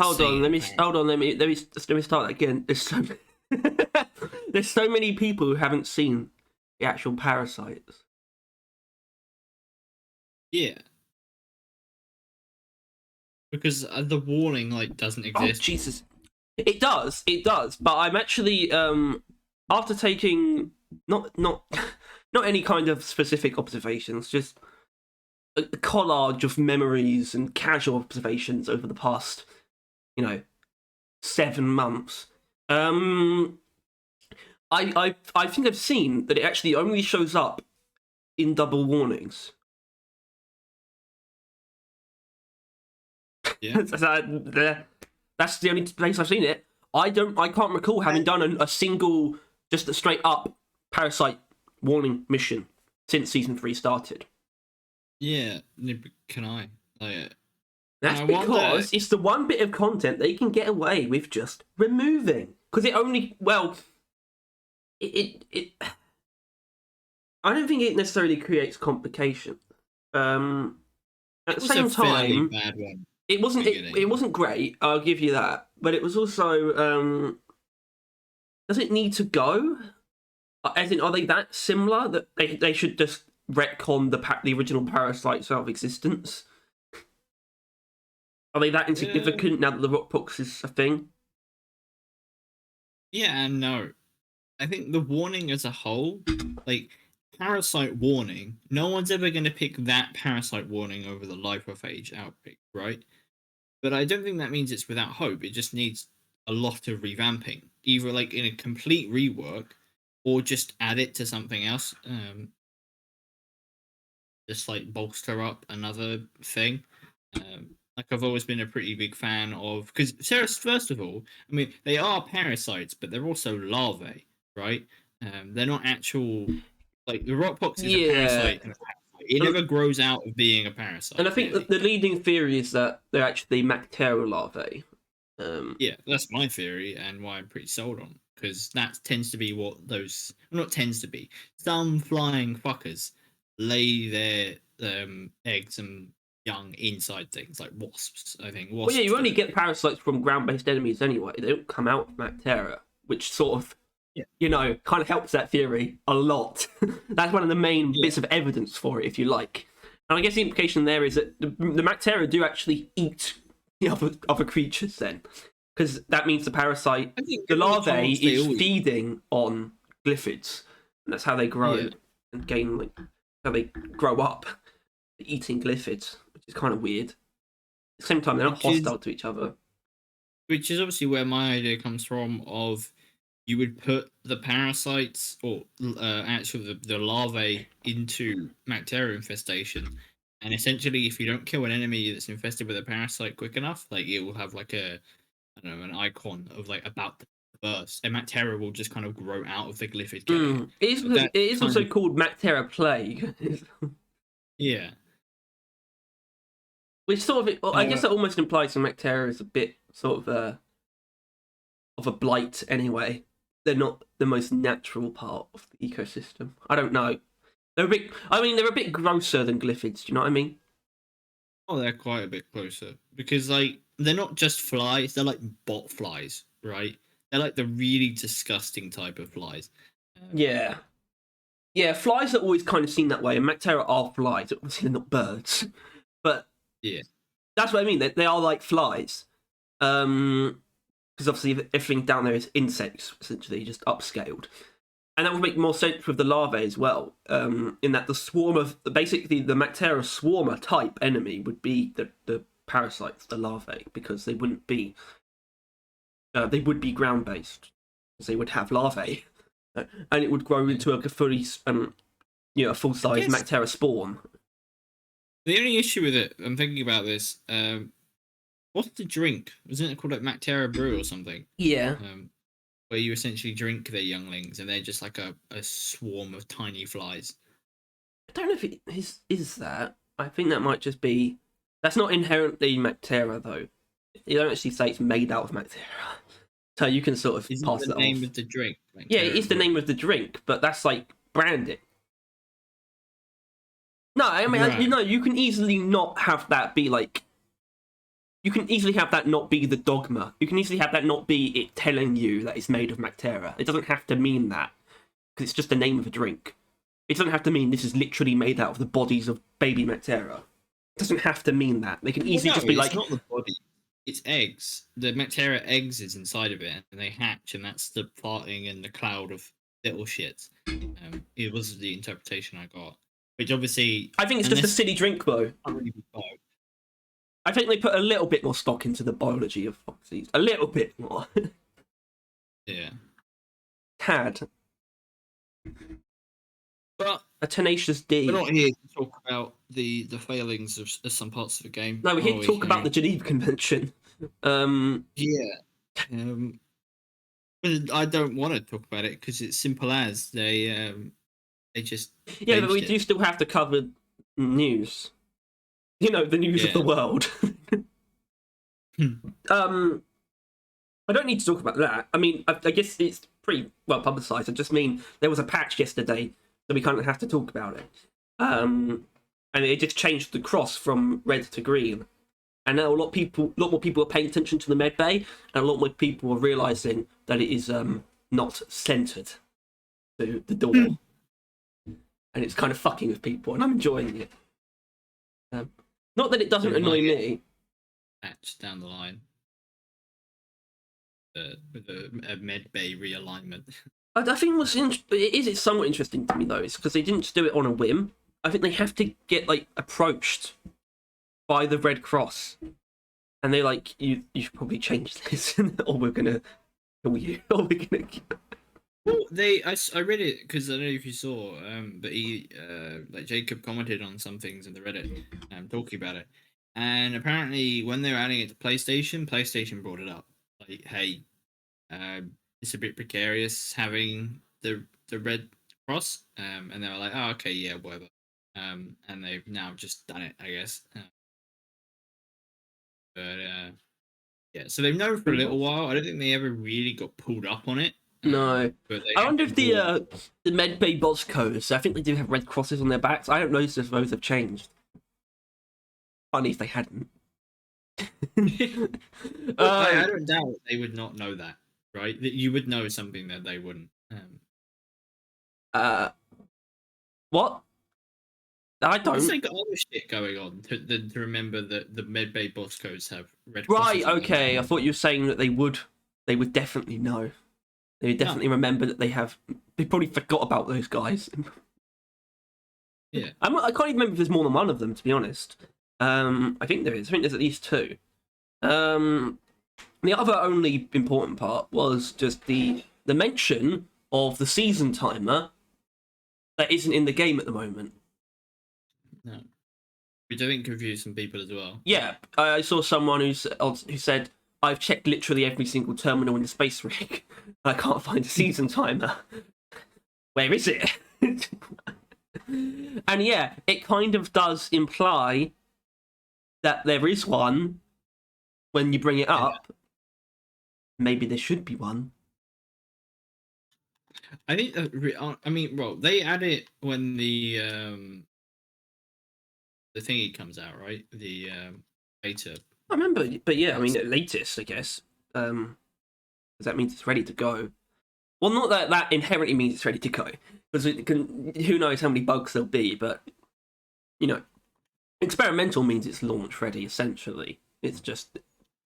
hold on. Let me apparently. hold on. Let me start again. There's so many people who haven't seen the actual parasites. Yeah. Because the warning like doesn't Oh exist. Jesus! It does. But I'm actually after taking not not any kind of specific observations, just a collage of memories and casual observations over the past, 7 months. I think I've seen that it actually only shows up in double warnings. Yeah. That's the only place I've seen it. I can't recall having done a single, just a straight up parasite warning mission since season 3 started. Yeah. Can I? Like, That's I because wonder... it's the one bit of content they can get away with just removing. Because it only, well, it I don't think it necessarily creates complication. At the was same a fairly time, bad one. it wasn't great. I'll give you that, but it was also does it need to go? As in, are they that similar that they should just retcon the original parasite self-existence? Are they that insignificant now that the rockpox is a thing? Yeah and no. I think the warning as a whole, like parasite warning, no one's ever going to pick that parasite warning over the lipophage outbreak, right? But I don't think that means it's without hope. It just needs a lot of revamping, either like in a complete rework or just add it to something else. Just like bolster up another thing. Like I've always been a pretty big fan of, because first of all, I mean they are parasites, but they're also larvae, right? They're not actual. Like the rockpox is a Yeah, parasite, and a parasite. It never grows out of being a and parasite, I think that really. the leading theory is that they're actually Mactera larvae. Yeah, that's my theory, and why I'm pretty sold on. Because that tends to be what those, well, not tends to be, some flying fuckers lay their eggs and young inside things like wasps. I think Well, yeah, wasps you do only it. get parasites from ground-based enemies anyway. They don't come out of Mactera, which sort of, Yeah, kind of helps that theory a lot. That's one of the main yeah. bits of evidence for it, if you like. And I guess the implication there is that the Mactera do actually eat the other creatures then. Because that means I think the given the larvae chance, they is all eat. feeding on glyphids. And that's how they grow Yeah, and gain, how they grow up, eating glyphids, which is kind of weird. At the same time, they're not which is hostile to each other. obviously where my idea comes from. Of you would put the parasites or actually the larvae into Mactera infestation, and essentially, if you don't kill an enemy that's infested with a parasite quick enough, like it will have like a, I don't know, an icon of like about to burst, and Mactera will just kind of grow out of the glyphid carrier. So It that is kind also of, called Mactera plague, yeah. which sort of, well, I guess Uh, that almost implies that Mactera is a bit sort of a blight anyway. They're not the most natural part of the ecosystem. I don't know. They're a bit. I mean, they're a bit grosser than glyphids. Do you know what I mean? oh, they're quite a bit closer because like they're not just flies; they're like bot flies, right? They're like the really disgusting type of flies. Yeah. Yeah, flies are always kind of seen that way, and Mactera are flies. Obviously, they're not birds, but Yeah, that's what I mean. They are like flies. Because obviously everything down there is insects, essentially just upscaled, and that would make more sense with the larvae as well. In that the swarm of basically the Mactera swarmer type enemy would be the parasites, the larvae, because they wouldn't be they would be ground based, because they would have larvae, and it would grow yeah. into a fully a full I size guess Mactera spawn. the only issue with it, I'm thinking about this. What's the drink? Wasn't it called like Mactera Brew or something? Yeah, Where you essentially drink their younglings, and they're just like a swarm of tiny flies. I don't know if it is that. I think that might just be. That's not inherently Mactera though. You don't actually say it's made out of Mactera, so you can sort of Isn't pass the that name off. of the drink Yeah, it Mactera is the Brew? name of the drink, but that's like branding. No, I mean, Right. you can easily not have that be like you can easily have that not be the dogma. You can easily have that not be it telling you that it's made of Mactera. It doesn't have to mean that, because it's just the name of a drink. It doesn't have to mean this is literally made out of the bodies of baby Mactera. It doesn't have to mean that. They can easily just be like, it's not the body. It's eggs. The Mactera eggs is inside of it, and they hatch, and that's the farting and the cloud of little shit. It was the interpretation I got, which obviously I think it's just a silly drink, though. can't really be followed. I think they put a little bit more stock into the biology of foxes. A little bit more. Yeah. Tad. But A tenacious D. we're not here to talk about the failings of some parts of the game. No, we're here are to we, talk about Harry? the Geneva Convention. Yeah. But I don't want to talk about it because it's simple as they just Yeah, but we changed do still have to cover news. You know, the news of the Yeah. world. I don't need to talk about that. I mean, I guess it's pretty well publicised. I just mean there was a patch yesterday, so we kind of have to talk about it. And it just changed the cross from red to green. And now a lot more people are paying attention to the med bay, and a lot more people are realising that it is not centred to the door. And it's kind of fucking with people, and I'm enjoying it. Not that it doesn't annoy me. patch down the line with a med bay realignment. I think it's somewhat interesting to me though, is because they didn't just do it on a whim. I think they have to get like approached by the Red Cross, and they're like, you should probably change this, or we're gonna kill you, or we're gonna. Well, I read it because I don't know if you saw, but he like Jacob commented on some things in the Reddit, talking about it, and apparently when they were adding it to PlayStation brought it up, like, hey, it's a bit precarious having the Red Cross, and they were like, oh, okay, yeah, whatever, and they've now just done it, I guess, but yeah, so they've known for a little while. I don't think they ever really got pulled up on it. No, but I wonder if the Medbay boss codes. I think they do have red crosses on their backs. I don't know if those have changed. Funny if they hadn't. I don't doubt they would not know that, right? That you would know something that they wouldn't. What? I Because don't. they got other shit going on to remember that the medbay boss codes have red. Right. crosses on them. Okay. I thought you were saying that they would definitely know. They would definitely remember that they have. They probably forgot about those guys. Yeah. I can't even remember if there's more than one of them, to be honest. I think there is. I think there's at least two. The other only important part was just the mention of the season timer that isn't in the game at the moment. No. Which I think confused some people as well. Yeah, I saw someone who said, I've checked literally every single terminal in the space rig. I can't find a season timer. Where is it? And yeah, it kind of does imply that there is one when you bring it up. Yeah. Maybe there should be one. I think. I mean, well, they add it when the thingy comes out, right? The beta. I remember, but yeah, I mean, at latest, I guess. Does that mean it's ready to go? Well, not that that inherently means it's ready to go, because who knows how many bugs there'll be. But you know, experimental means it's launch ready. Essentially, it's just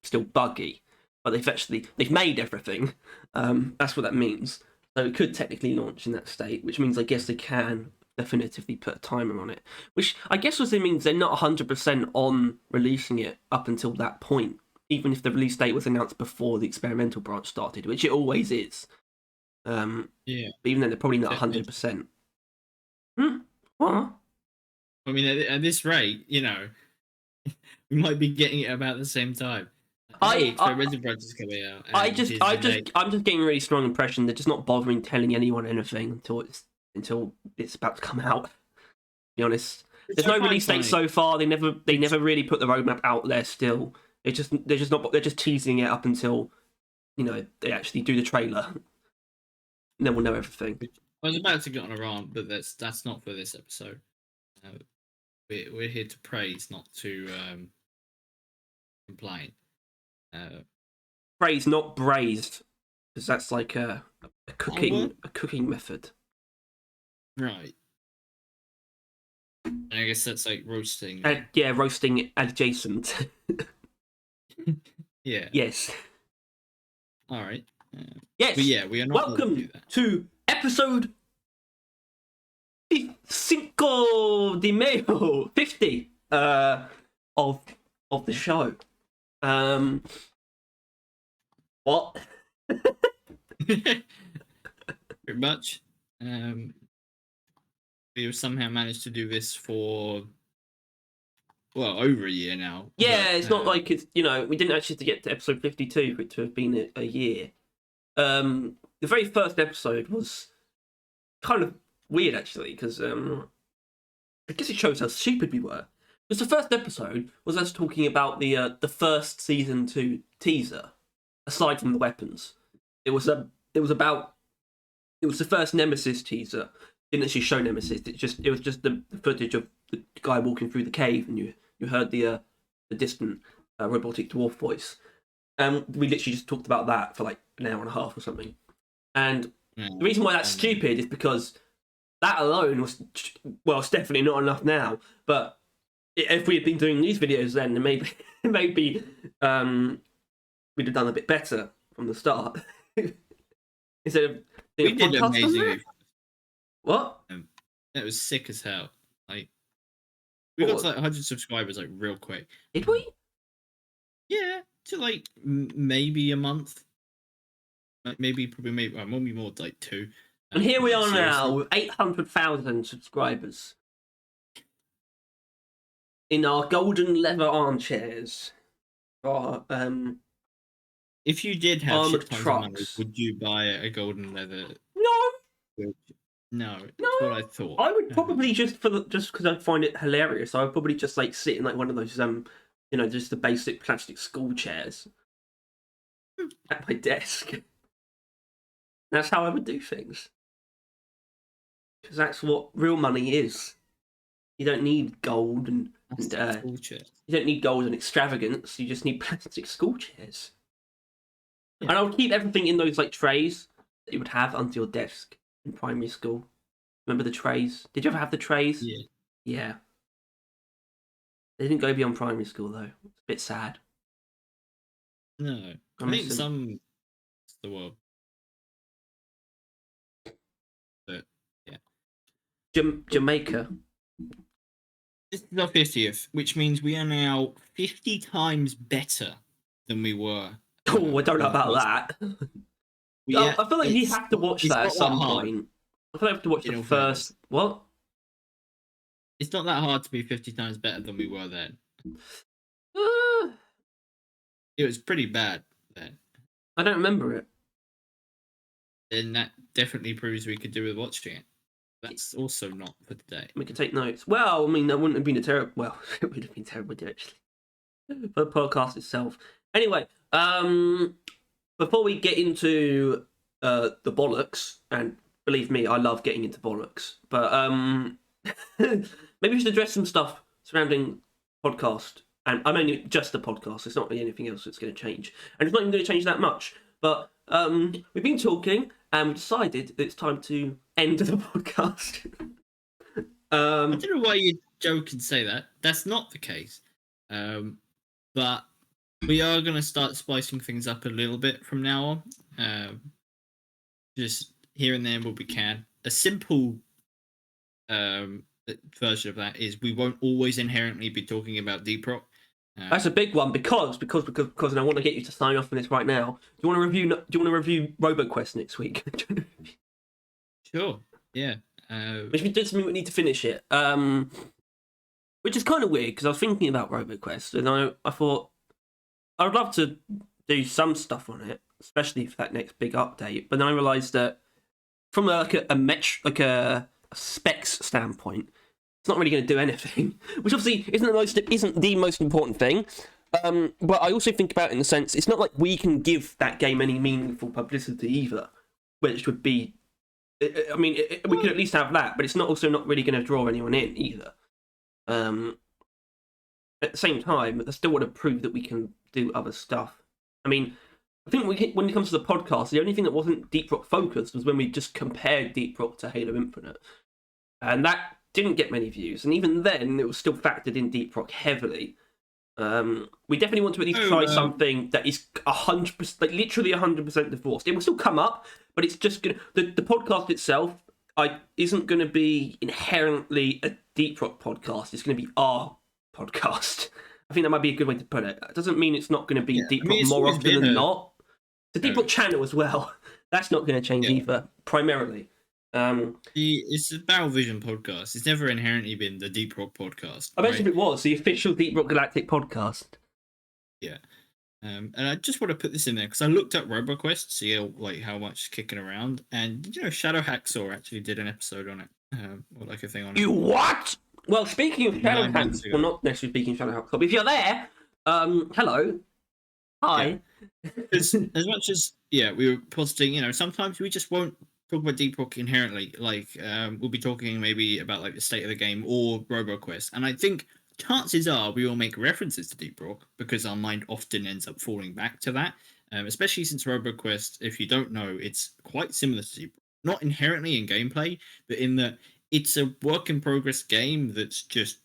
still buggy, but they've made everything. That's what that means. So it could technically launch in that state, which means I guess they can definitively put a timer on it. Which I guess also means they're not 100% on releasing it up until that point, even if the release date was announced before the experimental branch started, which it always is. Yeah. But even then, they're probably not 100%. What? I mean, at this rate, you know, we might be getting it about the same time. Experimental branch is coming out. I'm just getting a really strong impression they're just not bothering telling anyone anything until it's about to come out. To be honest, there's no release date so far. They never really put the roadmap out there. Still, they're just teasing it up until they actually do the trailer. And then we'll know everything. I was about to get on a rant, but that's not for this episode. We're here to praise, not to complain. Braised, not braised, because that's like a what? cooking method. Right. And I guess that's like roasting. Yeah, roasting adjacent. Yeah. Yes. All right. Yes. But yeah, we are not allowed to do Welcome that. to episode Cinco de Mayo 50 of the show. What? Pretty much. We've somehow managed to do this for over a year now. Yeah, but, it's not like it's we didn't actually have to get to episode 52 for it to have been a year. The very first episode was kind of weird actually because I guess it shows how stupid we were. Because the first episode was us talking about the first season 2 teaser. Aside from the weapons, it was the first Nemesis teaser. Didn't actually show Nemesis. It was just the footage of the guy walking through the cave, and you heard the distant robotic dwarf voice. And we literally just talked about that for like an hour and a half or something. And the reason why that's stupid is because that alone was, well, it's definitely not enough now. But if we had been doing these videos then maybe we'd have done a bit better from the start. Instead of we did amazing. What? It was sick as hell. Like we got to like 100 subscribers like real quick. Did we? Yeah, to like maybe a month. Like maybe more like 2. And here we are now with 800,000 subscribers in our golden leather armchairs. Or if you did have armored shit trucks, money, would you buy a golden leather? No. No, that's what I thought. I would probably just because I find it hilarious. I would probably just like sit in like one of those just the basic plastic school chairs at my desk. That's how I would do things. Because that's what real money is. You don't need gold and you don't need gold and extravagance. You just need plastic school chairs. Yeah. And I would keep everything in those like trays that you would have under your desk in primary school. Remember the trays? Did you ever have the trays? Yeah. Yeah. They didn't go beyond primary school though. It's a bit sad. No, I think some the world. But yeah. Jamaica. This is our 50th, which means we are now 50 times better than we were. Oh, I don't know about that. Yeah, I feel like you have to watch that at some point. I feel like I have to watch the first. What? It's not that hard to be 50 times better than we were then. It was pretty bad then. I don't remember it. Then that definitely proves we could do with watching it. That's also not for today. We can take notes. Well, I mean, that wouldn't have been a terrible. Well, it would have been terrible, actually, for the podcast itself. Anyway, before we get into the bollocks, and believe me, I love getting into bollocks, but maybe we should address some stuff surrounding podcast. And I mean, just the podcast. It's not really anything else that's going to change, and it's not even going to change that much. But we've been talking, and we decided that it's time to end the podcast. I don't know why you joke and say that. That's not the case. But we are going to start spicing things up a little bit from now on. Just here and there where we can. A simple version of that is we won't always inherently be talking about Deep Rock. That's a big one because, and I want to get you to sign off on this right now. Do you want to review RoboQuest next week? Sure. Yeah. Which we did something we need to finish it. Which is kind of weird because I was thinking about RoboQuest and I thought I would love to do some stuff on it, especially for that next big update. But then I realised that from a specs standpoint, it's not really going to do anything, which obviously isn't the most important thing. But I also think about it in the sense it's not like we can give that game any meaningful publicity either, which would be. I mean, we could at least have that, but it's not really going to draw anyone in either. at the same time, I still want to prove that we can do other stuff. I mean, I think when it comes to the podcast, the only thing that wasn't Deep Rock focused was when we just compared Deep Rock to Halo Infinite, and that didn't get many views. And even then, it was still factored in Deep Rock heavily. We definitely want to at least try something that is 100%, like literally 100% divorced. It will still come up, but it's just gonna the podcast itself. Isn't going to be inherently a Deep Rock podcast. It's going to be our podcast. I think that might be a good way to put it. It doesn't mean it's not going to be Deep Rock more often than not. The Deep Rock channel as well. That's not going to change either, primarily. It's a Battle Vision podcast. It's never inherently been the Deep Rock podcast. I mentioned it was the official Deep Rock Galactic podcast. Yeah. And I just want to put this in there because I looked up RoboQuest to see how much is kicking around, and Shadow Hacksaw actually did an episode on it, or like a thing on it. You what? Well, speaking of Shadow Hacksaw, well, not necessarily speaking of Shadow Hacksaw, but if you're there, hello, hi. Yeah. As much as we were positing, sometimes we just won't talk about Deep Rock inherently. Like, we'll be talking maybe about like the state of the game or RoboQuest, and I think chances are we will make references to Deep Rock because our mind often ends up falling back to that. Especially since RoboQuest, if you don't know, it's quite similar to Deep Rock. Not inherently in gameplay, but in that it's a work in progress game that's just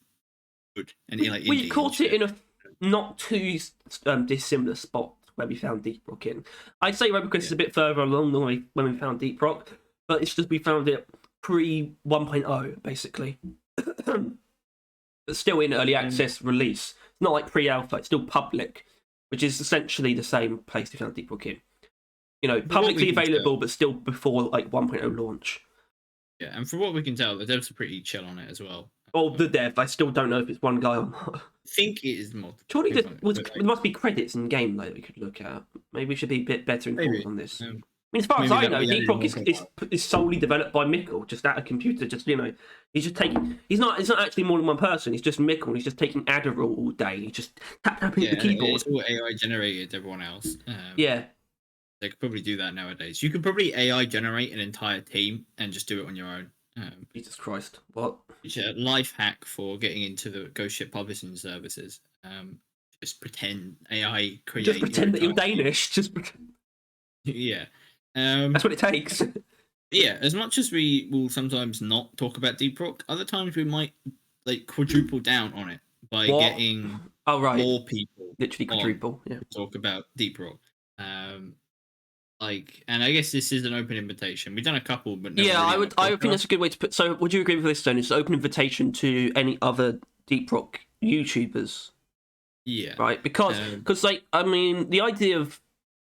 good. And we caught it in a not too dissimilar spot where we found Deep Rock in. I'd say RoboQuest is a bit further along than when we found Deep Rock, but it's just we found it pre 1.0 basically. But still in early access release. It's not like pre-alpha, it's still public, which is essentially the same place we found Deep Rock in. Publicly available, but still before like 1.0 launch. Yeah, and from what we can tell, the devs are pretty chill on it as well. Or the dev, I still don't know if it's one guy or not. I think it is multiple. Surely there must be credits in game though that we could look at. Maybe we should be a bit better informed on this. I mean, as far as I know, Deep Rock is solely developed by Mikkel, just at a computer. He's just taking. It's not actually more than one person. He's just Mikkel. And he's just taking Adderall all day. He's just tapping the keyboard. It's all AI generated. Everyone else. Yeah. They could probably do that nowadays. You could probably AI generate an entire team and just do it on your own. Jesus Christ! What? It's a life hack for getting into the Ghost Ship publishing services. Just pretend AI create. Just pretend that you're Danish. Just pretend. Yeah. That's what it takes. Yeah, as much as we will sometimes not talk about Deep Rock, other times we might like quadruple down on it by getting more people. Literally quadruple. Yeah. To talk about Deep Rock. And I guess this is an open invitation. We've done a couple, but no I would think that's a good way to put. So, would you agree with this, Stone? It's an open invitation to any other Deep Rock YouTubers. Yeah. Right, because the idea of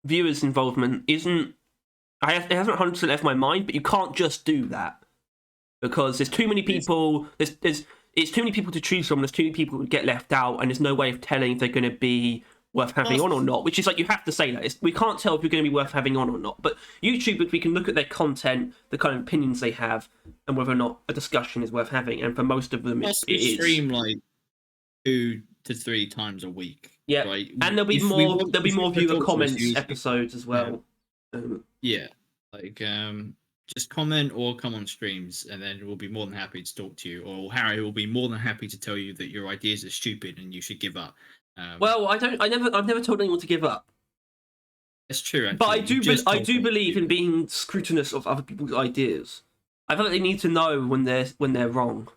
viewers' involvement isn't. It hasn't 100% left my mind, but you can't just do that because there's too many people. It's too many people to choose from. There's too many people who get left out, and there's no way of telling if they're going to be worth having on or not. Which is like you have to say that we can't tell if you're going to be worth having on or not. But YouTubers, we can look at their content, the kind of opinions they have, and whether or not a discussion is worth having. And for most of them, it is. Stream like 2 to 3 times a week. Yeah, right? And there'll be more viewer comments episodes as well. Just comment or come on streams, and then we'll be more than happy to talk to you. Or Harry will be more than happy to tell you that your ideas are stupid and you should give up. Well, I've never told anyone to give up. That's true, actually. But I do believe in being scrutinous of other people's ideas. I feel like they need to know when they're wrong.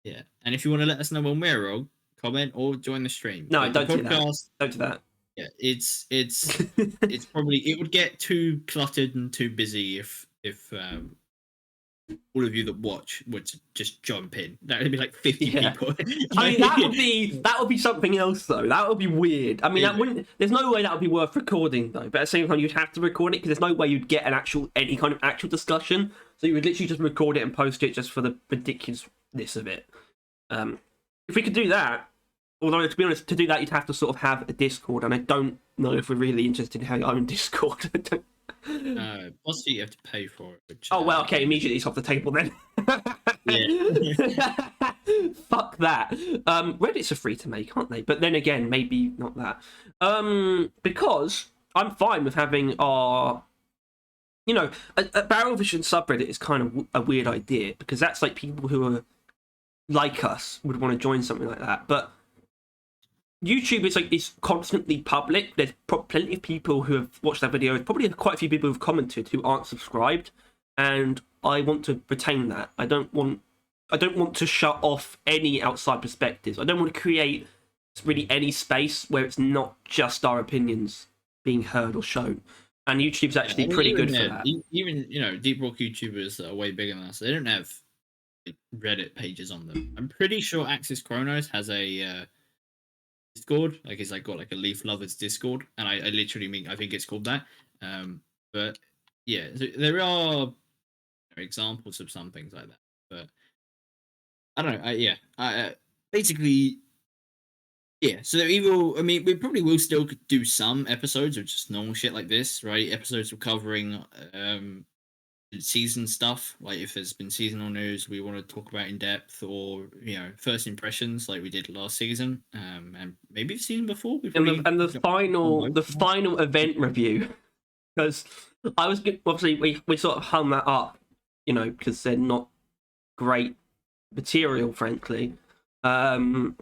Yeah, and if you want to let us know when we're wrong, comment or join the stream. No, don't do that. Don't do that. Yeah, it's probably it would get too cluttered and too busy if all of you that watch would just jump in. That would be like 50 people. I mean, that would be something else though. That would be weird. I mean, that wouldn't. There's no way that would be worth recording though. But at the same time, you'd have to record it because there's no way you'd get any kind of actual discussion. So you would literally just record it and post it just for the ridiculousness of it. If we could do that. Although, to be honest, to do that, you'd have to sort of have a Discord, and I don't know if we're really interested in having our own Discord. Possibly you have to pay for it. Which, well, okay, immediately it's off the table then. Fuck that. Reddits are free to make, aren't they? But then again, maybe not that. Because I'm fine with having our... a Barrel Vision subreddit is kind of a weird idea, because that's like people who are like us would want to join something like that. But YouTube is like it's constantly public. There's plenty of people who have watched that video. Probably quite a few people who've commented who aren't subscribed, and I want to retain that. I don't want to shut off any outside perspectives. I don't want to create really any space where it's not just our opinions being heard or shown. And YouTube's actually pretty good for that. Even Deep Rock YouTubers that are way bigger than us, they don't have Reddit pages on them. I'm pretty sure Axis Chronos has a Discord, like it's like got like a Leaf Lovers Discord, and I literally mean I think it's called that. But yeah, so there are examples of some things like that, but I don't know. Basically, yeah. So I mean, we probably will still do some episodes of just normal shit like this, right? Episodes of covering season stuff, like if there's been seasonal news we want to talk about in depth, or first impressions like we did last season, and maybe the season before. And the final event review, because I was obviously we sort of hung that up, because they're not great material, frankly, and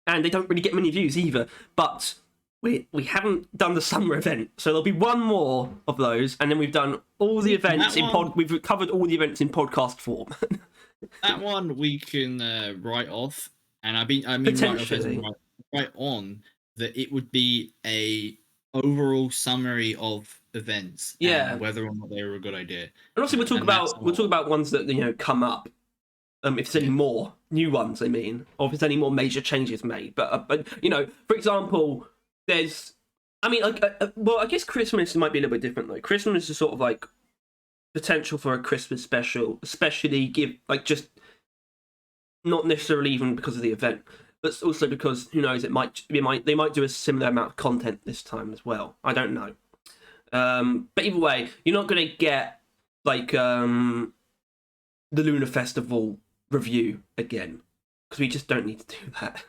they don't really get many views either. But we haven't done the summer event, so there'll be one more of those, and then we've done all the events we've covered all the events in podcast form. That one we can write off, and I mean potentially write on that it would be a overall summary of events, and whether or not they were a good idea. And also we'll talk about ones that come up. If there's any more new ones, I mean, or if there's any more major changes made. But for example, there's, I mean, well, I guess Christmas might be a little bit different though. Christmas is sort of like potential for a Christmas special, especially just not necessarily even because of the event, but also because who knows, they might do a similar amount of content this time as well. I don't know. But either way, you're not gonna get like the Lunar Festival review again, because we just don't need to do that.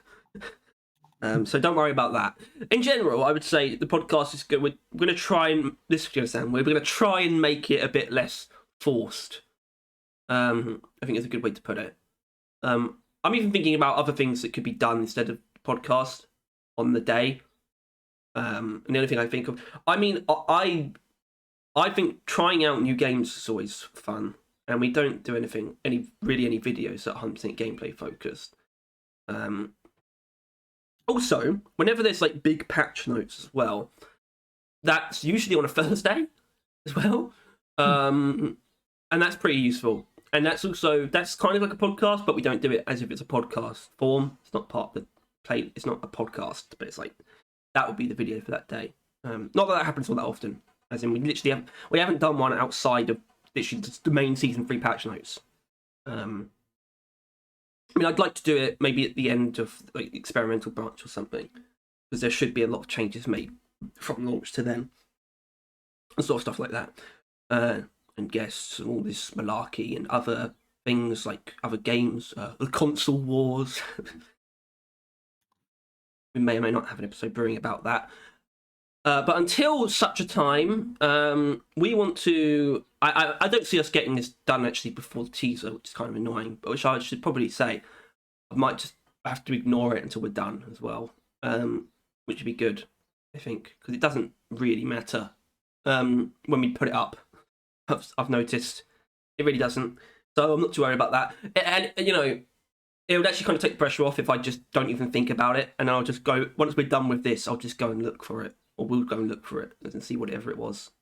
So don't worry about that. In general, I would say the podcast is good. We're going to try and we're going to try and make it a bit less forced. I think it's a good way to put it. I'm even thinking about other things that could be done instead of podcast on the day. And the only thing I think of, I mean, I think trying out new games is always fun, and we don't do any videos that are 100% gameplay focused. Also, whenever there's like big patch notes as well, that's usually on a Thursday as well, and that's pretty useful. And that's kind of like a podcast, but we don't do it as if it's a podcast form. It's not part of the play. It's not a podcast, but it's like that would be the video for that day. Not that happens all that often. As in, we haven't done one outside of literally just the main season 3 patch notes. I mean, I'd like to do it maybe at the end of like experimental branch or something, because there should be a lot of changes made from launch to then, and sort of stuff like that, and guests and all this malarkey and other things like other games, the console wars. We may or may not have an episode brewing about that. But until such a time, we want to. I don't see us getting this done actually before the teaser, which is kind of annoying. But which I should probably say, I might just have to ignore it until we're done as well, which would be good, I think, because it doesn't really matter when we put it up. I've noticed it really doesn't, so I'm not too worried about that. And it would actually kind of take the pressure off if I just don't even think about it, and I'll just go once we're done with this. I'll just go and look for it. Or we'll go and look for it and see whatever it was.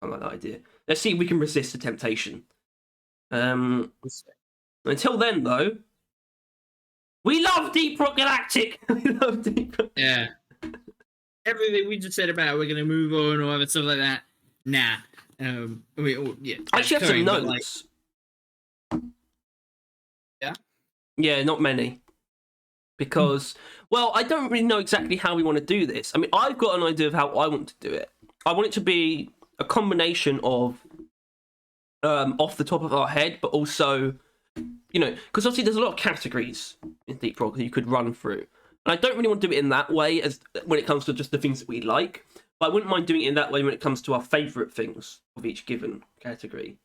I like that idea. Let's see if we can resist the temptation. Until then, though, we love Deep Rock Galactic. We love Deep Rock. Yeah. Everything we just said about we're going to move on or stuff like that. Nah. I actually have some notes. Yeah? Yeah, not many. Because, well, I don't really know exactly how we want to do this. I mean, I've got an idea of how I want to do it. I want it to be a combination of off the top of our head, but also, because obviously there's a lot of categories in Deep Rock that you could run through. And I don't really want to do it in that way as when it comes to just the things that we like, but I wouldn't mind doing it in that way when it comes to our favourite things of each given category.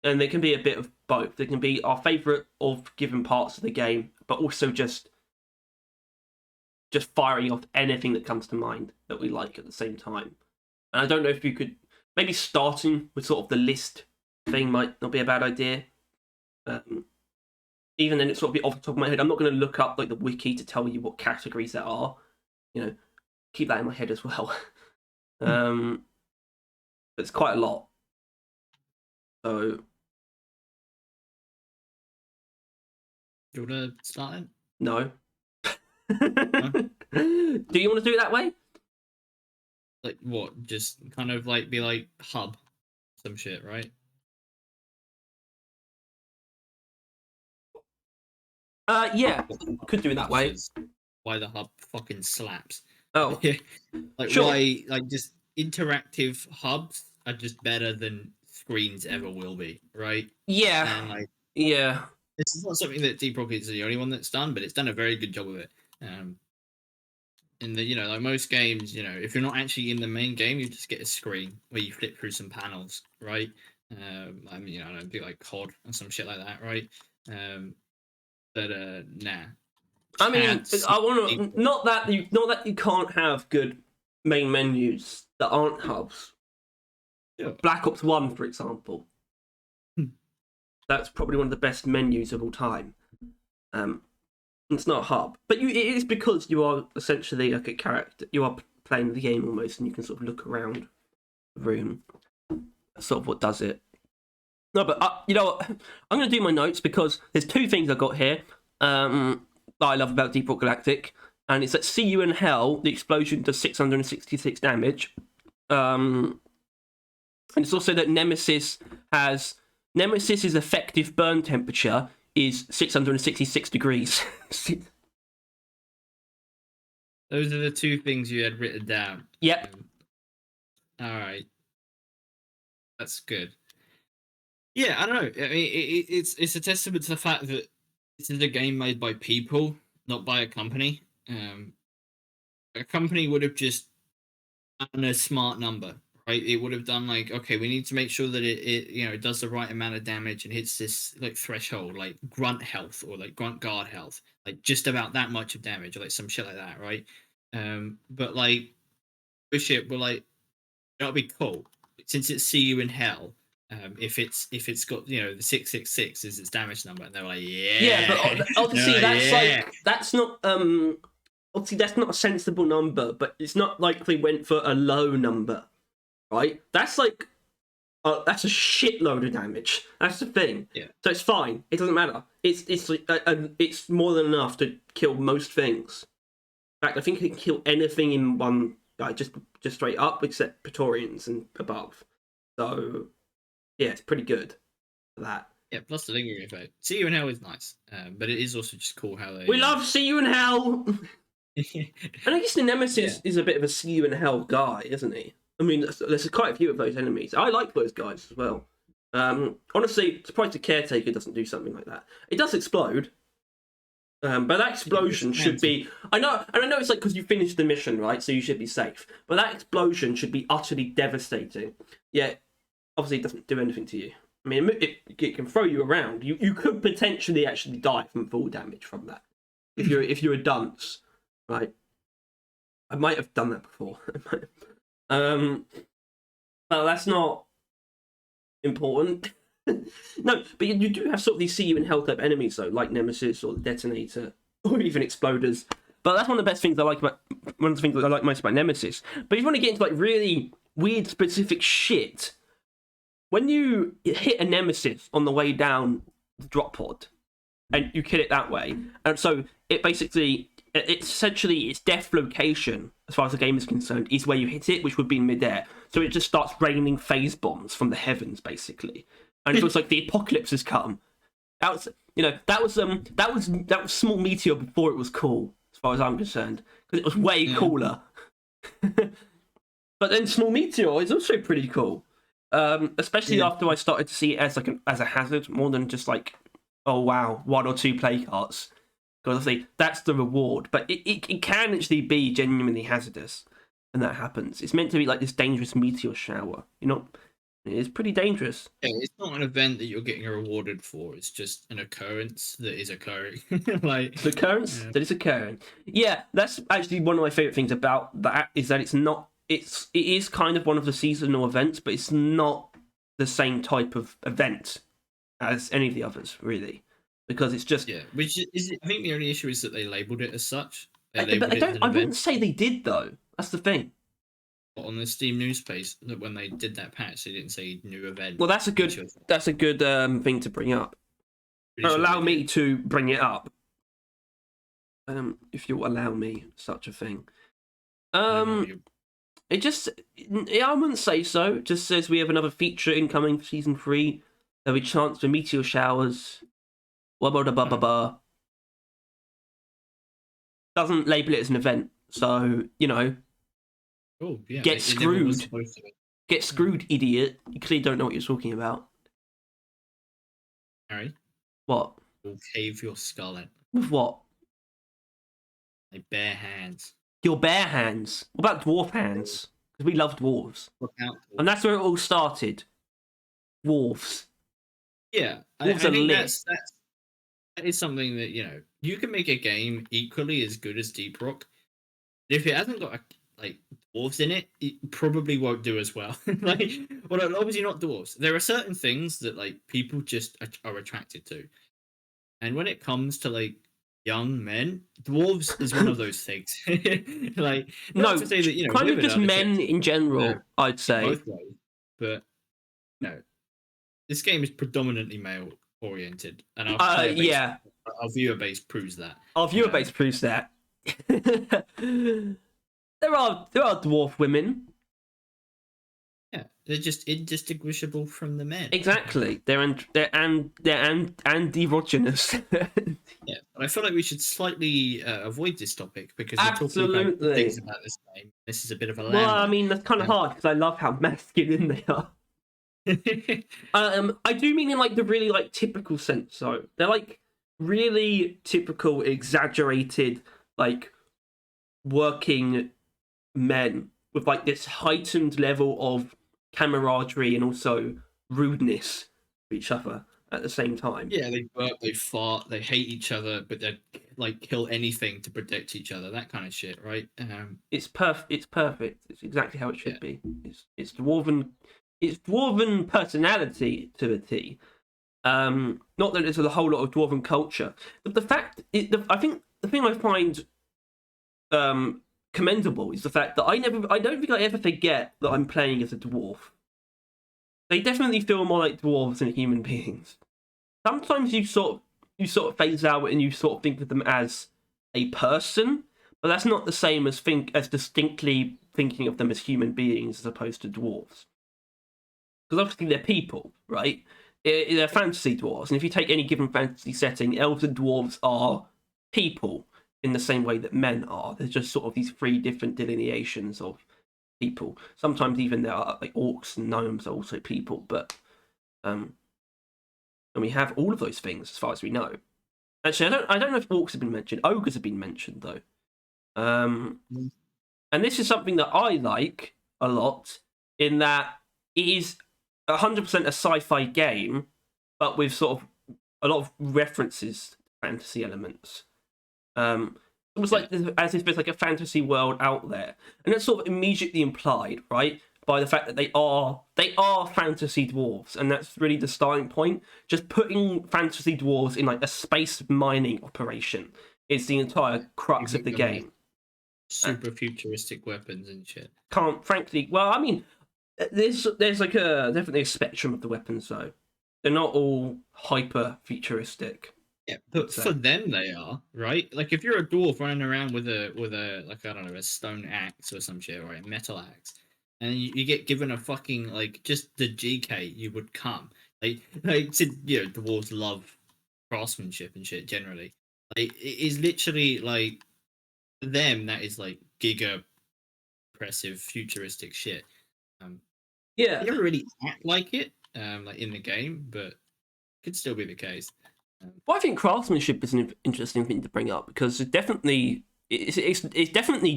and they can be a bit of both. They can be our favourite of given parts of the game, but also just firing off anything that comes to mind that we like at the same time. And I don't know if you could maybe starting with sort of the list thing might not be a bad idea. Even then, it's sort of off the top of my head. I'm not going to look up like the wiki to tell you what categories there are. You know, keep that in my head as well. But it's quite a lot. So, Do you want to start it? no. Do you want to do it that way? Like what? Just kind of like be like hub, some shit, right? Yeah, could do it that way. Why the hub fucking slaps. Oh, like sure. why? Like just interactive hubs are just better than screens ever will be, right? Yeah, And like, yeah. this is not something that Deep Rocket is the only one that's done, but it's done a very good job of it. In the like most games, if you're not actually in the main game, you just get a screen where you flip through some panels, right? I mean, I don't do like COD or some shit like that, right? But nah. I mean, I want to not that you can't have good main menus that aren't hubs. Sure. Black Ops 1, for example. That's probably one of the best menus of all time. It's not a hub, but it is because you are essentially like a character. You are playing the game almost, and you can sort of look around the room. That's sort of what does it. No, but I'm going to do my notes because there's two things I got here that I love about Deep Rock Galactic, and it's that "See You in Hell," the explosion does 666 damage. And it's also that Nemesis's effective burn temperature is 666 degrees. Those are the two things you had written down. Yep. All right. That's good. Yeah, I don't know. I mean, it's a testament to the fact that this is a game made by people, not by a company. A company would have just done a smart number, right? It would have done like, okay, we need to make sure that it does the right amount of damage and hits this like threshold, like grunt health or like grunt guard health, like just about that much of damage or like some shit like that, right? But like, shit, we're like, that'll be cool since it's See You in Hell. If it's got the 666 is its damage number, and they're like, yeah, but obviously that's not obviously that's not a sensible number, but it's not like they went for a low number, right? That's like that's a shitload of damage. That's the thing. Yeah. So it's fine. It doesn't matter. It's more than enough to kill most things. In fact, I think it can kill anything in one, like just straight up, except Praetorians and above. So yeah, it's pretty good for that. Yeah, plus the lingering effect. See You in Hell is nice, but it is also just cool how they. We love See You in Hell. And I guess the Nemesis is a bit of a See You in Hell guy, isn't he? I mean, there's quite a few of those enemies. I like those guys as well. Honestly, surprised the Caretaker doesn't do something like that. It does explode, but that explosion should be. I know it's like because you finished the mission, right? So you should be safe. But that explosion should be utterly devastating. Yeah, obviously it doesn't do anything to you. I mean, it can throw you around. You could potentially actually die from full damage from that if you're a dunce, right? I might have done that before. Well, that's not important. No, but you do have sort of these See You in Hell type enemies though, like Nemesis or the Detonator, or even Exploders. But that's one of the best things I like about one of the things that I like most about Nemesis. But if you want to get into like really weird specific shit, when you hit a Nemesis on the way down the drop pod, and you kill it that way, and so it's essentially its death location, as far as the game is concerned, is where you hit it, which would be in midair. So it just starts raining phase bombs from the heavens, basically, and it feels like the apocalypse has come. That was Small Meteor before it was cool, as far as I'm concerned, because it was way cooler. But then Small Meteor is also pretty cool. Especially after I started to see it as a hazard more than just like, oh wow, 1 or 2 play carts. Because obviously that's the reward, but it can actually be genuinely hazardous when that happens. It's meant to be like this dangerous meteor shower. It's pretty dangerous. Yeah, it's not an event that you're getting rewarded for. It's just an occurrence that is occurring. Like, It's an occurrence that is occurring. Yeah, that's actually one of my favorite things about that is that it's not. It is kind of one of the seasonal events, but it's not the same type of event as any of the others, really, because it's just. yeah, which is I think the only issue is that they labeled it as such. They But labeled I it as don't. an I event. wouldn't say they did though. That's the thing. On the Steam news page that when they did that patch, they didn't say new event. Well, that's a good. That's a good thing to bring up. Allow me to bring it up. If you'll allow me such a thing. It just, I wouldn't say so. It just says we have another feature incoming for season 3. There'll be chance for meteor showers. Blah. Doesn't label it as an event, so Oh yeah, get screwed. Get screwed, idiot. You clearly don't know what you're talking about. Harry, what? You'll cave your skull in. With what? My bare hands. Your bare hands. What about dwarf hands? Because we love dwarves. And that's where it all started. Dwarves. Yeah, dwarves I think that is something that you can make a game equally as good as Deep Rock. If it hasn't got like dwarves in it, it probably won't do as well. Well, obviously not dwarves. There are certain things that like people just are attracted to, and when it comes to like young men, dwarves is one of those things. Like, not to say that kind of just men in general, I'd say. Both ways, but no, this game is predominantly male oriented, and our viewer base proves that. Our viewer base proves that. There are dwarf women. Yeah, they're just indistinguishable from the men. Exactly, they're androgynous. Yeah, but I feel like we should slightly avoid this topic because we're Absolutely. talking about things about this game. This is a bit of a well, I mean that's kind of hard because I love how masculine they are. I do mean in like the really like typical sense. So they're like really typical, exaggerated, like working men with like this heightened level of camaraderie and also rudeness to each other at the same time. Yeah, they burp, they fart, they hate each other, but they like kill anything to protect each other. That kind of shit, right? It's perfect. It's perfect. It's exactly how it should be. It's dwarven. It's dwarven personality to a T. Not that there's a whole lot of dwarven culture, but I think the thing I find commendable is the fact that I don't think I ever forget that I'm playing as a dwarf. They definitely feel more like dwarves than human beings. Sometimes you sort of phase out and you sort of think of them as a person, but that's not the same as distinctly thinking of them as human beings as opposed to dwarves. Because obviously they're people, right? They're fantasy dwarves, and if you take any given fantasy setting, elves and dwarves are people in the same way that men are. There's just sort of these 3 different delineations of people. Sometimes even there are like orcs and gnomes are also people, but and we have all of those things as far as we know. Actually, I don't know if orcs have been mentioned. Ogres have been mentioned though. And this is something that I like a lot in that it is 100% a sci-fi game, but with sort of a lot of references to fantasy elements. Almost like as if there's like a fantasy world out there, and it's sort of immediately implied, right, by the fact that they are fantasy dwarves, and that's really the starting point. Just putting fantasy dwarves in like a space mining operation is the entire crux of the game. Super futuristic weapons and shit. Frankly, well, I mean, there's like definitely a spectrum of the weapons, though. They're not all hyper futuristic. Yeah, but for them they are, right? Like if you're a dwarf running around with a like I don't know, a stone axe or some shit, right, a metal axe, and you get given a fucking like just the GK, you would come. Like dwarves love craftsmanship and shit generally. Like it is literally like for them that is like giga impressive futuristic shit. They never really act like it, like in the game, but it could still be the case. Well, I think craftsmanship is an interesting thing to bring up because it definitely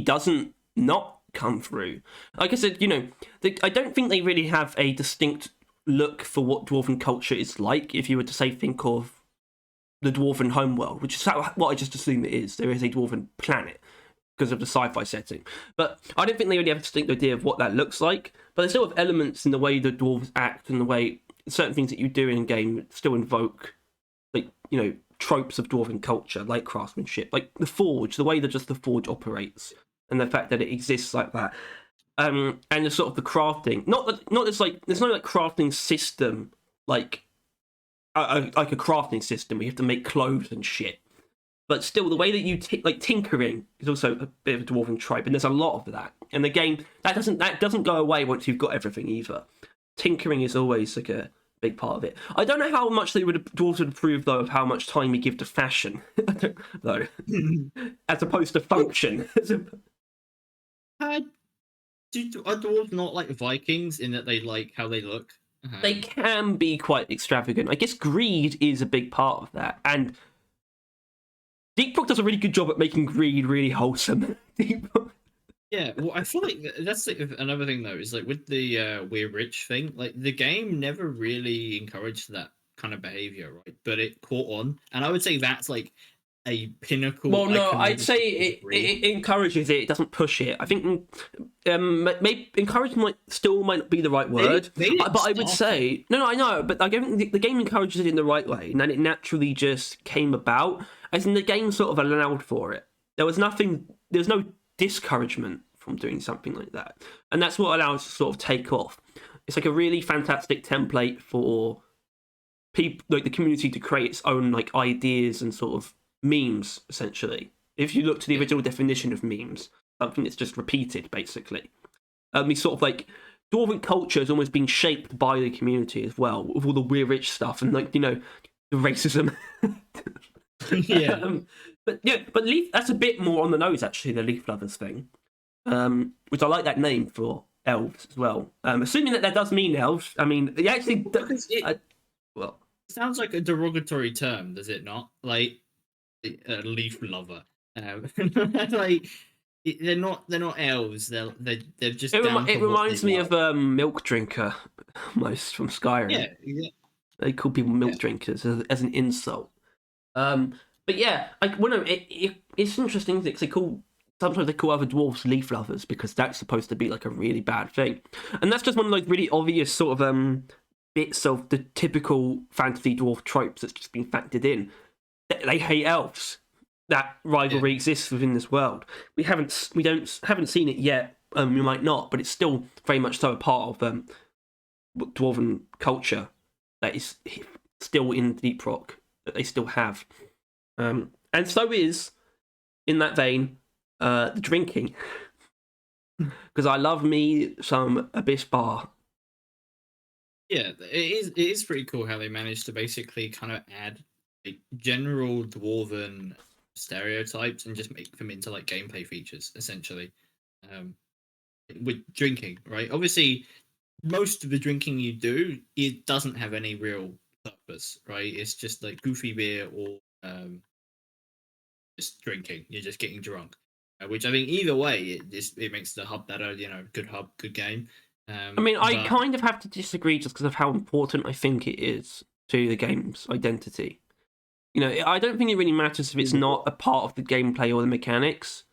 doesn't not come through. Like I said, I don't think they really have a distinct look for what dwarven culture is like, if you were to say think of the dwarven homeworld, which is what I just assume it is. There is a dwarven planet because of the sci-fi setting, but I don't think they really have a distinct idea of what that looks like. But there's sort of elements in the way the dwarves act and the way certain things that you do in game still invoke, like, you know, tropes of dwarven culture, like craftsmanship, like the forge, the way that just the forge operates, and the fact that it exists like that. And the sort of the crafting, not as like there's no like crafting system like like a crafting system where you have to make clothes and shit. But still, the way that you like tinkering is also a bit of a dwarven trope, and there's a lot of that. And the game that doesn't go away once you've got everything either. Tinkering is always like a big part of it. I don't know how much dwarves would approve though of how much time you give to fashion, though, as opposed to function. Are dwarves not like Vikings in that they like how they look? They can be quite extravagant. I guess greed is a big part of that, and Deep Rock does a really good job at making greed really wholesome. Yeah, well, I feel like that's like another thing though, is like with the we're rich thing, like the game never really encouraged that kind of behavior, right? But it caught on, and I would say that's like a pinnacle. Well, no, I'd say it encourages it. It doesn't push it. I think maybe encouragement might not be the right word, but I would say no, I know, but I think the game encourages it in the right way, and then it naturally just came about. As in, the game sort of allowed for it. There was no discouragement from doing something like that, and that's what allows it to sort of take off. It's like a really fantastic template for people, like the community, to create its own like ideas and sort of memes, essentially. If you look to the original definition of memes, something that's just repeated, basically. We sort of like dwarven culture has almost been shaped by the community as well, with all the we're rich stuff and like, you know, the racism. Yeah. But Leaf, that's a bit more on the nose actually, the Leaf Lovers thing. Which I like that name for elves as well. Assuming that does mean elves. I mean, it actually well, it sounds like a derogatory term, does it not? Like a leaf lover. Like they're not elves. They're just. It reminds me of Milk Drinker, almost from Skyrim. Yeah. They call people milk drinkers as an insult. But yeah, like it's interesting because sometimes they call other dwarves leaf lovers because that's supposed to be like a really bad thing, and that's just one of those really obvious sort of bits of the typical fantasy dwarf tropes that's just been factored in. They hate elves. That rivalry exists within this world. We haven't seen it yet. We might not, but it's still very much so a part of dwarven culture that is still in Deep Rock, that they still have. And so is, in that vein, the drinking. Because I love me some Abyss Bar. Yeah, it is pretty cool how they managed to basically kind of add like general dwarven stereotypes and just make them into like gameplay features, essentially. With drinking, right? Obviously, most of the drinking you do, it doesn't have any real purpose, right? It's just like goofy beer or just drinking. You're just getting drunk, which I think either way, it makes the hub better. You know, good hub, good game. I mean, I kind of have to disagree just because of how important I think it is to the game's identity. You know, I don't think it really matters if it's not a part of the gameplay or the mechanics.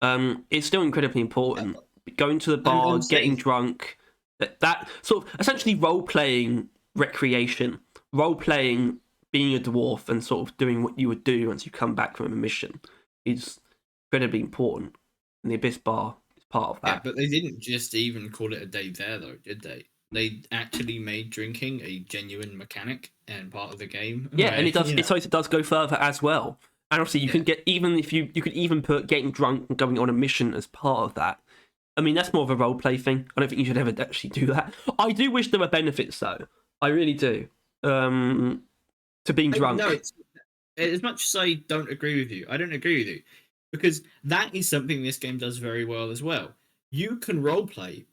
It's still incredibly important. Going to the bar, getting drunk, that sort of essentially role-playing recreation, role-playing being a dwarf and sort of doing what you would do once you come back from a mission is incredibly important. And the Abyss Bar is part of that. Yeah, but they didn't just even call it a day there, though, did they? They actually made drinking a genuine mechanic and part of the game. Yeah, and it does. It does go further as well. And obviously, you can get even if you could even put getting drunk and going on a mission as part of that. I mean, that's more of a role play thing. I don't think you should ever actually do that. I do wish there were benefits, though. I really do. To being drunk. No, as much as I don't agree with you, I don't agree with you because that is something this game does very well as well. You can role play,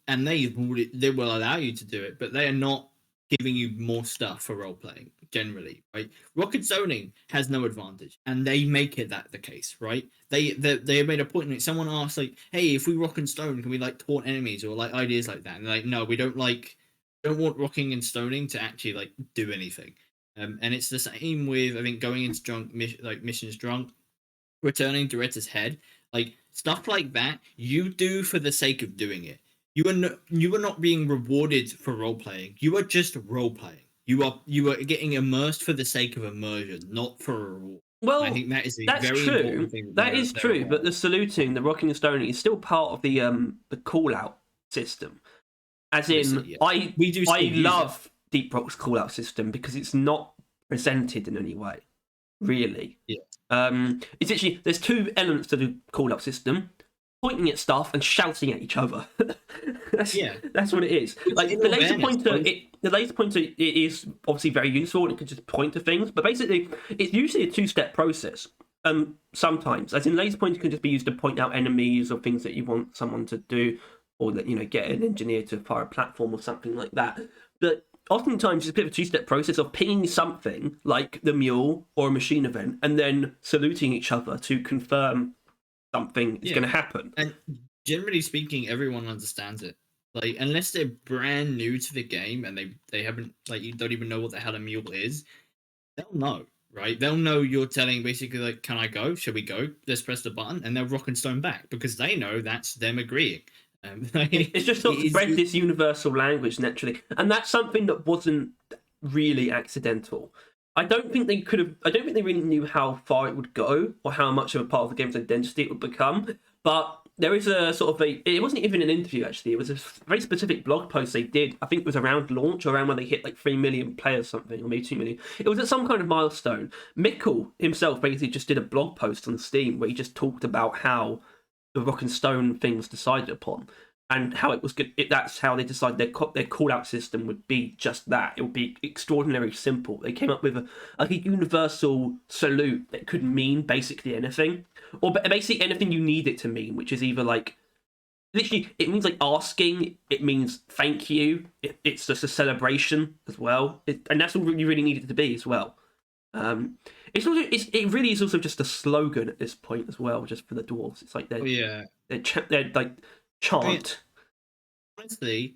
and they will allow you to do it, but they are not giving you more stuff for role playing generally, right? Rocket zoning has no advantage, and they make it that the case, right? They made a point that someone asked like, "Hey, if we rock and stone, can we like taunt enemies or like ideas like that?" And they're like, "No, we don't like don't want rocking and stoning to actually like do anything. And it's the same with I think going into missions drunk, returning to Retta's head, like stuff like that. You do for the sake of doing it. You are not being rewarded for role playing. You are just role playing. You are getting immersed for the sake of immersion, not for a reward. And I Well, think that is a that's very important true. thing That is they're true. aware But of. the saluting, the rocking and stoning, is still part of the call out system. As Obviously, in, yeah. I We do I still use it. love Deep Rock's call out system because it's not presented in any way, really. Yeah. It's actually there's two elements to the call out system: pointing at stuff and shouting at each other. that's Yeah. that's what it is. Which Like in the all laser fairness, pointer, the laser pointer it is obviously very useful and it can just point to things. But basically, it's usually a two-step process. Sometimes, as in laser pointer can just be used to point out enemies or things that you want someone to do, or that get an engineer to fire a platform or something like that. But oftentimes it's a bit of a two-step process of pinging something like the mule or a machine event, and then saluting each other to confirm something is yeah. going to happen. And generally speaking, everyone understands it. Like unless they're brand new to the game and they haven't like you don't even know what the hell a mule is, they'll know, right? They'll know you're telling basically like, "Can I go? Shall we go? Let's press the button," and they'll rock and stone back because they know that's them agreeing. It's just sort of spread this universal language naturally, and that's something that wasn't really accidental. I don't think they could have. I don't think they really knew how far it would go or how much of a part of the game's identity it would become. But there is a sort of a. It wasn't even an interview actually. It was a very specific blog post they did. I think it was around launch, or around when they hit like 3 million players, something, or maybe 2 million. It was at some kind of milestone. Mikkel himself basically just did a blog post on Steam where he just talked about how the rock and stone thing was decided upon, and how it was good. That's how they decided their call out system would be just that. It would be extraordinarily simple. They came up with a universal salute that could mean basically anything, or basically anything you need it to mean, which is either like literally it means like asking, it means thank you, it's just a celebration as well, and that's all you really need it to be as well. It really is also just a slogan at this point as well, just for the dwarves. It's like oh yeah. they're like I mean, chant. honestly,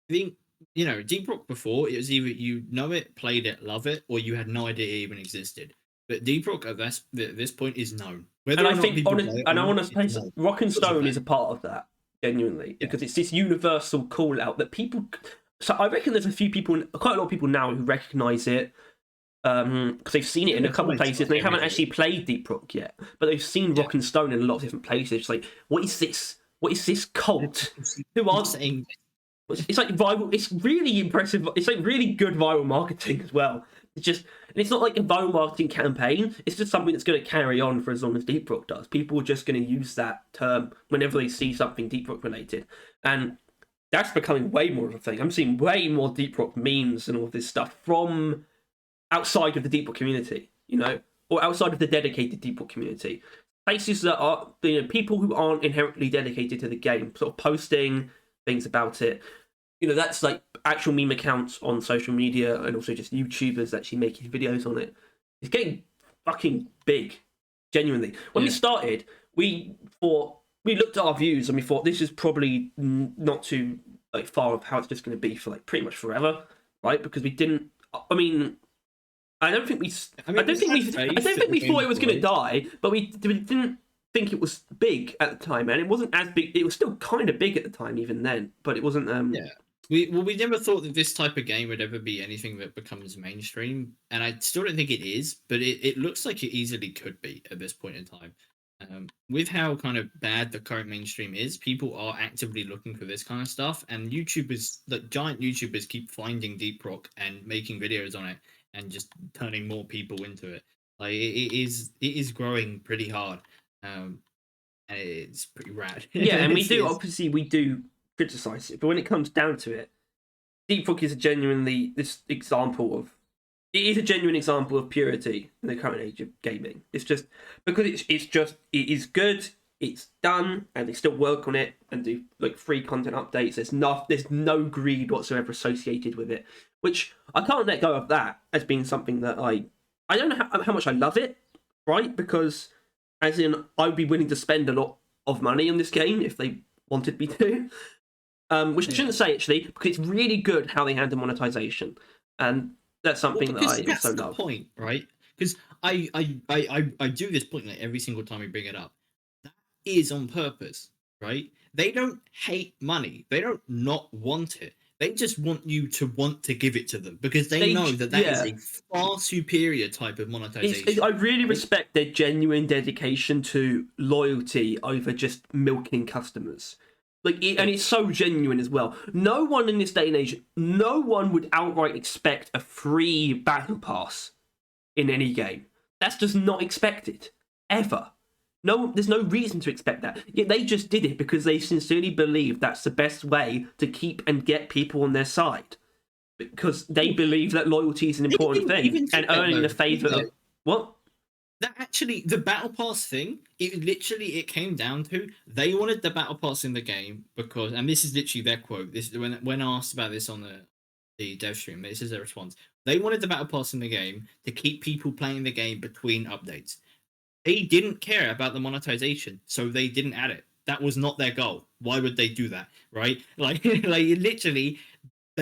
I think Deep Rock before it was either you know it, played it, love it, or you had no idea it even existed. But Deep Rock at this point is known. Whether And or I not think people on play it, it or and I not, want to it's say known. Rock and It's a Stone fact. is a part of that, genuinely, Yeah. because it's this universal call out that people. So I reckon there's a few people, quite a lot of people now who recognise it, because they've seen it in In a the couple of comments, places like and they haven't every day. actually played Deep Rock yet, but they've seen Yeah. Rock and Stone in a lot of different places. It's like, what is this? What is this cult? Who are saying It's like viral. It's really impressive. It's like really good viral marketing as well. And it's not like a viral marketing campaign. It's just something that's going to carry on for as long as Deep Rock does. People are just going to use that term whenever they see something Deep Rock related, and that's becoming way more of a thing. I'm seeing way more Deep Rock memes and all this stuff from outside of the Deep Rock community, or outside of the dedicated Deep Rock community. Places that are, people who aren't inherently dedicated to the game, sort of posting things about it. That's like actual meme accounts on social media and also just YouTubers actually making videos on it. It's getting fucking big, genuinely. When we yeah. started, we looked at our views and we thought this is probably not too like far of how it's just going to be for like pretty much forever, right? Because we didn't. I mean, I don't think we. I mean, I don't think we. had I faith don't that think the we game thought it was would going to grow. die, but we didn't think it was big at the time, and it wasn't as big. It was still kind of big at the time, even then, but it wasn't. Yeah. We never thought that this type of game would ever be anything that becomes mainstream, and I still don't think it is, but it looks like it easily could be at this point in time. With how kind of bad the current mainstream is, people are actively looking for this kind of stuff, and YouTubers, like giant YouTubers, keep finding Deep Rock and making videos on it, and just turning more people into it. Like it is growing pretty hard, and it's pretty rad. Yeah, and It's we do criticize it, but when it comes down to it, Deep Rook is a genuinely this example of. It is a genuine example of purity in the current age of gaming. It's just because it is good. It's done, and they still work on it and do like free content updates. There's no greed whatsoever associated with it, which I can't let go of that as being something that I don't know how much I love it, right? Because as in, I would be willing to spend a lot of money on this game if they wanted me to. which I shouldn't say actually, because it's really good how they handle monetization, and that's something that I that's also the love. point, right? Because I do this point like every single time we bring it up. That is on purpose, right? They don't hate money. They don't not want it. They just want you to want to give it to them because they know that is Yeah, a far superior type of monetization. I really Right? respect their genuine dedication to loyalty over just milking customers. And it's so genuine as well. No one in this day and age, no one would outright expect a free battle pass in any game. That's just not expected ever. No, there's no reason to expect that. Yet they just did it because they sincerely believe that's the best way to keep and get people on their side. Because they believe that loyalty is an important thing, and earning the favour of what? That actually, the battle pass thing, it came down to they wanted the battle pass in the game because, and this is literally their quote. This is when asked about this on the dev stream. This is their response. They wanted the battle pass in the game to keep people playing the game between updates. They didn't care about the monetization, so they didn't add it. That was not their goal. Why would they do that, right? Like literally,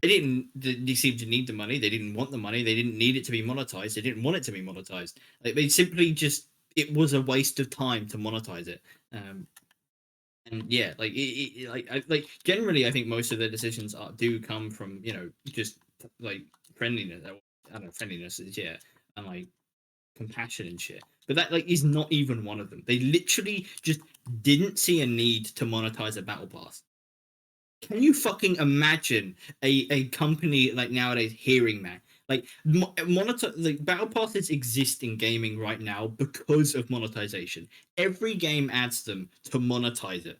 they seem to need the money. They didn't want the money. They didn't need it to be monetized. They didn't want it to be monetized. Like they simply just it was a waste of time to monetize it. And yeah, like generally, I think most of their decisions do come from just like friendliness. I don't know, friendliness is and like compassion and shit. But that like is not even one of them. They literally just didn't see a need to monetize a battle pass. Can you fucking imagine a company like nowadays hearing that? Like monitor like battle passes exist in gaming right now because of monetization. Every game adds them to monetize it.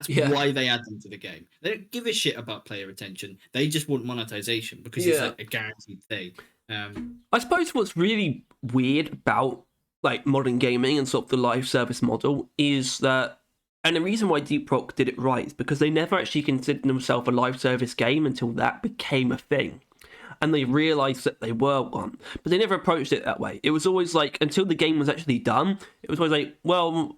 That's why they add them to the game. They don't give a shit about player retention. They just want monetization because it's like a guaranteed thing. I suppose what's really weird about like modern gaming and sort of the live service model is that, and the reason why Deep Rock did it right is because they never actually considered themselves a live service game until that became a thing. And they realised that they were one, but they never approached it that way. It was always like, until the game was actually done, it was always like, well,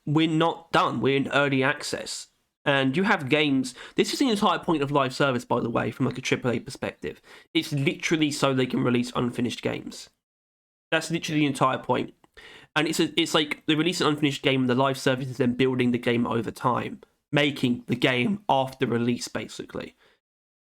we're not done, we're in early access. And you have games, this is the entire point of live service, by the way, from like a AAA perspective. It's literally so they can release unfinished games. That's literally the entire point. And it's like they release an unfinished game and the live service is then building the game over time, making the game after release, basically.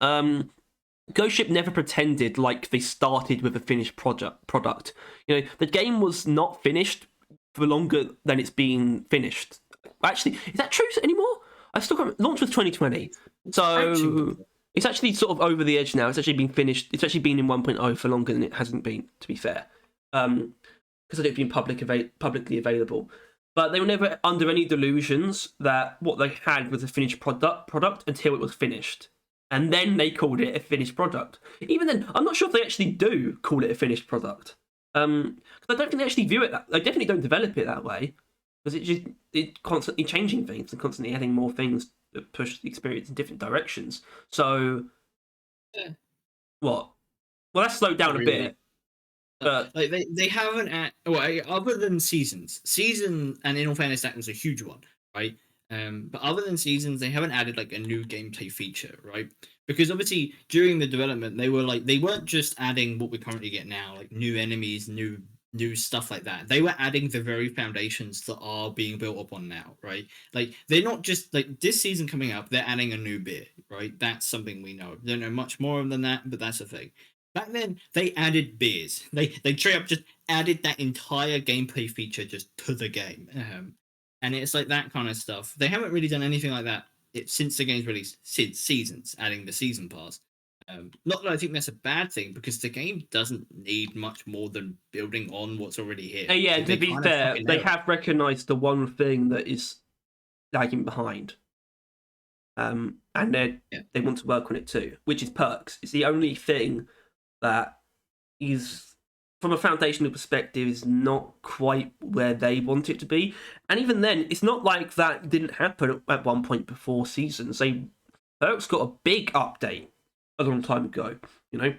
Ghost Ship never pretended like they started with a finished product. You know, the game was not finished for longer than it's been finished. Actually, is that true anymore? I still can't. Launched with 2020, so it's actually sort of over the edge now. It's actually been finished. It's actually been in 1.0 for longer than it hasn't been, to be fair, because it had been publicly available. But they were never under any delusions that what they had was a finished product until it was finished. And then they called it a finished product. Even then, I'm not sure if they actually do call it a finished product. Because I don't think they actually view it that. They definitely don't develop it that way. Because it's constantly changing things and constantly adding more things that push the experience in different directions. So, what? Well, that's slowed down a bit. But like they haven't other than seasons, and in all fairness, that was a huge one, right? But other than seasons, they haven't added like a new gameplay feature, right? Because obviously during the development, they weren't just adding what we currently get now, like new enemies, new stuff like that. They were adding the very foundations that are being built upon now, right? Like they're not just like this season coming up, they're adding a new beer, right? That's something we know. Don't know much more than that, but that's a thing. Back then, they added beers. They straight up just added that entire gameplay feature just to the game, and it's like that kind of stuff. They haven't really done anything like that since the game's release, since seasons, adding the season pass. Not that I think that's a bad thing because the game doesn't need much more than building on what's already here. Yeah, to be fair, they have recognised the one thing that is lagging behind. And they want to work on it too, which is perks. It's the only thing that is, from a foundational perspective, is not quite where they want it to be. And even then, it's not like that didn't happen at one point before seasons. Perks got a big update a long time ago. You know,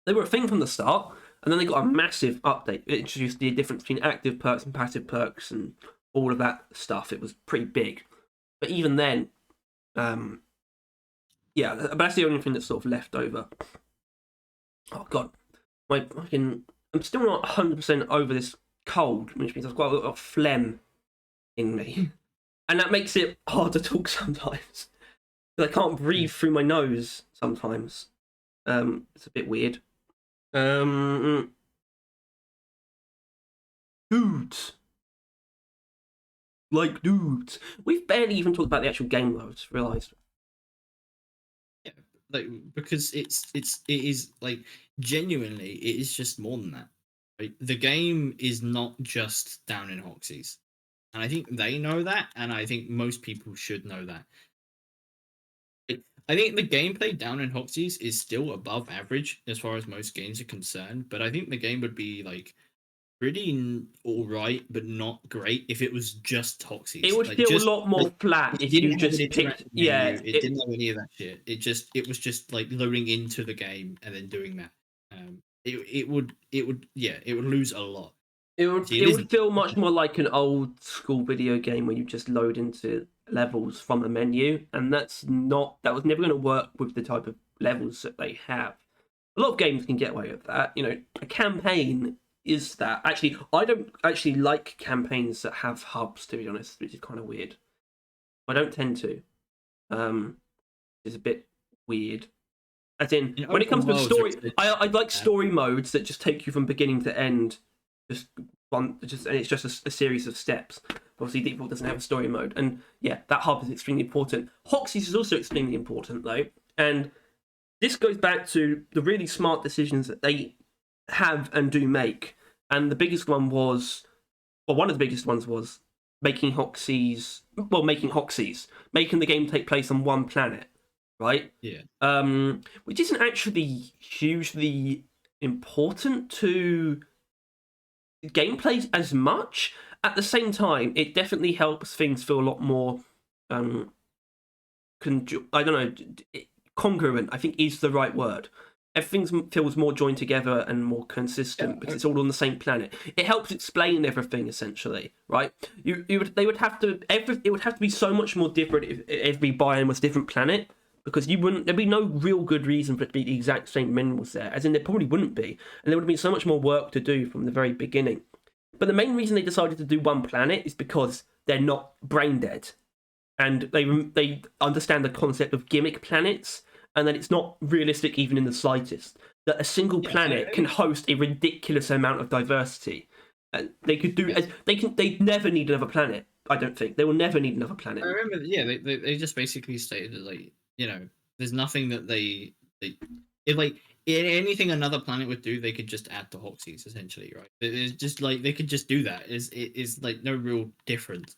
they were a thing from the start, and then they got a massive update. It introduced the difference between active perks and passive perks and all of that stuff. It was pretty big. But even then, Yeah, but that's the only thing that's sort of left over. Oh god, my fucking, I'm still not 100% over this cold, which means I've got a lot of phlegm in me, and that makes it hard to talk sometimes. I can't breathe through my nose sometimes. It's a bit weird. Dudes, like dudes. We've barely even talked about the actual game though. I just realised. Yeah, like because it is like genuinely it is just more than that. Right? The game is not just down in Hoxies, and I think they know that, and I think most people should know that. I think the gameplay down in Hoxies is still above average as far as most games are concerned, but I think the game would be like pretty all right, but not great if it was just Hoxies. It would Like, feel a just lot more like, flat it if you didn't have an just picked. interactive Yeah, menu. It didn't have any of that shit. It was just like loading into the game and then doing that. It would lose a lot. See, it would feel much more like an old school video game where you just load into levels from the menu, and that was never going to work with the type of levels that they have. A lot of games can get away with that. You know, a campaign is that. Actually, I don't actually like campaigns that have hubs, to be honest, which is kind of weird. I don't tend to. It's a bit weird. As in, when it comes to story, I like story modes that just take you from beginning to end, just and it's just a series of steps. Obviously, Default doesn't have a story mode, and yeah, that hub is extremely important. Hoxies is also extremely important though, and this goes back to the really smart decisions that they have and do make. And the biggest one was, well, one of the biggest ones was making Hoxies, making the game take place on one planet, right? Yeah. Which isn't actually hugely important to gameplay as much. At the same time, it definitely helps things feel a lot more, I don't know, congruent, I think is the right word. Everything feels more joined together and more consistent because it's all on the same planet. It helps explain everything essentially, right? It would have to be so much more different if every biome was a different planet, because there'd be no real good reason for it to be the exact same minerals there, as in there probably wouldn't be, and there would have been so much more work to do from the very beginning. But the main reason they decided to do one planet is because they're not brain dead, and they understand the concept of gimmick planets, and that it's not realistic even in the slightest that a single planet can host a ridiculous amount of diversity. They could do they never need another planet. I don't think they will never need another planet. I remember, they just basically stated that, like, there's nothing that if like anything another planet would do, they could just add to Hoxies essentially, right? It's just like they could just do that. It is like no real difference.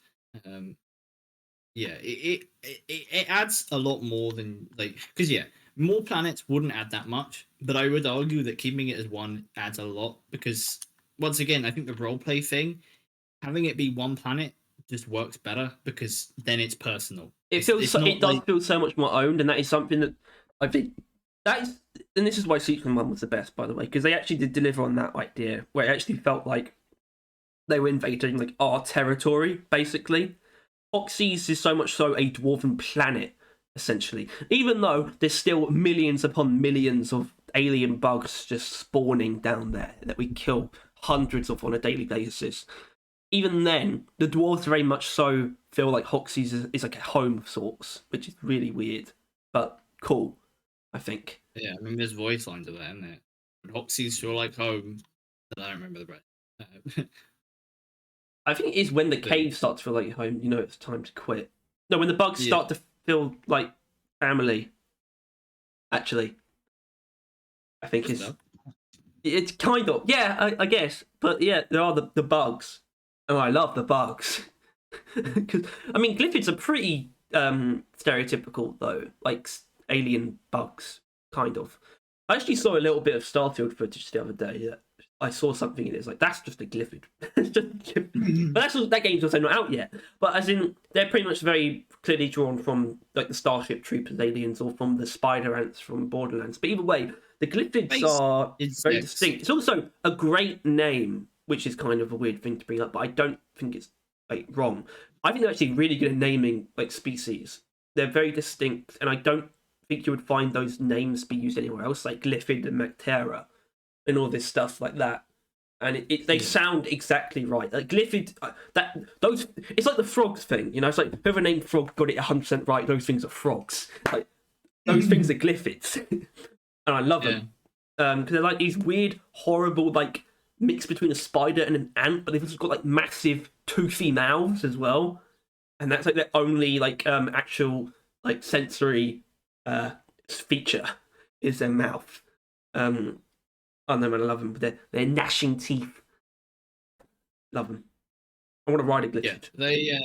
It adds a lot more than, like, because more planets wouldn't add that much, but I would argue that keeping it as one adds a lot, because once again, I think the roleplay thing, having it be one planet just works better because then it's personal. It does feel so much more owned, and that is something that I think and this is why Sequel 1 was the best, by the way, because they actually did deliver on that idea where it actually felt like they were invading like our territory, basically. Hoxies is so much so a dwarven planet, essentially. Even though there's still millions upon millions of alien bugs just spawning down there that we kill hundreds of on a daily basis. Even then, the dwarves very much so feel like Hoxies is like a home of sorts, which is really weird, but cool, I think. Yeah, I mean, there's voice lines of that, isn't there? Hoxies feel like home. I don't remember the rest. I think it is when the caves start to feel like home, it's time to quit. No, when the bugs start to feel like family, actually. I think it's kind of, I guess. But yeah, there are the bugs. Oh, I love the bugs. Because, I mean, Glyphids are pretty stereotypical, though. Like, alien bugs, kind of. I actually saw a little bit of Starfield footage the other day. I saw something and it's like, that's just a Glyphid. It's just a Glyphid. But that game's also not out yet. But as in, they're pretty much very clearly drawn from like the Starship Troopers aliens or from the Spider Ants from Borderlands. But either way, the Glyphids are very distinct. It's also a great name, which is kind of a weird thing to bring up, but I don't think it's wrong. I think they're actually really good at naming like species. They're very distinct, and I don't think you would find those names be used anywhere else, like Glyphid and Mactera, and all this stuff like that. And they sound exactly right. Like Glyphid, it's like the frogs thing, you know. It's like whoever named frog got it 100% right. Those things are frogs. Like those things are Glyphids, and I love them because they're like these weird, horrible, like mix between a spider and an ant, but they've also got like massive toothy mouths as well, and that's like their only like actual like sensory feature is their mouth. Oh no, man, I love them. But they're gnashing teeth. Love them. I want to ride a Glitch. Yeah,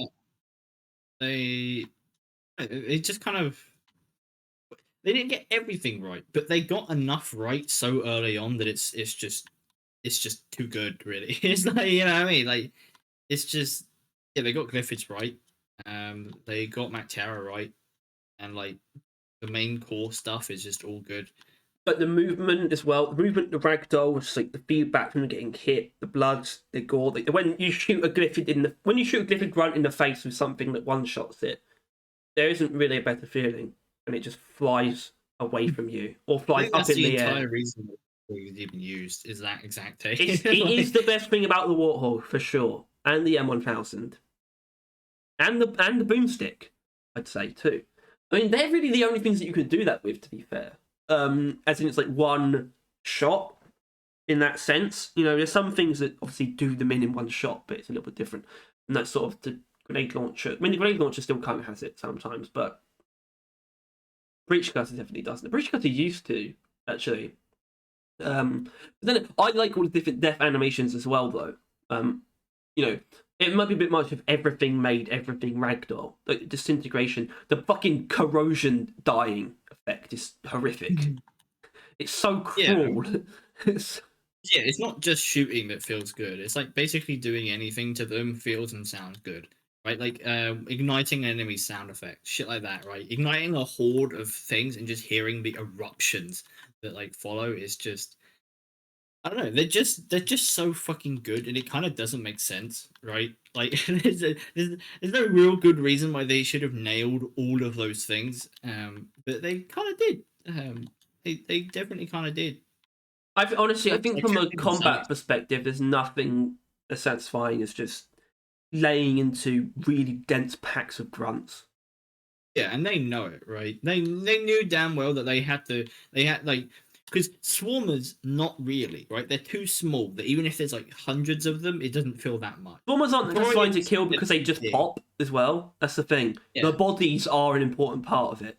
they just kind of they didn't get everything right, but they got enough right so early on that it's just too good, really. It's like, you know what I mean? Like it's just they got Glyphids right. They got Mactera right, and like the main core stuff is just all good. But the movement as well, the movement, the ragdoll, was like the feedback from getting hit, the blood, the gore. When you shoot a Glyphid grunt in the face with something that one shots it, there isn't really a better feeling, and it just flies away from you or flies up in the air. That's the entire reason it's even used is that exact take. It is the best thing about the Warthog for sure, and the M1000, and the boomstick, I'd say too. I mean, they're really the only things that you can do that with, to be fair. As in it's like one shot in that sense. You know, there's some things that obviously do them in one shot, but it's a little bit different. And that's sort of the grenade launcher. I mean, the grenade launcher still kind of has it sometimes, but breach cutter definitely doesn't. The breach cutter used to, actually. But then I like all the different death animations as well, though. You know, it might be a bit much if everything made everything ragdoll. Like disintegration, the fucking corrosion dying effect is horrific. It's so cruel. Yeah. It's not just shooting that feels good. It's like basically doing anything to them feels and sounds good, right? Like igniting an enemy sound effect, shit like that, right? Igniting a horde of things and just hearing the eruptions that like follow is just, I don't know. They're just so fucking good, and it kind of doesn't make sense, right? Like there's no real good reason why they should have nailed all of those things, but they kind of did. They definitely kind of did. I think from a combat perspective, there's nothing as satisfying as just laying into really dense packs of grunts. Yeah, and they know it, right? They knew damn well that they had like. Because swarmers, not really, right? They're too small that even if there's like hundreds of them, it doesn't feel that much. Swarmers aren't satisfying to kill because they just pop as well. That's the thing. Yeah. The bodies are an important part of it.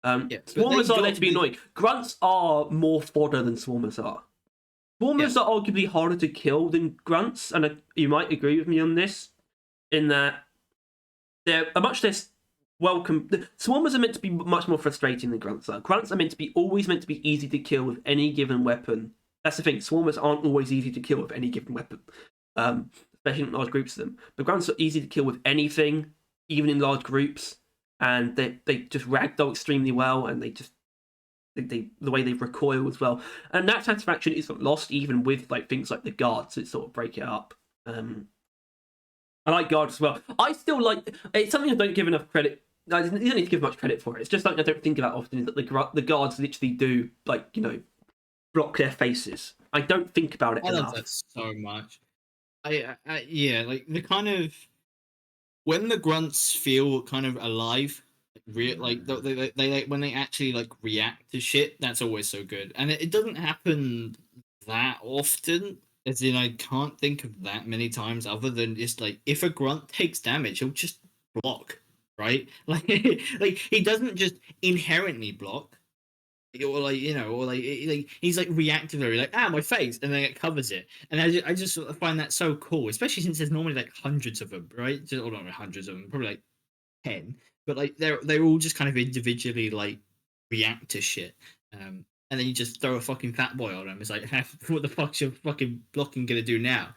Swarmers are there to be annoying. Grunts are more fodder than swarmers are. Swarmers are arguably harder to kill than grunts, and you might agree with me on this, in that they're a much less welcome. Swarmers are meant to be much more frustrating than grunts are. Grunts are always meant to be easy to kill with any given weapon. That's the thing. Swarmers aren't always easy to kill with any given weapon, especially in large groups of them. But grunts are easy to kill with anything, even in large groups, and they just ragdoll extremely well, and the way they recoil as well, and that satisfaction isn't lost even with like things like the guards that sort of break it up. I like guards as well. I still like it's something I don't give enough credit. You don't need to give much credit for it. It's just something I don't think about often. Is that the guards literally do block their faces. I don't think about it enough. I love that so much. Yeah, like the kind of when the grunts feel kind of alive, like they when they actually like react to shit. That's always so good, and it doesn't happen that often. As in, I can't think of that many times other than just like if a grunt takes damage, he'll just block, right? Like he doesn't just inherently block, or like he's like reactively like my face, and then it covers it. And I just sort of find that so cool, especially since there's normally like hundreds of them, right? Or not hundreds of them, probably like 10, but like they're all just kind of individually like react to shit. And then you just throw a fucking fat boy on him. It's like, what the fuck's your fucking blocking gonna do now?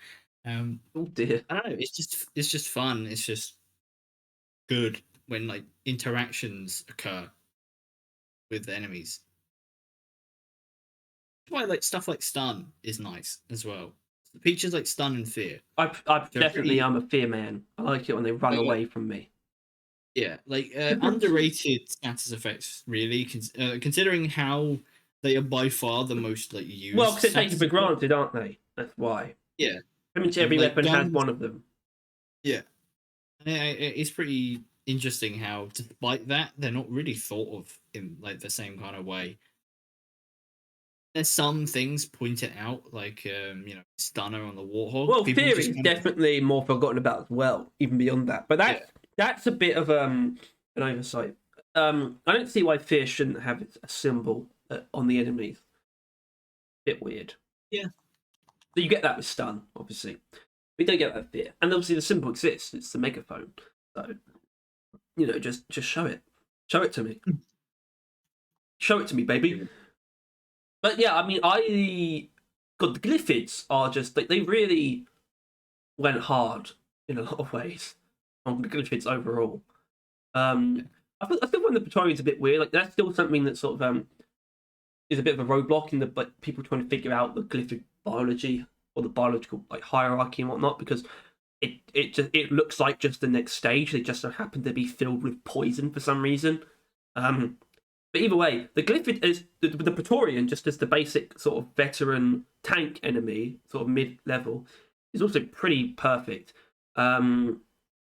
Oh dear. I don't know. It's just fun. It's just good when like interactions occur with the enemies. That's why like stuff like stun is nice as well. The features like stun and fear. I definitely am a fear man. I like it when they run away from me. Yeah, like underrated status effects, really, considering how they are by far the most like Well, used because they're taken status for effects. granted, aren't they? That's why. Yeah, Pretty much and every like weapon has guns. one of them. Yeah, it's pretty interesting how, despite that, they're not really thought of in like the same kind of way. There's some things pointed out, like stunner on the warthog. Well, People theory just is kind of definitely more forgotten about as well, even beyond that. But yeah, that's a bit of an oversight. I don't see why fear shouldn't have a symbol on the enemies. Bit weird. yeah. But you get that with stun, obviously. We don't get that with fear, and obviously the symbol exists. It's the megaphone. So just show it to me, show it to me, baby. But yeah, I mean, God, the Glyphids are just they really went hard in a lot of ways on the Glyphids overall. I still find the Praetorians a bit weird. Like that's still something that sort of is a bit of a roadblock in the like people trying to figure out the Glyphid biology or the biological like hierarchy and whatnot because it looks like just the next stage. They just so happen to be filled with poison for some reason. But either way, the Glyphid is the Praetorian, just as the basic sort of veteran tank enemy, sort of mid level, is also pretty perfect. I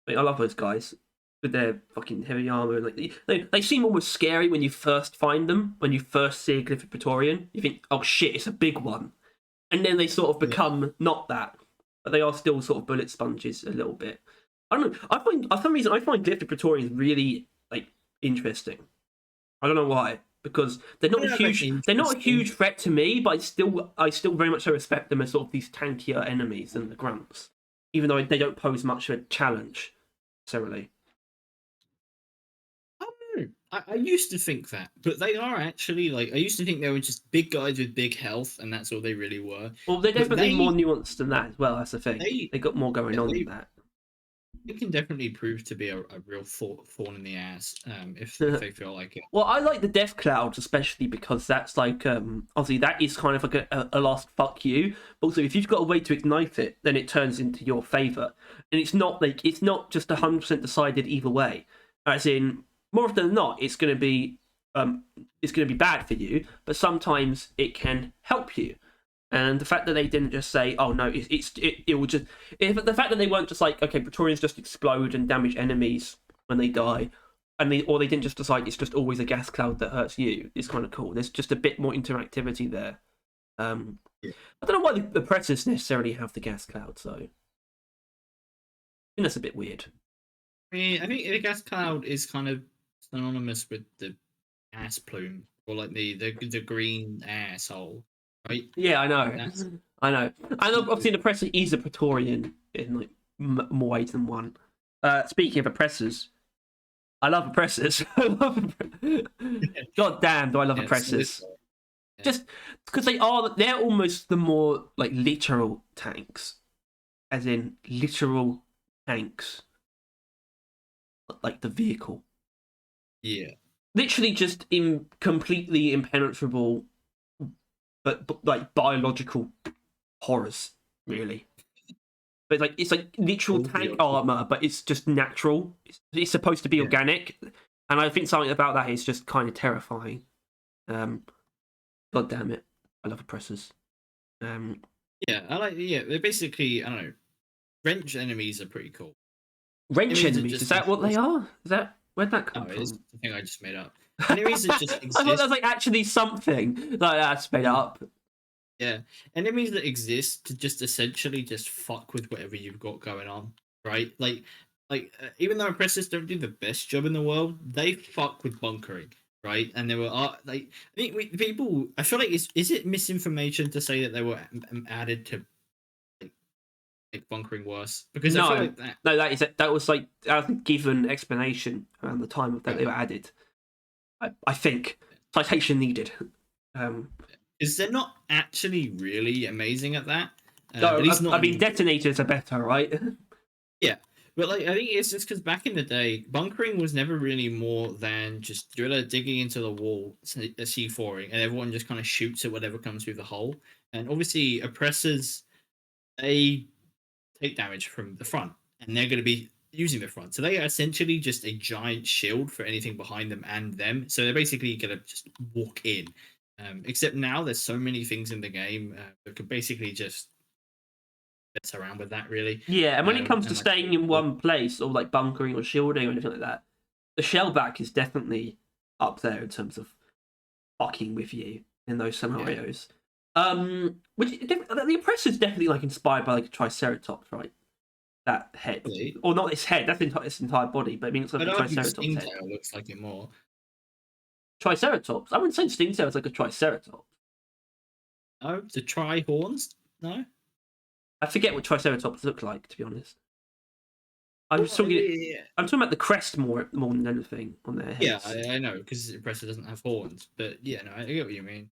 love those guys with their fucking heavy armor. Like they seem almost scary when you first find them. When you first see a Glyphid Praetorian, you think, "Oh shit, it's a big one," and then they sort of Yeah. become not that, but they are still sort of bullet sponges a little bit. I don't know. I find for some reason I find Glyphid Praetorians really like interesting. I don't know why, because Yeah, like they're not a interesting. huge threat to me, but I still very much so respect them as sort of these tankier enemies than the grunts, even though they don't pose much of a challenge necessarily. I don't know. I used to think that, but they are actually like I used to think they were just big guys with big health, and that's all they really were. Well, they're But definitely more nuanced than that as well. That's the thing. they They got more going yeah, on than that. they can definitely prove to be a real thorn in the ass if they feel like it. Well, I like the Death Clouds especially because that's like obviously that is kind of like a last fuck you. But also, if you've got a way to ignite it, then it turns into your favor, and it's not just 100% decided either way. As in, more often than not, it's going to be bad for you, but sometimes it can help you. And the fact that they didn't just say, "Oh no, it will just," the fact that they weren't just like, "Okay, Praetorians just explode and damage enemies when they die," or they didn't just decide it's just always a gas cloud that hurts you, is kind of cool. There's just a bit more interactivity there. Um, Yeah. I don't know why the Predators necessarily have the gas cloud, so I think that's a bit weird. I think the gas cloud is kind of synonymous with the gas plume or like the green asshole, right? Yeah, I Like know, that's I know. And obviously the Predator is a Praetorian in like more ways than one. Speaking of oppressors, I love oppressors. I love. God damn, do I love yeah, so oppressors? yeah. Just because they're almost the more like literal tanks, as in literal tanks, like the vehicle. Yeah. Literally just completely impenetrable, but like biological horrors, really. But it's like literal All the tank options. armor, but it's just natural. It's supposed to be Yeah. organic, and I think something about that is just kind of terrifying. Um, God damn it, I love oppressors. Um, Yeah, they're basically I don't know. Wrench enemies are pretty cool. Wrench Enemies that enemies, is just that what they exist. are? Is that where'd that No, come it's from? the thing I just made up. Enemies that I just thought that exist. was like actually something. Like that's made up. Yeah, enemies that exist to just essentially just fuck with whatever you've got going on, right? Even though oppressors don't do the best job in the world, they fuck with bunkering, right? And there were like I think people. I feel like is it misinformation to say that they were added to like, make bunkering worse? Because I feel No, like that. no, that was like a given explanation around the time that they were added. I think citation needed. Um, Is they're not actually really amazing at that. At no, least I not mean anymore. detonators are better, right? Yeah, but like I think it's just because back in the day, bunkering was never really more than just driller digging into the wall, a C4ing, and everyone just kind of shoots at whatever comes through the hole. And obviously, oppressors they take damage from the front, and they're going to be using the front. So they are essentially just a giant shield for anything behind them and them. So they're basically gonna just walk in. Except now there's so many things in the game that could basically just mess around with that really. Yeah, and when it comes to And like, staying in one place or like bunkering or shielding or anything like that, the shellback is definitely up there in terms of fucking with you in those scenarios. Which the oppressor's definitely like inspired by like a triceratops, right? That head, really, or not its head. That's its entire body, but I mean it's like I'd a argue triceratops head. Stingtail looks like it more. Triceratops. I wouldn't say Stingtail is like a triceratops. No, the tri horns. No, I forget what triceratops look like, to be honest. I'm Well, just talking. yeah, I'm talking about the crest more than anything on their yeah, heads. I know because Oppressor doesn't have horns, but yeah, no, I get what you mean.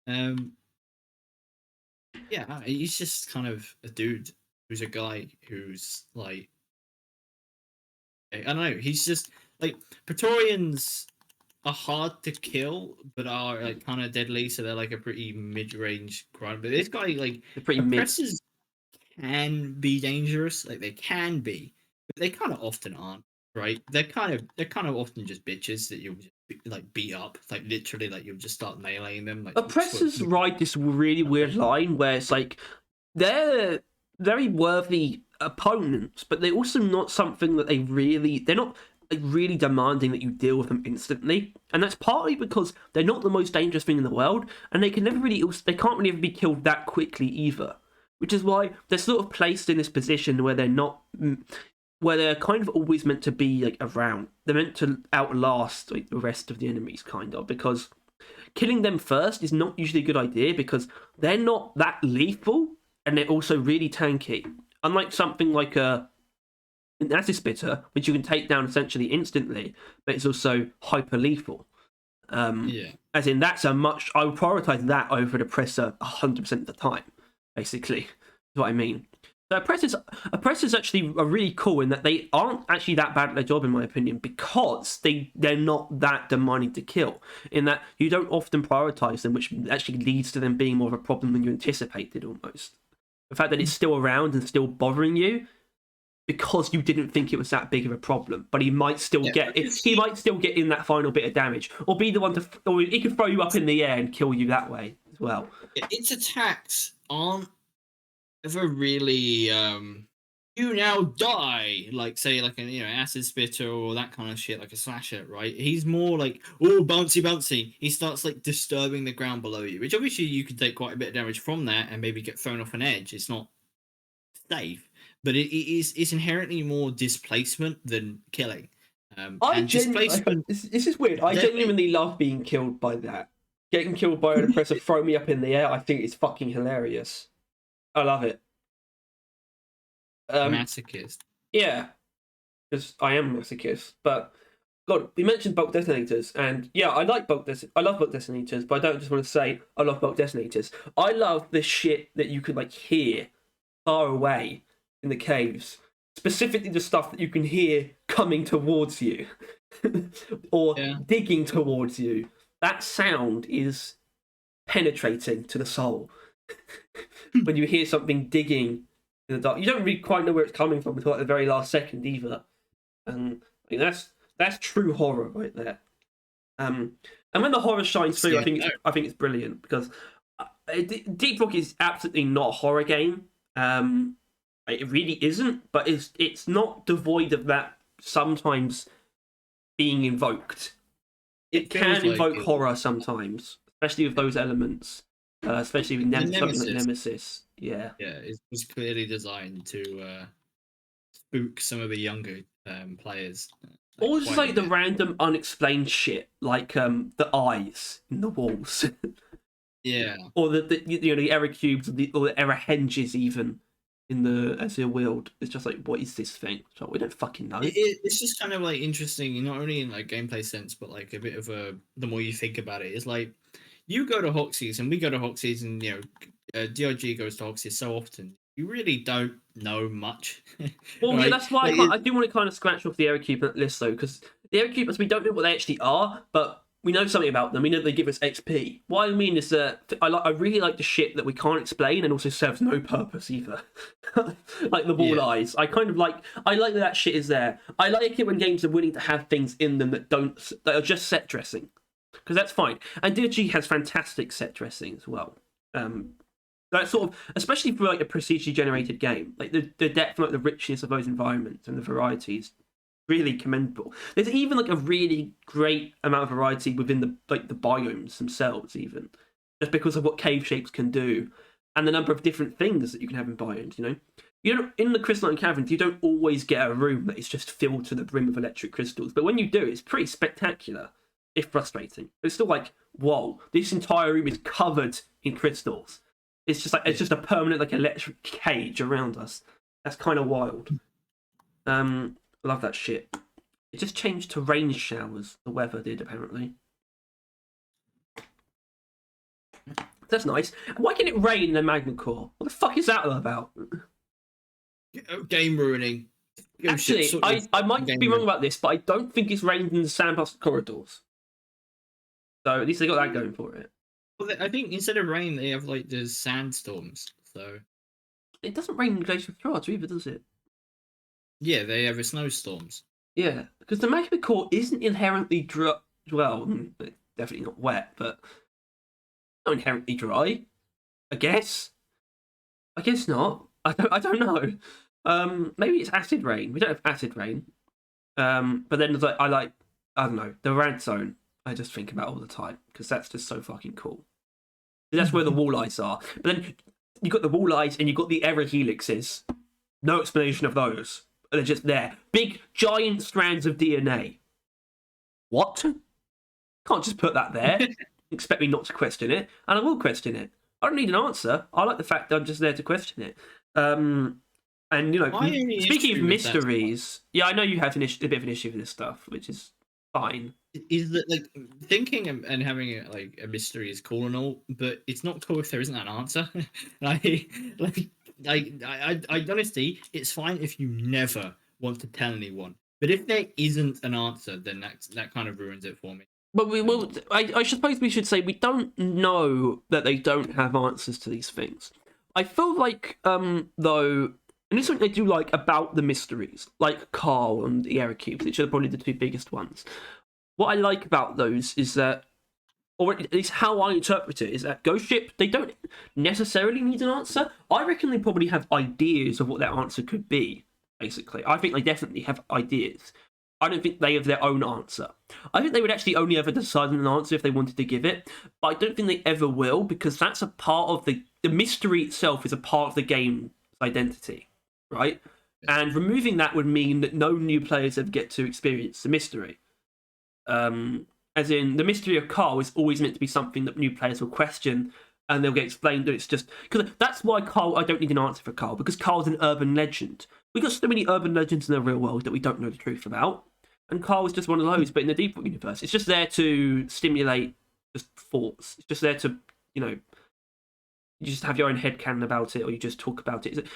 Um, yeah, he's just kind of a dude who's a guy who's like, I don't know, he's just like Praetorians are hard to kill, but are like kind of deadly, so they're like a pretty mid-range grind. But this guy, like, They're pretty mid. Oppressors can be dangerous, like they can be, but they kind of often aren't. Right? They're kind of often just bitches that you'll just like beat up, like literally, like you'll just start meleeing them. Like Oppressors ride this really weird line where it's like they're very worthy opponents, but they're also not something that they're not like really demanding that you deal with them instantly, and that's partly because they're not the most dangerous thing in the world, and they can't really ever be killed that quickly either, which is why they're sort of placed in this position where they're kind of always meant to be like around. They're meant to outlast like the rest of the enemies, kind of, because killing them first is not usually a good idea because they're not that lethal and they're also really tanky. Unlike something like an acid spitter, which you can take down essentially instantly, but it's also hyper lethal. Yeah. As in, I would prioritize that over the oppressor 100% of the time, basically, is what I mean. So oppressors actually are really cool in that they aren't actually that bad at their job, in my opinion, because they're not that demanding to kill. In that you don't often prioritize them, which actually leads to them being more of a problem than you anticipated. Almost the fact that it's still around and still bothering you because you didn't think it was that big of a problem, but he might still get it. He might still get in that final bit of damage, or be the one or he could throw you up in the air and kill you that way as well. Its attacks aren't ever really you now die, like say like an acid spitter or that kind of shit, like a slasher, right? He's more like, oh, bouncy. He starts like disturbing the ground below you, which obviously you can take quite a bit of damage from that and maybe get thrown off an edge. It's not safe, but it's inherently more displacement than killing. Displacement. This is weird. I genuinely love being killed by that. Getting killed by an oppressor, throw me up in the air. I think it's fucking hilarious. I love it. Masochist. Yeah, because I am a masochist. But God, we mentioned bulk detonators, and yeah, I love bulk detonators. But I don't just want to say I love bulk detonators. I love the shit that you can like hear far away in the caves. Specifically, the stuff that you can hear coming towards you or digging towards you. That sound is penetrating to the soul. When you hear something digging in the dark, you don't really quite know where it's coming from until like the very last second either, and I mean, that's true horror right there. And when the horror shines through, I think it's brilliant because Deep Rock is absolutely not a horror game. It really isn't, but it's not devoid of that sometimes being invoked. It can invoke horror sometimes, especially with those elements. Especially with something like Nemesis. Yeah, it was clearly designed to spook some of the younger players. Or just like the random unexplained shit, like the eyes in the walls. Yeah. Or the error cubes or the error henges even in the Azure World. It's just like, what is this thing? So we don't fucking know. It's just kind of like interesting, not only in like gameplay sense, but like a bit of the more you think about it, it's like you go to Hoxies and we go to Hoxies and DRG goes to Hoxies so often. You really don't know much. Well, right? Yeah, that's why I do want to kind of scratch off the error cube list though, because the error cubes, we don't know what they actually are, but we know something about them. We know they give us XP. What I mean is that I really like the shit that we can't explain and also serves no purpose either. Like the wall eyes. I like that shit is there. I like it when games are willing to have things in them that are just set dressing, because that's fine. And DG has fantastic set dressing as well. That sort of, especially for like a procedurally generated game, like the depth, like the richness of those environments and the varieties, really commendable. There's even like a really great amount of variety within the biomes themselves, even just because of what cave shapes can do and the number of different things that you can have in biomes. You don't, in the crystalline caverns, you don't always get a room that is just filled to the brim with electric crystals, but when you do, it's pretty spectacular, if frustrating. But it's still like, whoa, this entire room is covered in crystals. It's just like it's just a permanent like electric cage around us. That's kind of wild. Love that shit. It just changed to rain showers. The weather did, apparently. That's nice. Why can it rain in the magma core? What the fuck is that all about? Game ruining. Actually, I might be wrong about this, but I don't think it's rained in the sandblast corridors. So at least they got that going for it. Well, I think instead of rain, they have like the sandstorms. So it doesn't rain in Glacial Charge either, does it? Yeah, they have snowstorms. Yeah, because the magma core isn't inherently dry. Well, definitely not wet, but not inherently dry. I guess not. I don't know. Maybe it's acid rain. We don't have acid rain. But then there's I don't know, the rad zone. I just think about all the time because that's just so fucking cool. That's where the wall eyes are. But then you got the wall eyes and you got the error helixes. No explanation of those. They're just there. Big, giant strands of DNA. What? Can't just put that there. Expect me not to question it. And I will question it. I don't need an answer. I like the fact that I'm just there to question it. And, speaking of mysteries, yeah, I know you have a bit of an issue with this stuff, which is fine. Is that like thinking and having a mystery is cool and all, but it's not cool if there isn't an answer. I honestly, it's fine if you never want to tell anyone, but if there isn't an answer, then that kind of ruins it for me. But I suppose we should say we don't know that they don't have answers to these things. I feel like though. And this is something they do like about the mysteries, like Carl and the error cubes, which are probably the two biggest ones. What I like about those is that, or at least how I interpret it, is that Ghost Ship, they don't necessarily need an answer. I reckon they probably have ideas of what that answer could be, basically. I think they definitely have ideas. I don't think they have their own answer. I think they would actually only ever decide on an answer if they wanted to give it, but I don't think they ever will, because that's a part of the mystery itself is a part of the game's identity. Right? And removing that would mean that no new players ever get to experience the mystery. As in, the mystery of Carl is always meant to be something that new players will question and they'll get explained that it's just... Because that's why Carl, I don't need an answer for Carl, because Carl's an urban legend. We've got so many urban legends in the real world that we don't know the truth about. And Carl is just one of those, but in the deeper universe, it's just there to stimulate just thoughts. It's just there to, you just have your own headcanon about it, or you just talk about it. It's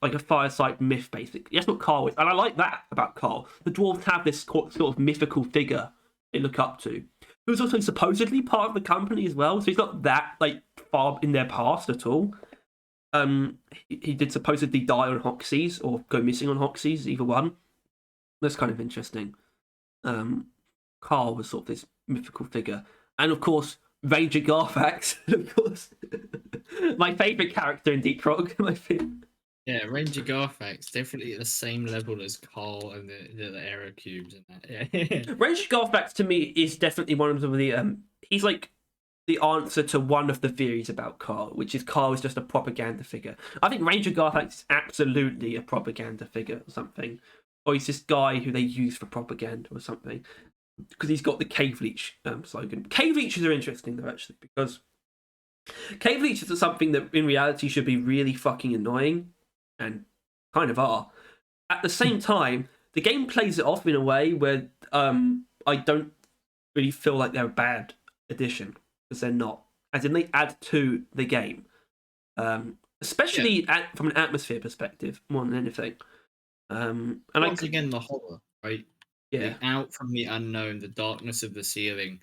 like a fireside myth, basically. That's what Carl is, and I like that about Carl. The dwarves have this sort of mythical figure they look up to, who's also supposedly part of the company as well. So he's not that far in their past at all. He did supposedly die on Hoxie's or go missing on Hoxie's, either one. That's kind of interesting. Carl was sort of this mythical figure, and of course, Ranger Garfax, of course. My favourite character in Deep Rock. Yeah, Ranger Garfax, definitely at the same level as Carl and the error cubes and that. Yeah. Ranger Garfax to me is definitely one of the he's like the answer to one of the theories about Carl, which is Carl is just a propaganda figure. I think Ranger Garfax is absolutely a propaganda figure or something. Or he's this guy who they use for propaganda or something. Because he's got the Cave Leech slogan. Cave Leeches are interesting, though, actually, because Cave Leeches are something that in reality should be really fucking annoying, and kind of are. At the same time, the game plays it off in a way where I don't really feel like they're a bad addition, because they're not. As in, they add to the game. Especially from an atmosphere perspective, more than anything. And once again, the horror, right? Yeah, out from the unknown, the darkness of the ceiling.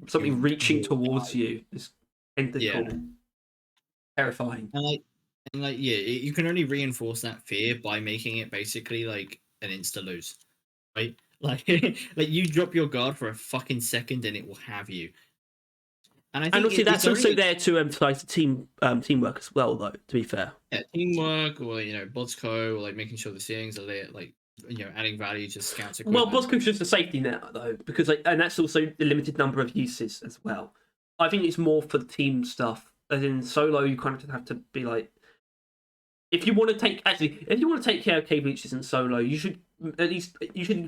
something reaching will towards die. you is tentacle, Yeah, terrifying. and yeah, you can only reinforce that fear by making it basically like an insta lose, right? Like, like you drop your guard for a fucking second and it will have you. And I And think obviously, it's that's also only there to emphasize the teamwork as well, though. To be fair, teamwork or Bodsco or like making sure the ceilings are lit, like adding value to scouts well, equipment. Bosco's just a safety net though, because and that's also the limited number of uses as well. I think it's more for the team stuff. As in solo, you kind of have to be like, if you want to take care of cave leeches in solo, you should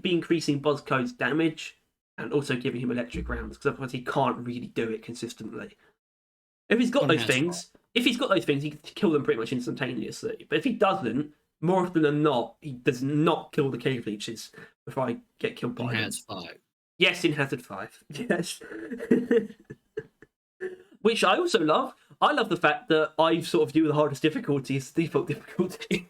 be increasing Bosco's damage and also giving him electric rounds because otherwise he can't really do it consistently. If he's got One those has things, he can kill them pretty much instantaneously. But if he doesn't, more often than not, he does not kill the cave leeches before I get killed by one them. has 5. Yes, in Hazard 5. Yes. Which I also love. I love the fact that I sort of view the hardest difficulty as the default difficulty.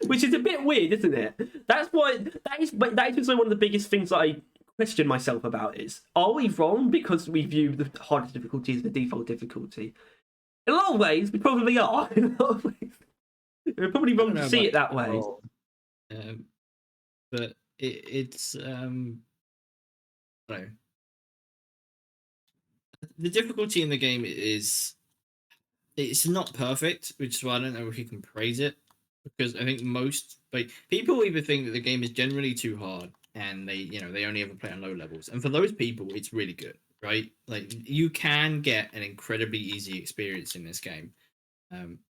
Which is a bit weird, isn't it? That is also one of the biggest things that I question myself about is, are we wrong because we view the hardest difficulty as the default difficulty? In a lot of ways, we probably are. In a lot of ways. We're probably wrong to see it that way. But it's I don't know. The difficulty in the game is it's not perfect, which is why I don't know if you can praise it, because I think most people either think that the game is generally too hard and they only ever play on low levels, and for those people it's really good, right? Like you can get an incredibly easy experience in this game.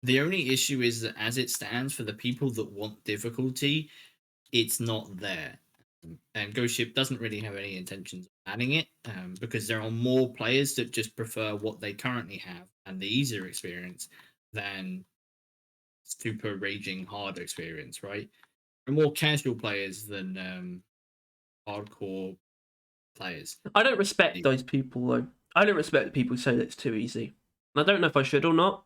The only issue is that as it stands, for the people that want difficulty, it's not there. And Ghost Ship doesn't really have any intentions of adding it, because there are more players that just prefer what they currently have and the easier experience than super raging hard experience, right? There are more casual players than hardcore players. I don't respect those people, though. I don't respect the people who say that it's too easy. And I don't know if I should or not.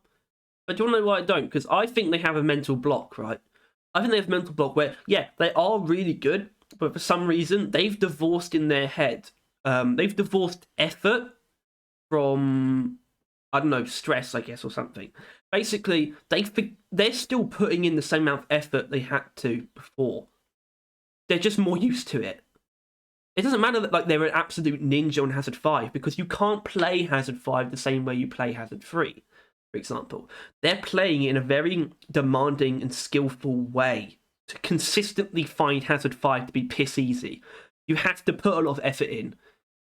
But do you want to know why I don't? Because I think they have a mental block, right? I think they have a mental block where, yeah, they are really good, but for some reason, they've divorced in their head. They've divorced effort from, I don't know, stress, I guess, or something. Basically, they're still putting in the same amount of effort they had to before. They're just more used to it. It doesn't matter that like they're an absolute ninja on Hazard 5, because you can't play Hazard 5 the same way you play Hazard 3, for example. They're playing it in a very demanding and skillful way to consistently find Hazard 5 to be piss easy. You have to put a lot of effort in.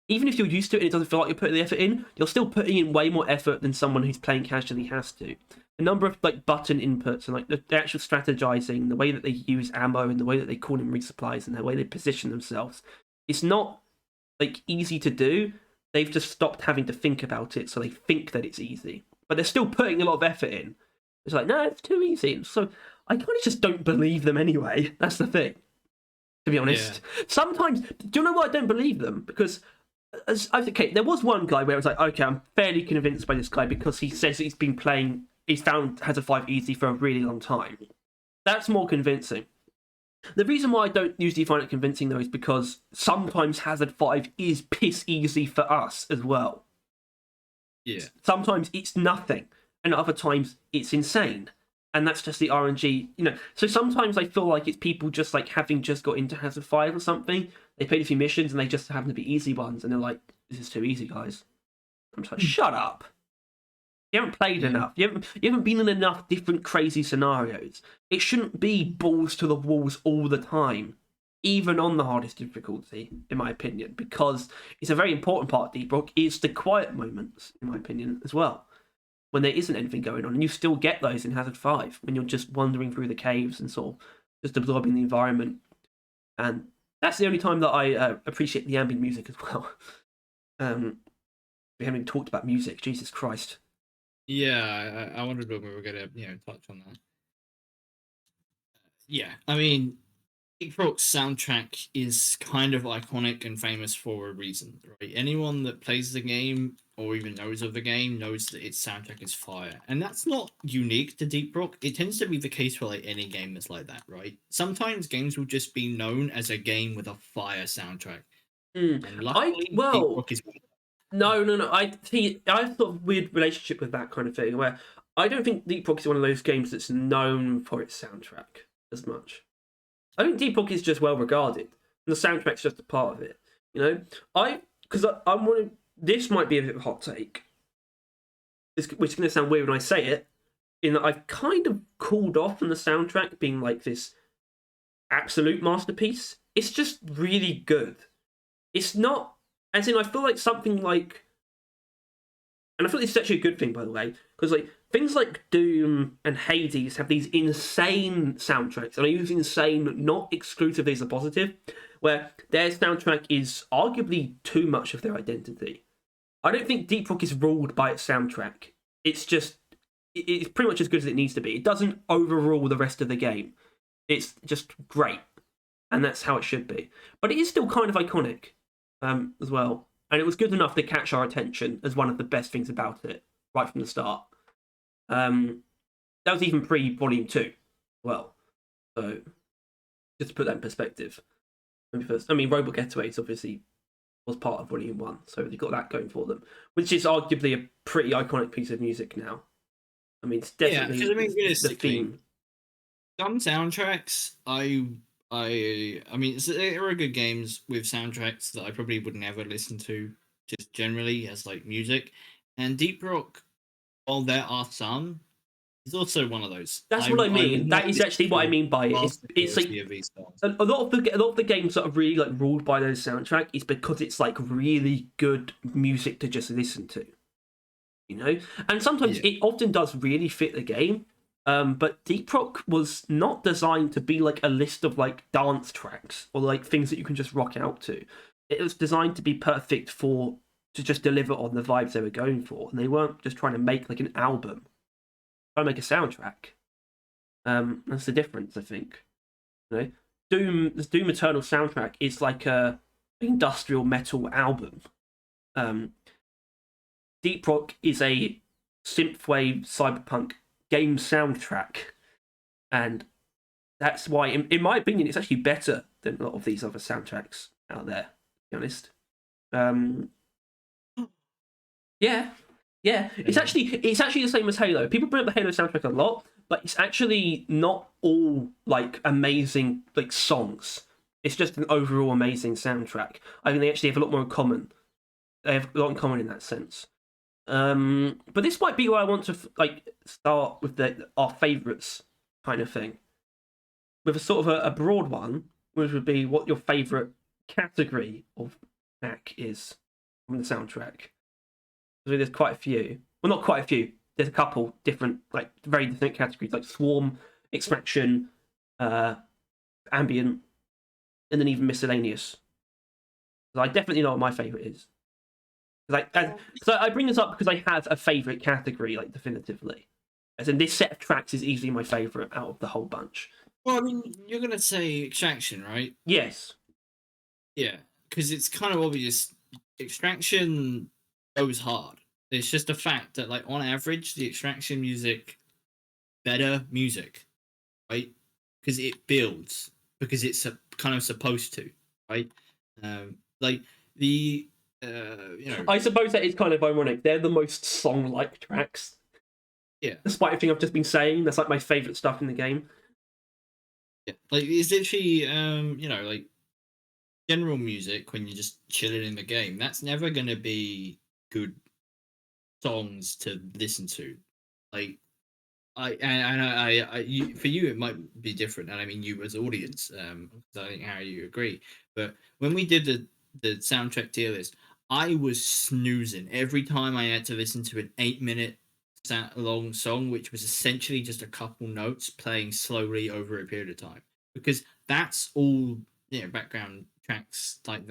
Even if you're used to it and it doesn't feel like you're putting the effort in, you're still putting in way more effort than someone who's playing casually has to. The number of like button inputs and like the actual strategizing, the way that they use ammo and the way that they call in resupplies and the way they position themselves, it's not like easy to do. They've just stopped having to think about it, so they think that it's easy, but they're still putting a lot of effort in. It's like, no, it's too easy. So I kind of just don't believe them anyway. That's the thing, to be honest. Yeah. Sometimes, do you know why I don't believe them? Because okay, there was one guy where I was like, okay, I'm fairly convinced by this guy because he says he's found Hazard 5 easy for a really long time. That's more convincing. The reason why I don't usually find it convincing, though, is because sometimes Hazard 5 is piss easy for us as well. Yeah. Sometimes it's nothing, and other times it's insane. And that's just the RNG, So sometimes I feel like it's people just like having just got into Hazard 5 or something. They played a few missions and they just happen to be easy ones, and they're like, this is too easy, guys. I'm just like, shut up. You haven't played enough. You haven't been in enough different crazy scenarios. It shouldn't be balls to the walls all the time, even on the hardest difficulty, in my opinion, because it's a very important part of Deep Rock. It's the quiet moments, in my opinion, as well, when there isn't anything going on, and you still get those in Hazard 5 when you're just wandering through the caves and sort of just absorbing the environment. And that's the only time that I appreciate the ambient music as well. We haven't even talked about music. Jesus Christ. Yeah, I wondered when we were gonna, touch on that. Yeah, I mean, Deep Rock's soundtrack is kind of iconic and famous for a reason, right? Anyone that plays the game or even knows of the game knows that its soundtrack is fire. And that's not unique to Deep Rock. It tends to be the case for like any game that's like that, right? Sometimes games will just be known as a game with a fire soundtrack. And luckily, Deep Rock is No. I see. I have sort of weird relationship with that kind of thing, where I don't think Deep Rock is one of those games that's known for its soundtrack as much. I think Deep Rock is just well regarded, and the soundtrack's just a part of it. You know, I'm one of, this might be a bit of a hot take, which is going to sound weird when I say it, in that I've kind of cooled off on the soundtrack being like this absolute masterpiece. It's just really good. It's not, as in, I feel like something like, and I feel this is actually a good thing, by the way, because like things like Doom and Hades have these insane soundtracks, and I use insane not exclusively as a positive, where their soundtrack is arguably too much of their identity. I don't think Deep Rock is ruled by its soundtrack. It's pretty much as good as it needs to be. It doesn't overrule the rest of the game. It's just great, and that's how it should be. But it is still kind of iconic, as well. And it was good enough to catch our attention as one of the best things about it right from the start. That was even pre-Volume 2, well. So, just to put that in perspective. First, I mean, Robot Getaways obviously was part of Volume 1, so they've got that going for them, which is arguably a pretty iconic piece of music now. I mean, it's definitely the theme. Some soundtracks, I mean, there are good games with soundtracks that I probably would never listen to, just generally as like music. And Deep Rock, while there are some, is also one of those. That's what I mean. That is actually what I mean by it. It's like a lot of the games that are really like ruled by those soundtrack is because it's like really good music to just listen to, you know. And sometimes it often does really fit the game. But Deep Rock was not designed to be like a list of like dance tracks or like things that you can just rock out to. It was designed to be perfect to just deliver on the vibes they were going for, and they weren't just trying to make like an album, trying to make a soundtrack. That's the difference, I think. You know, the Doom Eternal soundtrack is like a industrial metal album. Deep Rock is a synthwave cyberpunk game soundtrack, and that's why, in my opinion, it's actually better than a lot of these other soundtracks out there, to be honest. Yeah. It's actually the same as Halo. People bring up the Halo soundtrack a lot, but it's actually not all like amazing like songs. It's just an overall amazing soundtrack. I think they actually have a lot more in common. They have a lot in common in that sense. But this might be where I want to like start with our favourites kind of thing, with a sort of a broad one, which would be what your favourite category of track is from the soundtrack. So there's quite a few. Well, not quite a few. There's a couple different, like very different categories, like Swarm, Extraction, Ambient, and then even Miscellaneous. So I definitely know what my favourite is. So I bring this up because I have a favourite category, like definitively. As in, this set of tracks is easily my favourite out of the whole bunch. Well, I mean, you're gonna say Extraction, right? Yes. Yeah, because it's kind of obvious. Extraction goes hard. It's just a fact that, like, on average, the Extraction music, better music, right? Because it builds, because it's kind of supposed to, right? Like the. I suppose that is kind of ironic. They're the most song-like tracks. Yeah. Despite everything I've just been saying, that's like my favourite stuff in the game. Yeah. Like, it's literally, like, general music when you're just chilling in the game. That's never going to be good songs to listen to. Like, for you, it might be different. And I mean, you as audience, I think how you agree. But when we did the soundtrack tier list, I was snoozing every time I had to listen to an 8-minute long song, which was essentially just a couple notes playing slowly over a period of time, because that's all background tracks. Like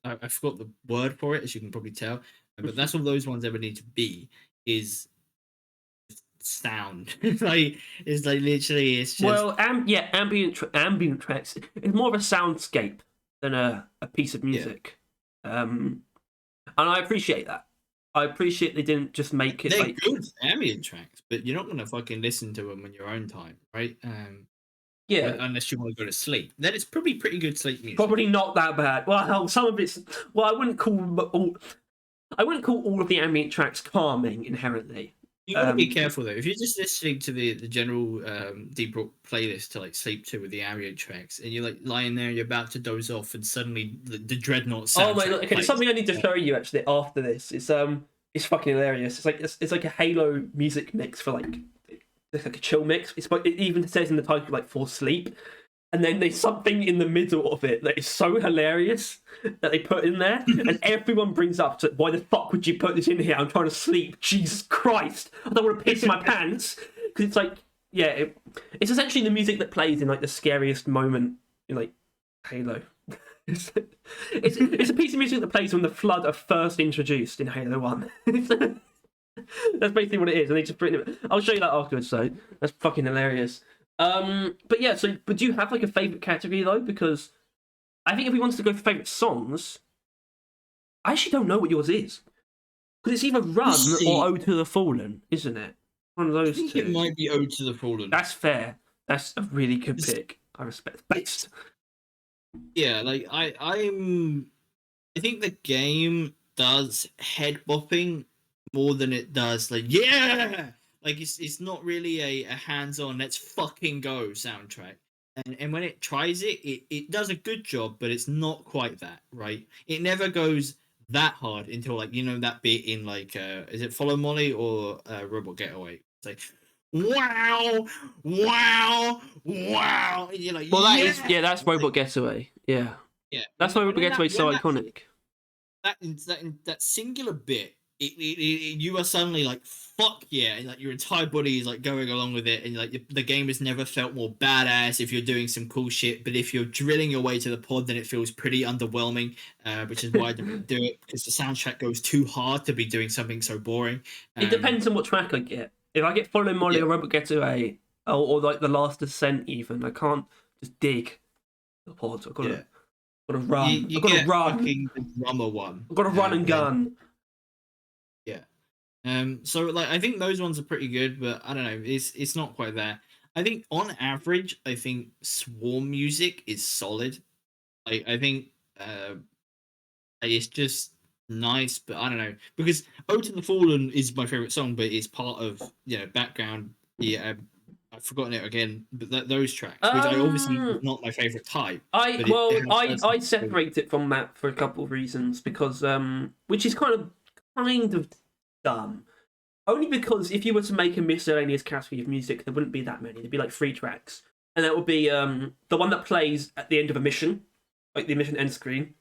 I forgot the word for it, as you can probably tell, but that's all those ones ever need to be is sound. It's literally it's just ambient tracks. It's more of a soundscape than a piece of music. And I appreciate that. I appreciate they didn't just make it They're like good ambient tracks, but you're not gonna fucking listen to them on your own time, right? yeah, Unless you want to go to sleep, then it's probably pretty good sleep music. probably not that bad. Well, some of it's I wouldn't call all of the ambient tracks calming inherently. You gotta be careful though. If you're just listening to the general deep rock playlist to like sleep to with the ambient tracks, and you're like lying there, you're about to doze off, and suddenly the Dreadnought soundtrack. Oh my god! Okay, there's something I need to show you actually after this. It's fucking hilarious. It's like a Halo music mix for like it's like a chill mix. It even says in the title like for sleep, and then there's something in the middle of it that is so hilarious that they put in there, and everyone brings up, so why the fuck would you put this in here? I'm trying to sleep. Jesus Christ! I don't want to piss my pants because it's like it's essentially the music that plays in like the scariest moment in like Halo. It's a piece of music that plays when the Flood are first introduced in Halo 1. That's basically what it is, and they just put it. I'll show you that afterwards. So that's fucking hilarious. But yeah, but do you have like a favorite category though? Because I think if we wanted to go for favorite songs, I actually don't know what yours is. Because it's either Run or Ode to the Fallen, isn't it? One of those I think two. it might be Ode to the Fallen. That's fair. That's a really good pick. I respect. Based. Yeah, like I think the game does head bopping more than it does like like it's not really a hands-on let's fucking go soundtrack, and when it tries it does a good job, but it's not quite that, right? It never goes that hard until like that bit in like is it Follow Molly or Robot Getaway? It's like wow, and you're like, well, that's Robot Getaway. Yeah, that's why Robot Getaway is so iconic. That singular bit, you are suddenly like fuck yeah, and like your entire body is like going along with it, and like the game has never felt more badass if you're doing some cool shit. But if you're drilling your way to the pod, then it feels pretty underwhelming, which is why I don't do it, because the soundtrack goes too hard to be doing something so boring. It depends on what track I get. If I get Follow Molly or Robot Getaway or like The Last Descent, even I can't just dig the pods. I've got to run. I've got to run. The drummer one. I've got to run and gun. Yeah. So like I think those ones are pretty good, but I don't know. It's not quite there. I think on average, I think Swarm music is solid. I think it's just nice, but I don't know, because Ode to the Fallen is my favorite song, but it's part of background. Yeah, I've forgotten it again, but those tracks, which I obviously is not my favorite type. I separate it from that for a couple of reasons, because which is kind of dumb. Only because if you were to make a miscellaneous category of music, there wouldn't be that many. There'd be like 3 tracks, and that would be the one that plays at the end of a mission, like the mission end screen.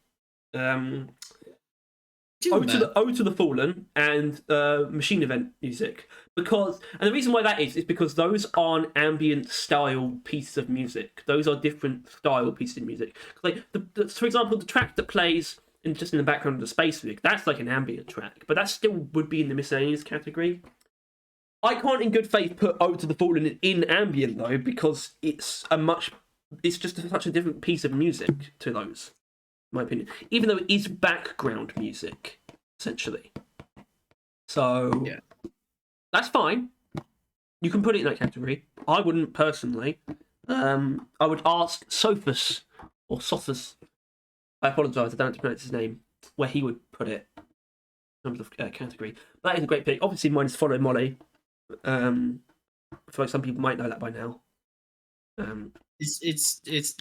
Ode to the Fallen and Machine Event music, and the reason why that is because those aren't ambient style pieces of music. Those are different style pieces of music. Like for example, the track that plays in the background of the space music, that's like an ambient track, but that still would be in the miscellaneous category. I can't in good faith put Ode to the Fallen in ambient though, because it's just such a different piece of music to those. In my opinion, even though it is background music, essentially. So that's fine. You can put it in that category. I wouldn't personally. I would ask Sophus or Sophus. I apologise, I don't know how to pronounce his name. Where he would put it in terms of category. But that is a great pick. Obviously, mine is Follow Molly. I feel like some people might know that by now. It's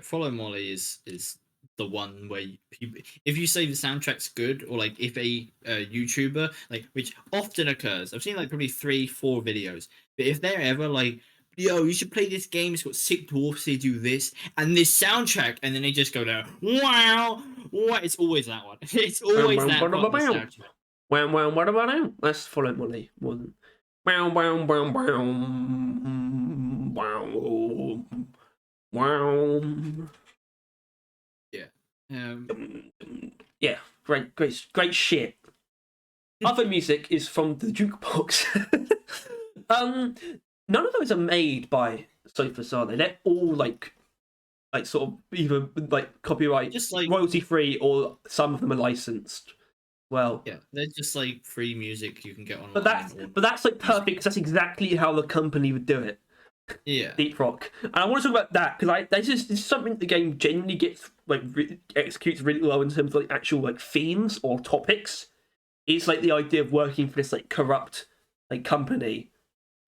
Follow Molly is the one where if you say the soundtrack's good, or like if a YouTuber, like, which often occurs, I've seen like probably 3-4 videos, but if they're ever like, yo, you should play this game, it's got sick dwarfs, they do this and this soundtrack, and then they just go down, wow, what? It's always that one. It's always that one. Soundtrack. Wow, what about now? Let's Follow Molly more than wow. Yeah, great shit. Other music is from the jukebox. None of those are made by Sophus, are they? They're all like sort of either like copyright, just like royalty free, or some of them are licensed. Well, Yeah, they're just like free music you can get but online. Or that's like perfect because that's exactly how the company would do it. yeah, Deep Rock, and I want to talk about that because this is something the game genuinely gets like executes really well in terms of like actual like themes or topics. It's like the idea of working for this like corrupt like company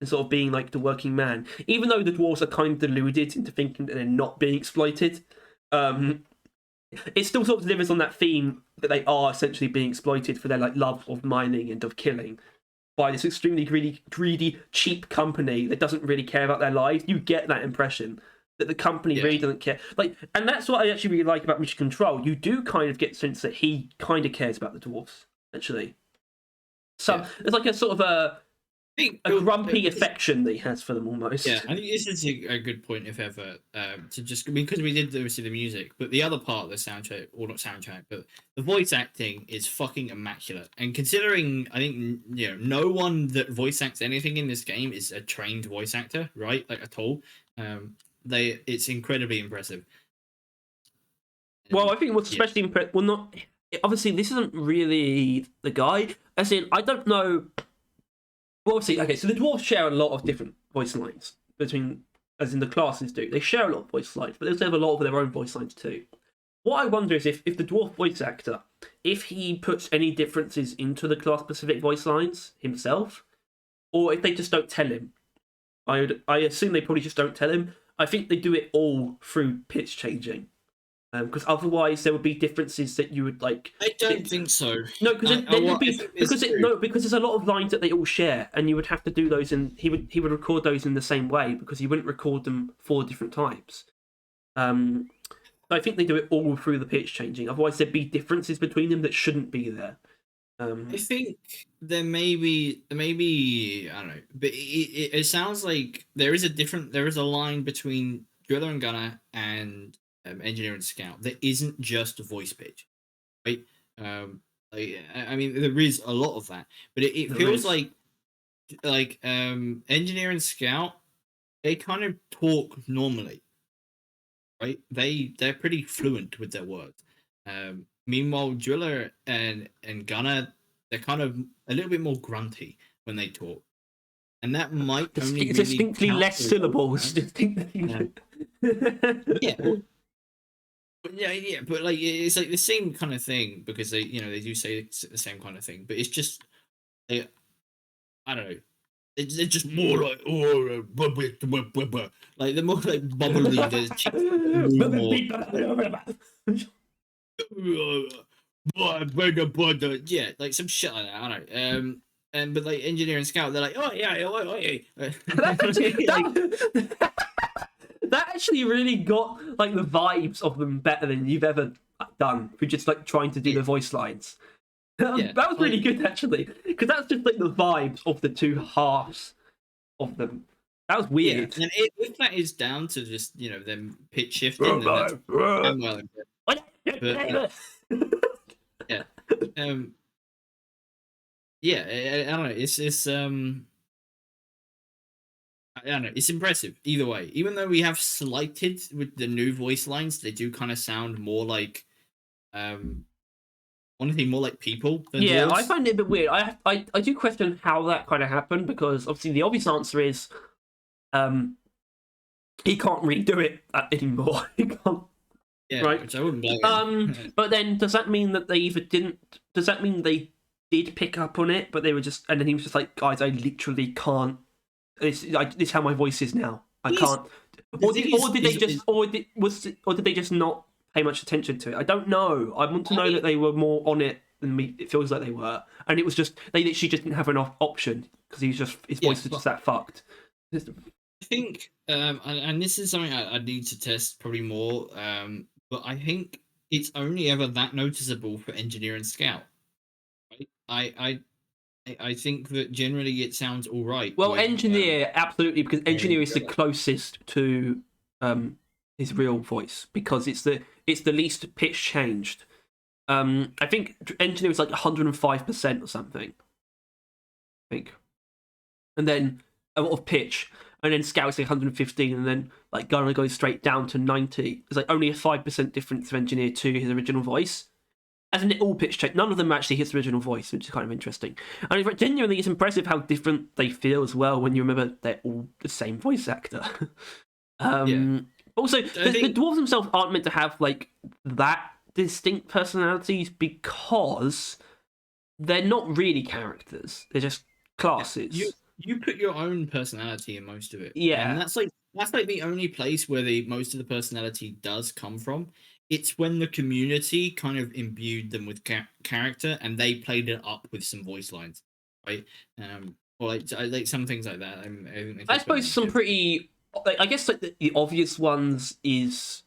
and sort of being like the working man, even though the dwarves are kind of deluded into thinking that they're not being exploited. Um, it still sort of delivers on that theme that they are essentially being exploited for their like love of mining and of killing by this extremely greedy, cheap company that doesn't really care about their lives. You get that impression that the company yeah, really doesn't care. Like, and that's what I actually really like about Mission Control. You do kind of get the sense that he kind of cares about the dwarves. Actually, yeah. there's like a sort of I think a grumpy this, affection that he has for them almost. yeah, I think this is a good point, if ever, to just because we did obviously the music, but the other part of the soundtrack, or not soundtrack, but the voice acting is fucking immaculate. And considering, I think no one that voice acts anything in this game is a trained voice actor, right? Like at all. It's incredibly impressive. Well, I think what's Yeah, especially impressive. Well, not obviously this isn't really the guy. As in, I don't know. Well, obviously, okay. So the dwarves share a lot of different voice lines between, as in the classes do. They share a lot of voice lines, but they have a lot of their own voice lines too. What I wonder is if the dwarf voice actor, if he puts any differences into the class specific voice lines himself, or if they just don't tell him. I assume they probably just don't tell him. I think they do it all through pitch changing, because otherwise there would be differences that you would like. I don't think so. No, because then it'd be because there's a lot of lines that they all share, and you would have to do those in. He would record those in the same way because he wouldn't record them 4 different times. I think they do it all through the pitch changing. Otherwise, there'd be differences between them that shouldn't be there. I think there may be I don't know, but it sounds like there is a line between Driller and Gunner and Engineer and Scout that isn't just voice pitch, right? I mean, there is a lot of that, but it feels like Engineer and Scout, they kind of talk normally, right? They're pretty fluent with their words. Meanwhile, Driller and Gunner, they're kind of a little bit more grunty when they talk, and that might only really distinctly count less for syllables. yeah, yeah, but like it's like the same kind of thing because they do say the same kind of thing, but it's just I don't know. They're just more like like they're more like bubbly. The cheeks more. Yeah, like some shit like that. I don't know. And but like Engineer and Scout, they're like, oh yeah, That actually really got like the vibes of them better than you've ever done. For just like trying to do the voice lines. That was really good actually, because that's just like the vibes of the two halves of them. That was weird. Yeah, and if that is down to just them pitch shifting, then that's well. But, yeah, yeah, I don't know. I don't know. It's impressive either way. Even though we have slighted with the new voice lines, they do kind of sound more like, honestly, more like people than dwarves. I find it a bit weird. I do question how that kind of happened because obviously the obvious answer is, he can't really do it anymore. He can't. Yeah, right. Which I wouldn't blame him. But then does that mean that they either didn't? Does that mean they did pick up on it, but they were just, and then he was just like, guys, I literally can't. This is how my voice is now. I can't. Or did they just not pay much attention to it? I don't know. I want to know that they were more on it than me. It feels like they were, and it was just they literally just didn't have an option because his voice was just that fucked. I think, and this is something I need to test probably more. But I think it's only ever that noticeable for Engineer and Scout. Right? I think that generally it sounds all right. Well, Engineer absolutely, because Engineer is the closest to his real voice because it's the least pitch changed. I think Engineer is like 105% or something. I think, and then a lot of pitch. And then Scout is like 115, and then like Gunner goes straight down to 90. There's like only a 5% difference of Engineer to his original voice. as an all pitch check, none of them actually his original voice, which is kind of interesting. And genuinely, it's impressive how different they feel as well when you remember they're all the same voice actor. Also, the dwarves themselves aren't meant to have like that distinct personalities because they're not really characters; they're just classes. You put your own personality in most of it, Yeah, and that's like the only place where most of the personality does come from. It's when the community kind of imbued them with character and they played it up with some voice lines, right? Or like some things like that. I suppose some pretty. I guess like the obvious ones is,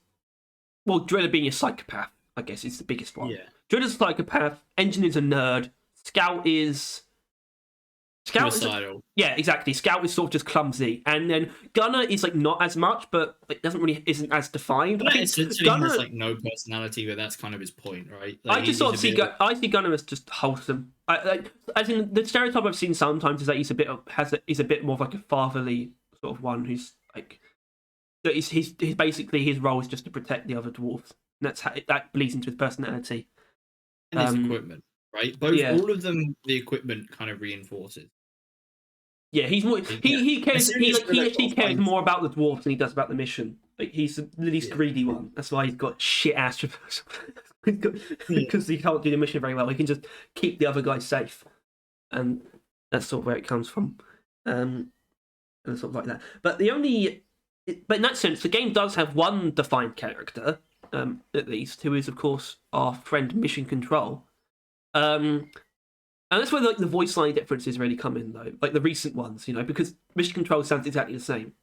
well, Driller being a psychopath. I guess is the biggest one. Yeah. Driller's a psychopath. Engineer's a nerd. Scout is. Suicidal. Yeah, exactly. Scout is sort of just clumsy, and then Gunner is like not as much, but like isn't as defined. I think Gunner has like no personality, but that's kind of his point, right? Like, I just sort of see I see Gunner as just wholesome. As in the stereotype I've seen sometimes is that he's a bit more of like a fatherly sort of one who's like that. He's basically his role is just to protect the other dwarves, and that bleeds into his personality and his equipment. Right, all of them, the equipment kind of reinforces. Yeah, he's more. He cares. He actually cares more about the dwarves than he does about the mission. Like he's the least greedy one. That's why he's got shit ass because he can't do the mission very well. He can just keep the other guys safe, and that's sort of where it comes from, and sort of like that. But in that sense, the game does have one defined character, at least, who is of course our friend Mission Control. And that's where like the voice line differences really come in, though, like the recent ones, because Mission Control sounds exactly the same,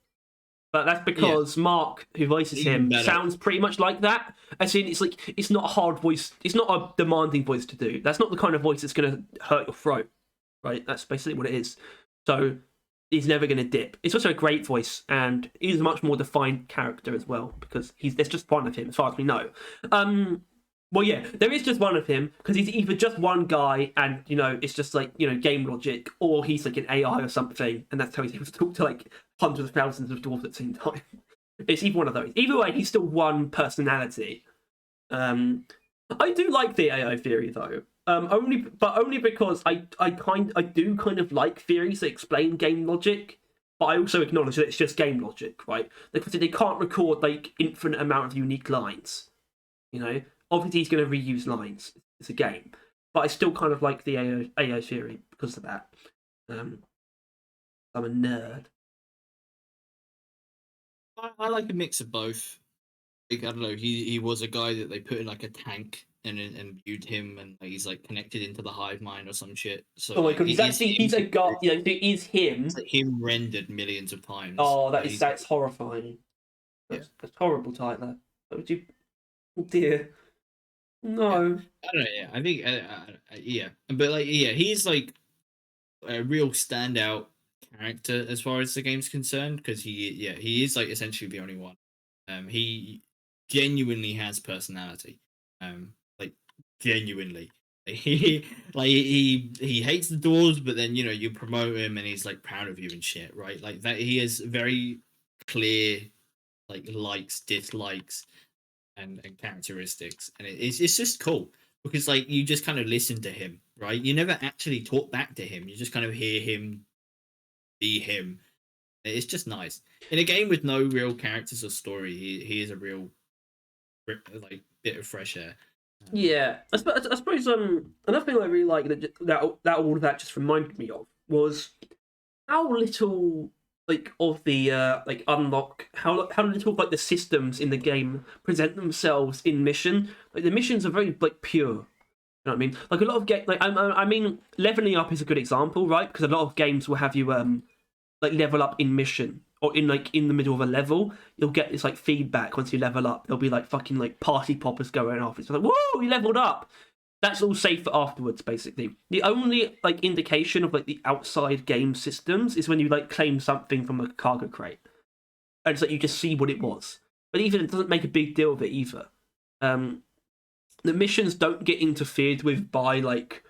but that's because Mark, who voices him, sounds pretty much like that. As in, it's not a hard voice, it's not a demanding voice to do. That's not the kind of voice that's going to hurt your throat, right? That's basically what it is. So he's never going to dip. It's also a great voice, and he's a much more defined character as well because there's just one of him, as far as we know. Well, yeah, there is just one of him because he's either just one guy and, it's just like, game logic, or he's like an AI or something, and that's how he's able to talk to like hundreds of thousands of dwarves at the same time. It's either one of those. Either way, he's still one personality. I do like the AI theory though, only because I do kind of like theories that explain game logic, but I also acknowledge that it's just game logic, right? Because they can't record like infinite amount of unique lines, Obviously, he's going to reuse lines. It's a game. But I still kind of like the AI theory because of that. I'm a nerd. I like a mix of both. Like, I don't know, he was a guy that they put in like a tank and viewed him, and like, he's like connected into the hive mind or some shit. So, oh my god, he's a god. It is him. It's like him rendered millions of times. Oh, that's horrifying. That's horrible, Tyler. What would you? Oh dear. No. I don't know. Yeah, I think but like he's like a real standout character as far as the game's concerned because he is like essentially the only one. He genuinely has personality. Like genuinely. He hates the dwarves, but then you promote him and he's like proud of you and shit, right? Like that he has very clear like likes, dislikes. And characteristics, and it's just cool because like you just kind of listen to him, right? You never actually talk back to him. You just kind of hear him be him. It's just nice in a game with no real characters or story. He is a real like bit of fresh air. Yeah, I suppose another thing I really like that all of that just reminded me of was how little like of the like unlock how little of like the systems in the game present themselves in mission. Like the missions are very like pure. You know what I mean? Like a lot of I mean, leveling up is a good example, right? Because a lot of games will have you like level up in mission or in the middle of a level. You'll get this like feedback once you level up. There'll be like fucking like party poppers going off. It's like, whoa, you leveled up. That's all safe for afterwards, basically. The only like indication of like the outside game systems is when you like claim something from a cargo crate, and it's like you just see what it was. But even it doesn't make a big deal of it either. The missions don't get interfered with by like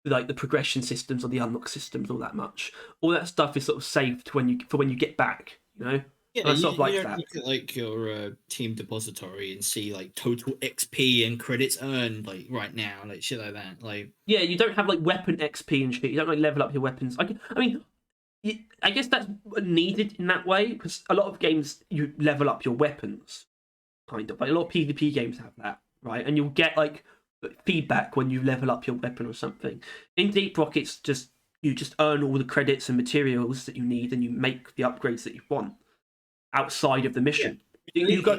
the progression systems or the unlock systems all that much. All that stuff is sort of saved when you get back. Yeah, And I sort of you like don't that. look at like your team depository and see like total XP and credits earned like right now, like shit like that. Like, Yeah, you don't have like weapon XP and shit. You don't like level up your weapons. I mean, I guess that's needed in that way because a lot of games you level up your weapons, kind of like a lot of PvP games have that, right? And you'll get like feedback when you level up your weapon or something. In Deep Rock, it's just you just earn all the credits and materials that you need, and you make the upgrades that you want outside of the yeah, mission. You go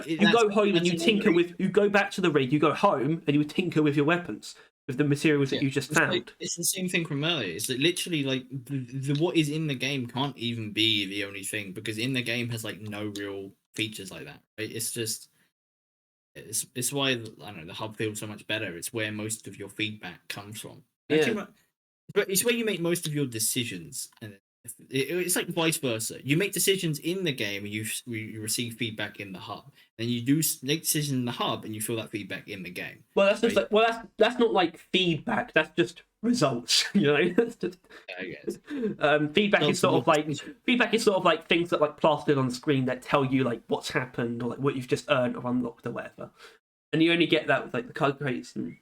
home and that's you an tinker with. You go back to the rig. You go home and you tinker with your weapons with the materials that yeah. you just found. It's the same thing from earlier. It's that literally like the what is in the game can't even be the only thing because in the game has like no real features like that. Right? It's just it's why I don't know the hub feels so much better. It's where most of your feedback comes from. Yeah. Actually, but it's where you make most of your decisions, and it's like vice versa. You make decisions in the game, and you receive feedback in the hub. Then you do make decisions in the hub, and you feel that feedback in the game. Well, that's just Right? like that's not like feedback. That's just results. You know, that's just I guess. feedback is sort of like Well, feedback is sort of like things that like plastered on the screen that tell you like what's happened or like what you've just earned or unlocked or whatever. And you only get that with like the card crates and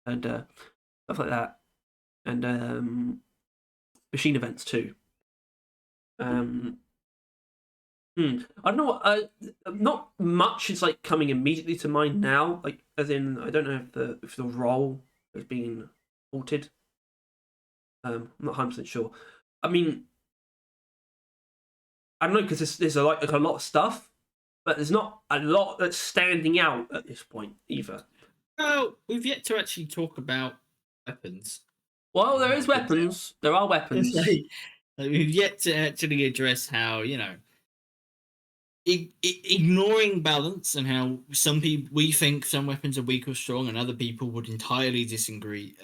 stuff like that, and machine events too. Um, I don't know. Not much is like coming immediately to mind now. Like, as in, I don't know if the role has been altered. I'm not 100% sure. I mean, I don't know because there's like a lot of stuff, but there's not a lot that's standing out at this point either. well, we've yet to actually talk about weapons. Well, there How is good they are. weapons. There are It's weapons. like we've yet to actually address how ignoring balance and how some people we think some weapons are weak or strong and other people would entirely disagree.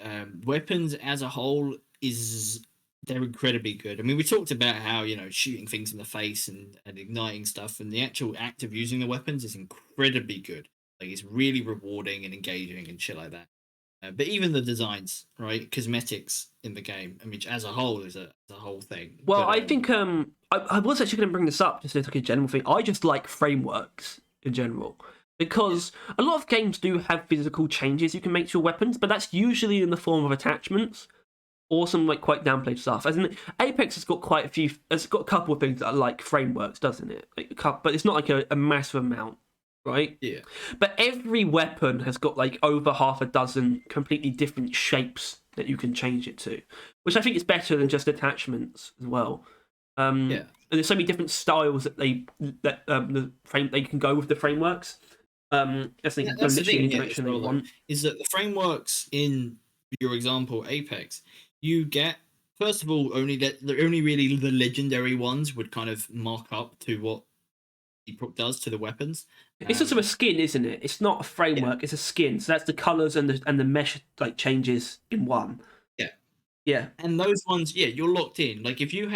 Weapons as a whole is they're incredibly good. I mean, we talked about how shooting things in the face and igniting stuff, and the actual act of using the weapons is incredibly good. Like it's really rewarding and engaging and shit like that. But even the designs, right, cosmetics in the game, I mean, as a whole is a whole thing. Well, But I think I was actually going to bring this up just as like a general thing. I just like frameworks in general because a lot of games do have physical changes you can make to your weapons, but that's usually in the form of attachments or some like quite downplayed stuff. As in, Apex has got quite a few. It's got a couple of things that are like frameworks, doesn't it? Like a couple, but it's not like a massive amount, right? yeah. But every weapon has got like over half a dozen completely different shapes that you can change it to, which I think is better than just attachments as well. Yeah. And there's so many different styles that the frame they can go with the frameworks. As they can go That's the literally thing, any yeah, as direction they well, though, want. is that the frameworks in your example Apex, you get first of all only really the legendary ones would kind of mark up to what Epoch does to the weapons. It's sort of a skin, isn't it? It's not a Yeah, framework. It's a skin. So that's the colors and the mesh like changes in one. yeah. Yeah. And those ones, yeah, you're locked in. Like if you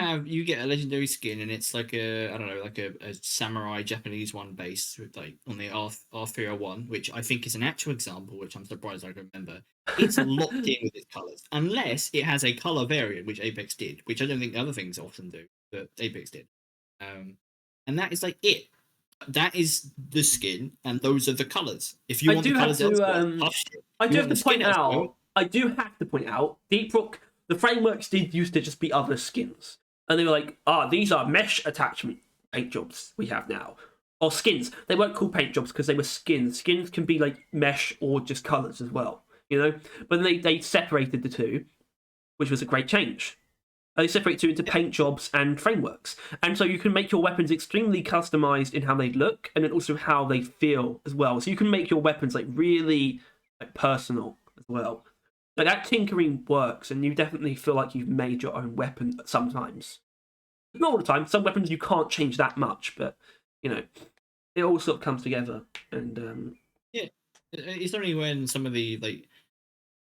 get a legendary skin and it's like I don't know, like a samurai Japanese one based with like on the R301, which I think is an actual example, which I'm surprised I can remember. It's locked in with its colors, unless it has a color variant, which Apex did, which I don't think other things often do, but Apex did. And that is like it. That is the skin, and those are the colors. If you I want the do have colors to. elsewhere, tough shit. I You do have want to the skin point elsewhere, out. I do have to point out. Deep Rock. The frameworks did used to just be other skins, and they were like, these are mesh attachment paint jobs we have now, or skins. They weren't called paint jobs because they were skins. Skins can be like mesh or just colors as well, you know. But they separated the two, which was a great change. They separate two into paint jobs and frameworks, and so you can make your weapons extremely customized in how they look, and then also how they feel as well. So you can make your weapons like really like personal as well. Like that tinkering works, and you definitely feel like you've made your own weapon sometimes. Not all the time. Some weapons you can't change that much, but you know, it all sort of comes together. And yeah. It's only when some of the like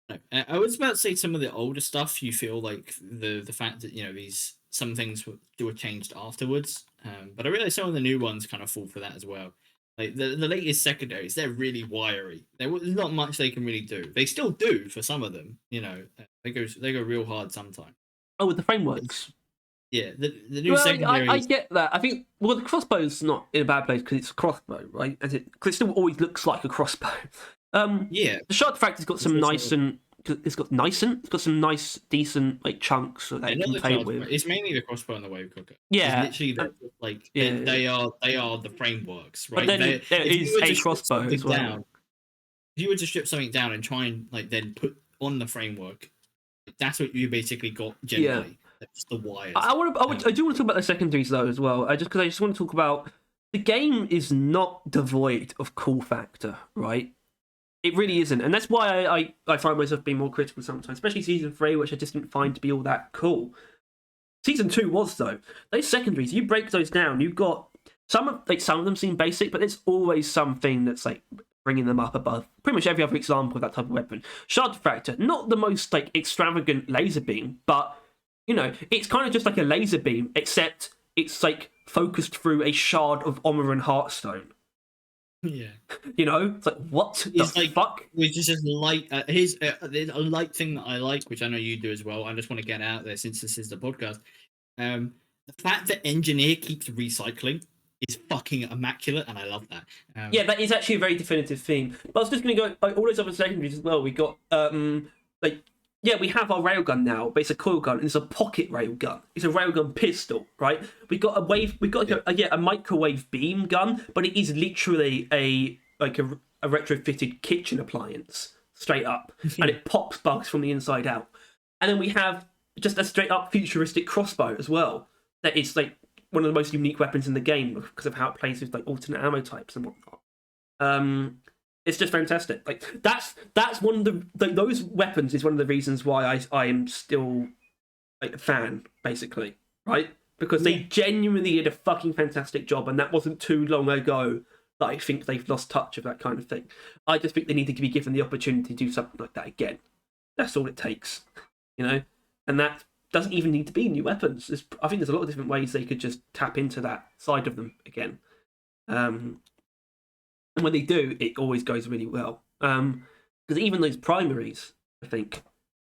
no, I was about to say some of the older stuff you feel like the fact that these some things were changed afterwards, but I realize some of the new ones kind of fall for that as well. Like the latest secondaries, they're really wiry. There's not much they can really do. They still do for some of them. They go real hard sometimes. oh, with the frameworks. Yeah, the new Well, secondary. I get that. I think the crossbow's not in a bad place because it's a crossbow, right? Because it still always looks like a crossbow. Yeah, The shard fractor's got it's some also it's got some nice, decent like chunks that you not can the play charge. with. It's mainly the crossbow and the wave cooker. Because Yeah, literally, they're just like yeah. they are the frameworks, But right? then there If you is were to a strip crossbow something as well. down, if you were to strip something down and try and like then put on the framework, that's what you basically got generally. Just the wires. I do want to talk about the secondaries though as well. I just want to talk about the game is not devoid of cool factor, right? It really isn't, and that's why I find myself being more critical sometimes, especially season 3, which I just didn't find to be all that cool. Season 2 was though. Those secondaries, you break those down, you've got some of them seem basic, but there's always something that's like bringing them up above pretty much every other example of that type of weapon. Shard Diffractor, not the most like extravagant laser beam, but you know, it's kind of just like a laser beam, except it's like focused through a shard of Armor and Heartstone. Yeah, you know, it's like what it's the like fuck? which is just light. Here's there's a light thing that I like, which I know you do as well. I just want to get out there since this is the podcast. The fact that Engineer keeps recycling is fucking immaculate, and I love that. Yeah, that is actually a very definitive theme. But I was just going to go like, all those other secondaries as well. We got like we have our railgun now, but it's a coil gun and it's a pocket railgun. It's a railgun pistol, right? We got a wave. We got a microwave beam gun, but it is literally a retrofitted kitchen appliance, straight up, and it pops bugs from the inside out. And then we have just a straight up futuristic crossbow as well. That is like one of the most unique weapons in the game because of how it plays with like alternate ammo types and whatnot. It's just fantastic. Like that's one of those weapons is one of the reasons why I am still like a fan, basically, right? Because they genuinely did a fucking fantastic job, and that wasn't too long ago that I think they've lost touch of that kind of thing. I just think they need to be given the opportunity to do something like that again. That's all it takes, you know? And that doesn't even need to be new weapons. I think there's a lot of different ways they could just tap into that side of them again. And when they do, it always goes really well. Because even those primaries, I think,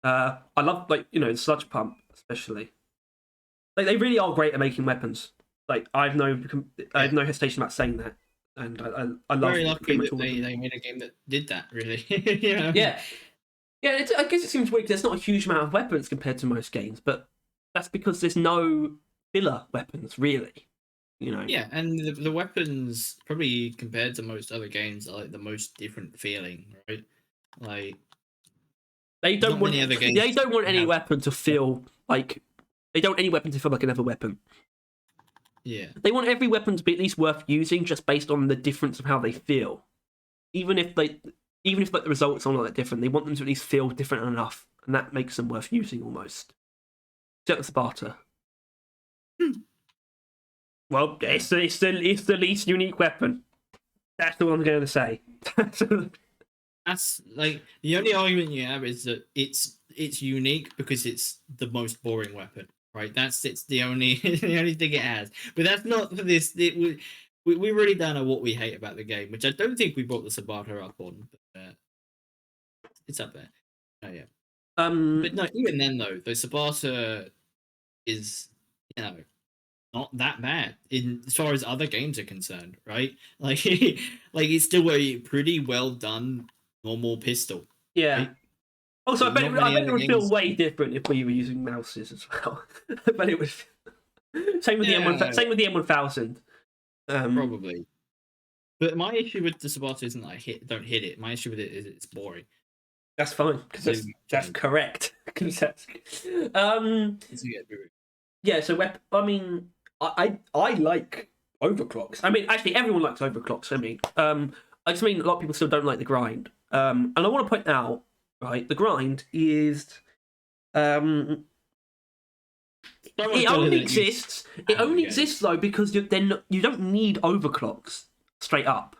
I love, like, you know, the sludge pump, especially. Like, they really are great at making weapons. Like, I have no hesitation about saying that. And I love very lucky pretty much that all of them. they made a game that did that, really. Yeah. Yeah, I guess it seems weird because there's not a huge amount of weapons compared to most games, but that's because there's no filler weapons, really. You know? Yeah, and the weapons, probably compared to most other games, are like the most different feeling, right? Like, They don't want other games they don't want any have... weapon to feel like any weapon to feel like another weapon. Yeah. They want every weapon to be at least worth using just based on the difference of how they feel. Even if like, the results are not that different, they want them to at least feel different enough, and that makes them worth using almost. Except Sparta. Well, it's the least unique weapon. That's all I'm going to say. That's like the only argument you have is that it's unique because it's the most boring weapon, right? It's the only the only thing it has. But that's not for this. We really don't know what we hate about the game, which I don't think we brought the Sabata up on. But, it's up there. Oh yeah. But no, even then though, the Sabata is, you know, not that bad in as far as other games are concerned, right? Like, like it's still a pretty well done normal pistol. Yeah. Right? Also, I bet it would feel way different if we were using mouses as well. I bet it would. Same with the M1000. Probably. But my issue with the Sabata isn't that I don't hit it. My issue with it is it's boring. That's fine because that's correct. Yeah. So I mean, I like overclocks. I mean, actually, everyone likes overclocks. I mean, I just mean a lot of people still don't like the grind. And I want to point out, right, the grind is it only exists. It only exists though because you don't need overclocks straight up.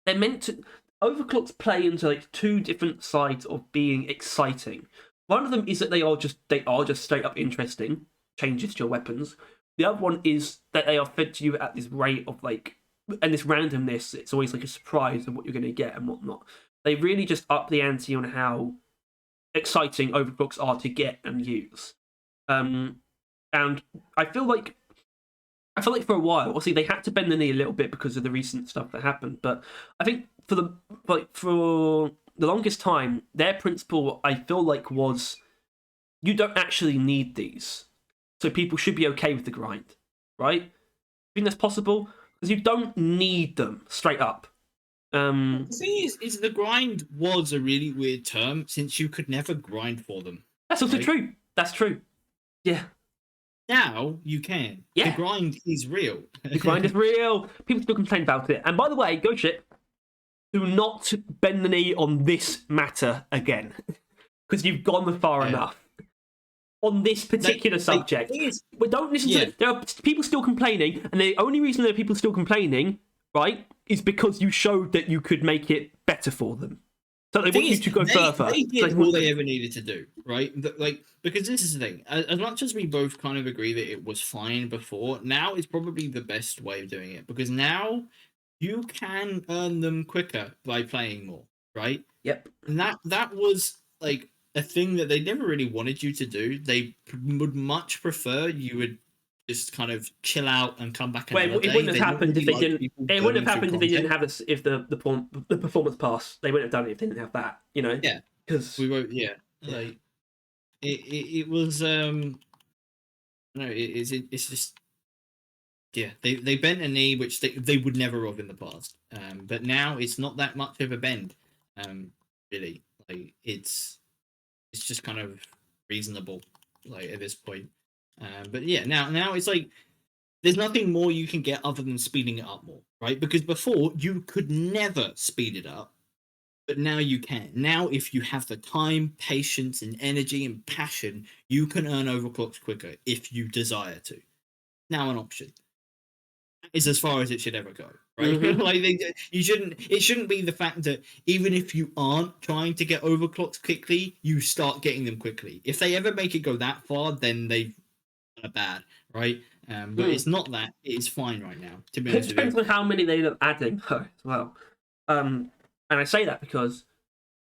They're meant to. Overclocks play into like two different sides of being exciting. One of them is that they are just straight up interesting changes to your weapons. The other one is that they are fed to you at this rate of like, and this randomness. It's always like a surprise of what you're going to get and whatnot. They really just up the ante on how exciting overclocks are to get and use. And and I feel like for a while, obviously they had to bend the knee a little bit because of the recent stuff that happened. But I think for the longest time, their principle I feel like was you don't actually need these, so people should be okay with the grind, right? I think that's possible because you don't need them straight up. The thing is the grind was a really weird term since you could never grind for them. That's also right? true. That's true. Yeah. Now you can. Yeah. The grind is real. The grind is real. People still complain about it. And by the way, go shit. Do not bend the knee on this matter again, because you've gone far enough on this particular subject. We don't listen to it. There are people still complaining, and the only reason there are people still complaining, right, is because you showed that you could make it better for them. So they want you to go further. They did all they ever needed to do, right? Because this is the thing. As much as we both kind of agree that it was fine before, now is probably the best way of doing it. Because now you can earn them quicker by playing more, right? Yep. And that was like a thing that they never really wanted you to do. They would much prefer you would just kind of chill out and come back another day. It wouldn't have happened if they didn't. It wouldn't have happened if they didn't have this. If the performance pass, they wouldn't have done it if they didn't have that. You know. Yeah. Because we won't. Yeah. Like it was. No. It's just. Yeah, they bent a knee, which they would never have in the past. But now it's not that much of a bend. Really, like it's just kind of reasonable, like at this point. But yeah, now it's like there's nothing more you can get other than speeding it up more, right? Because before you could never speed it up, but now you can. Now, if you have the time, patience, and energy and passion, you can earn overclocks quicker if you desire to. Now, an option is as far as it should ever go, right? Like you shouldn't. It shouldn't be the fact that even if you aren't trying to get overclocks quickly, you start getting them quickly. If they ever make it go that far, then they've done bad, right? But it's not that. It is fine right now. To be honest, it depends on how many they end up adding, though, as well. And I say that because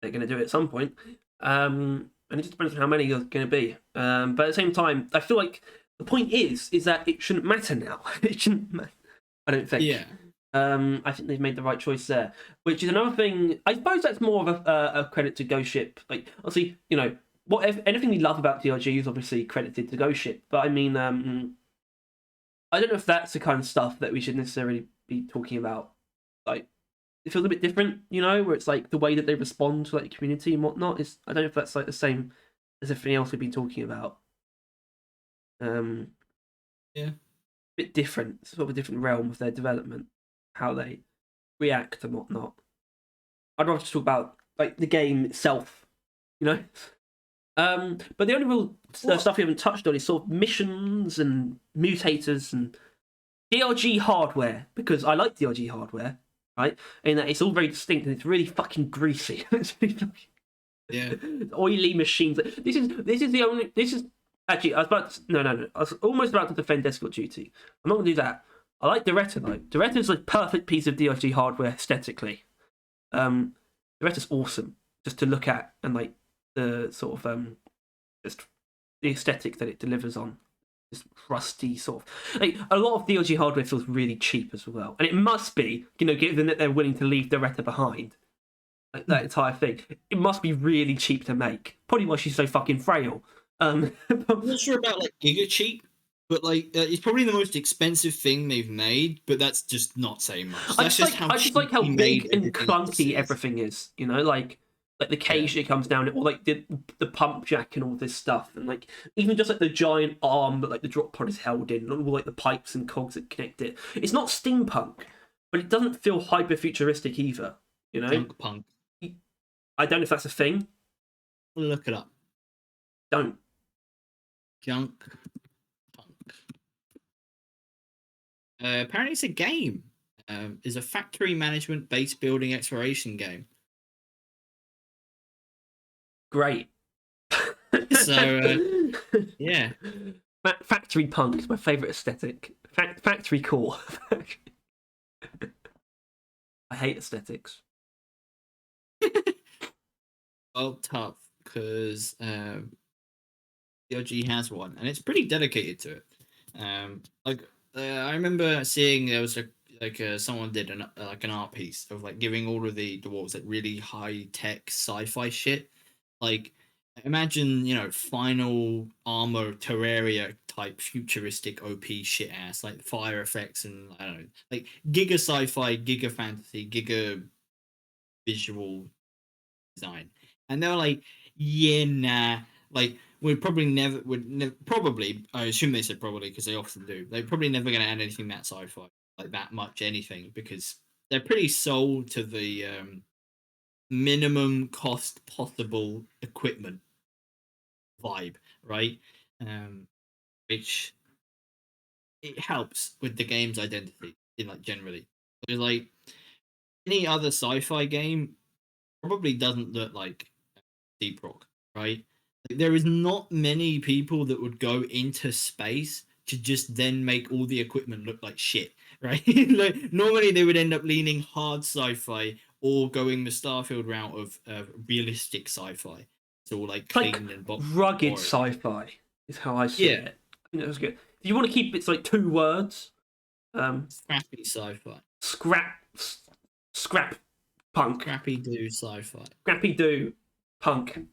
they're going to do it at some point. And it just depends on how many there's going to be. But at the same time, I feel like the point is that it shouldn't matter now. It shouldn't matter. I don't think. Yeah. I think they've made the right choice there, which is another thing. I suppose that's more of a credit to Ghost Ship. Like, obviously, you know, anything we love about DRG is obviously credited to Ghost Ship. But I mean, I don't know if that's the kind of stuff that we should necessarily be talking about. Like, it feels a bit different, you know, where it's like the way that they respond to like the community and whatnot is. I don't know if that's like the same as everything else we've been talking about. Yeah. Bit different, sort of a different realm of their development, how they react and whatnot. I'd rather just talk about like the game itself, you know. But the only real stuff we haven't touched on is sort of missions and mutators and DRG hardware, because I like DRG hardware, right? In that it's all very distinct and it's really fucking greasy. It's really oily machines. This is actually, I was about to, no. I was almost about to defend Escort Duty. I'm not going to do that. I like Doretta, though. Doretta's a perfect piece of DRG hardware aesthetically. Doretta's awesome just to look at, and like the sort of just the aesthetic that it delivers on. This rusty sort of like a lot of DRG hardware feels really cheap as well, and it must be, you know, given that they're willing to leave Doretta behind. Like, that entire thing, it must be really cheap to make. Probably why she's so fucking frail. I'm not sure about like Giga Cheap, but like it's probably the most expensive thing they've made. But that's just not saying much. I just like how big and clunky everything is. You know, like the cage that comes down, or like the pump jack and all this stuff, and like even just like the giant arm that like the drop pod is held in, and all like the pipes and cogs that connect it. It's not steampunk, but it doesn't feel hyper futuristic either. You know, junk punk. I don't know if that's a thing. Look it up. Don't. Junk punk. Apparently, it's a game. It's a factory management based building exploration game. Great. So, yeah. Factory punk is my favourite aesthetic. Factory core. I hate aesthetics. Well, tough, because PRG has one, and it's pretty dedicated to it. Like I remember seeing there was someone did an art piece of like giving all of the dwarves like really high tech sci-fi shit. Like imagine final armor Terraria type futuristic OP shit ass like fire effects and I don't know like giga sci-fi, giga fantasy, giga visual design, and they were like, yeah, nah, like we'd probably never probably I assume they said probably because they often do. They're probably never going to add anything that sci-fi like that much anything because they're pretty sold to the minimum cost possible equipment vibe, right? Um, which it helps with the game's identity in like generally. Because like any other sci-fi game probably doesn't look like Deep Rock, right? Like, there is not many people that would go into space to just then make all the equipment look like shit, right? Like normally they would end up leaning hard sci-fi or going the Starfield route of realistic sci-fi. So all like It's like clean and boxy. rugged sci-fi is how I see Yeah, it. I think that was good. If you want to keep it's like 2 words, scrappy sci-fi, scrap, scrap, punk, scrappy do sci-fi. scrappy do, punk.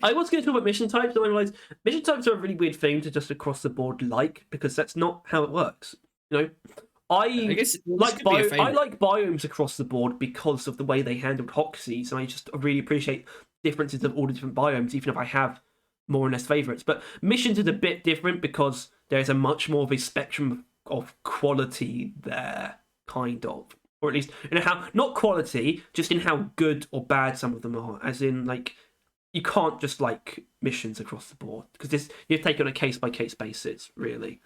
I was going to talk about mission types, and I realized mission types are a really weird thing to just across the board like because that's not how it works. I guess like I like biomes across the board because of the way they handled Hoxies, and I just really appreciate differences of all the different biomes, even if I have more or less favorites. But missions is a bit different because there's a much more of a spectrum of quality there, kind of, or at least in how not quality, just in how good or bad some of them are. As in, like you can't just like missions across the board because this you take on a case by case basis, really.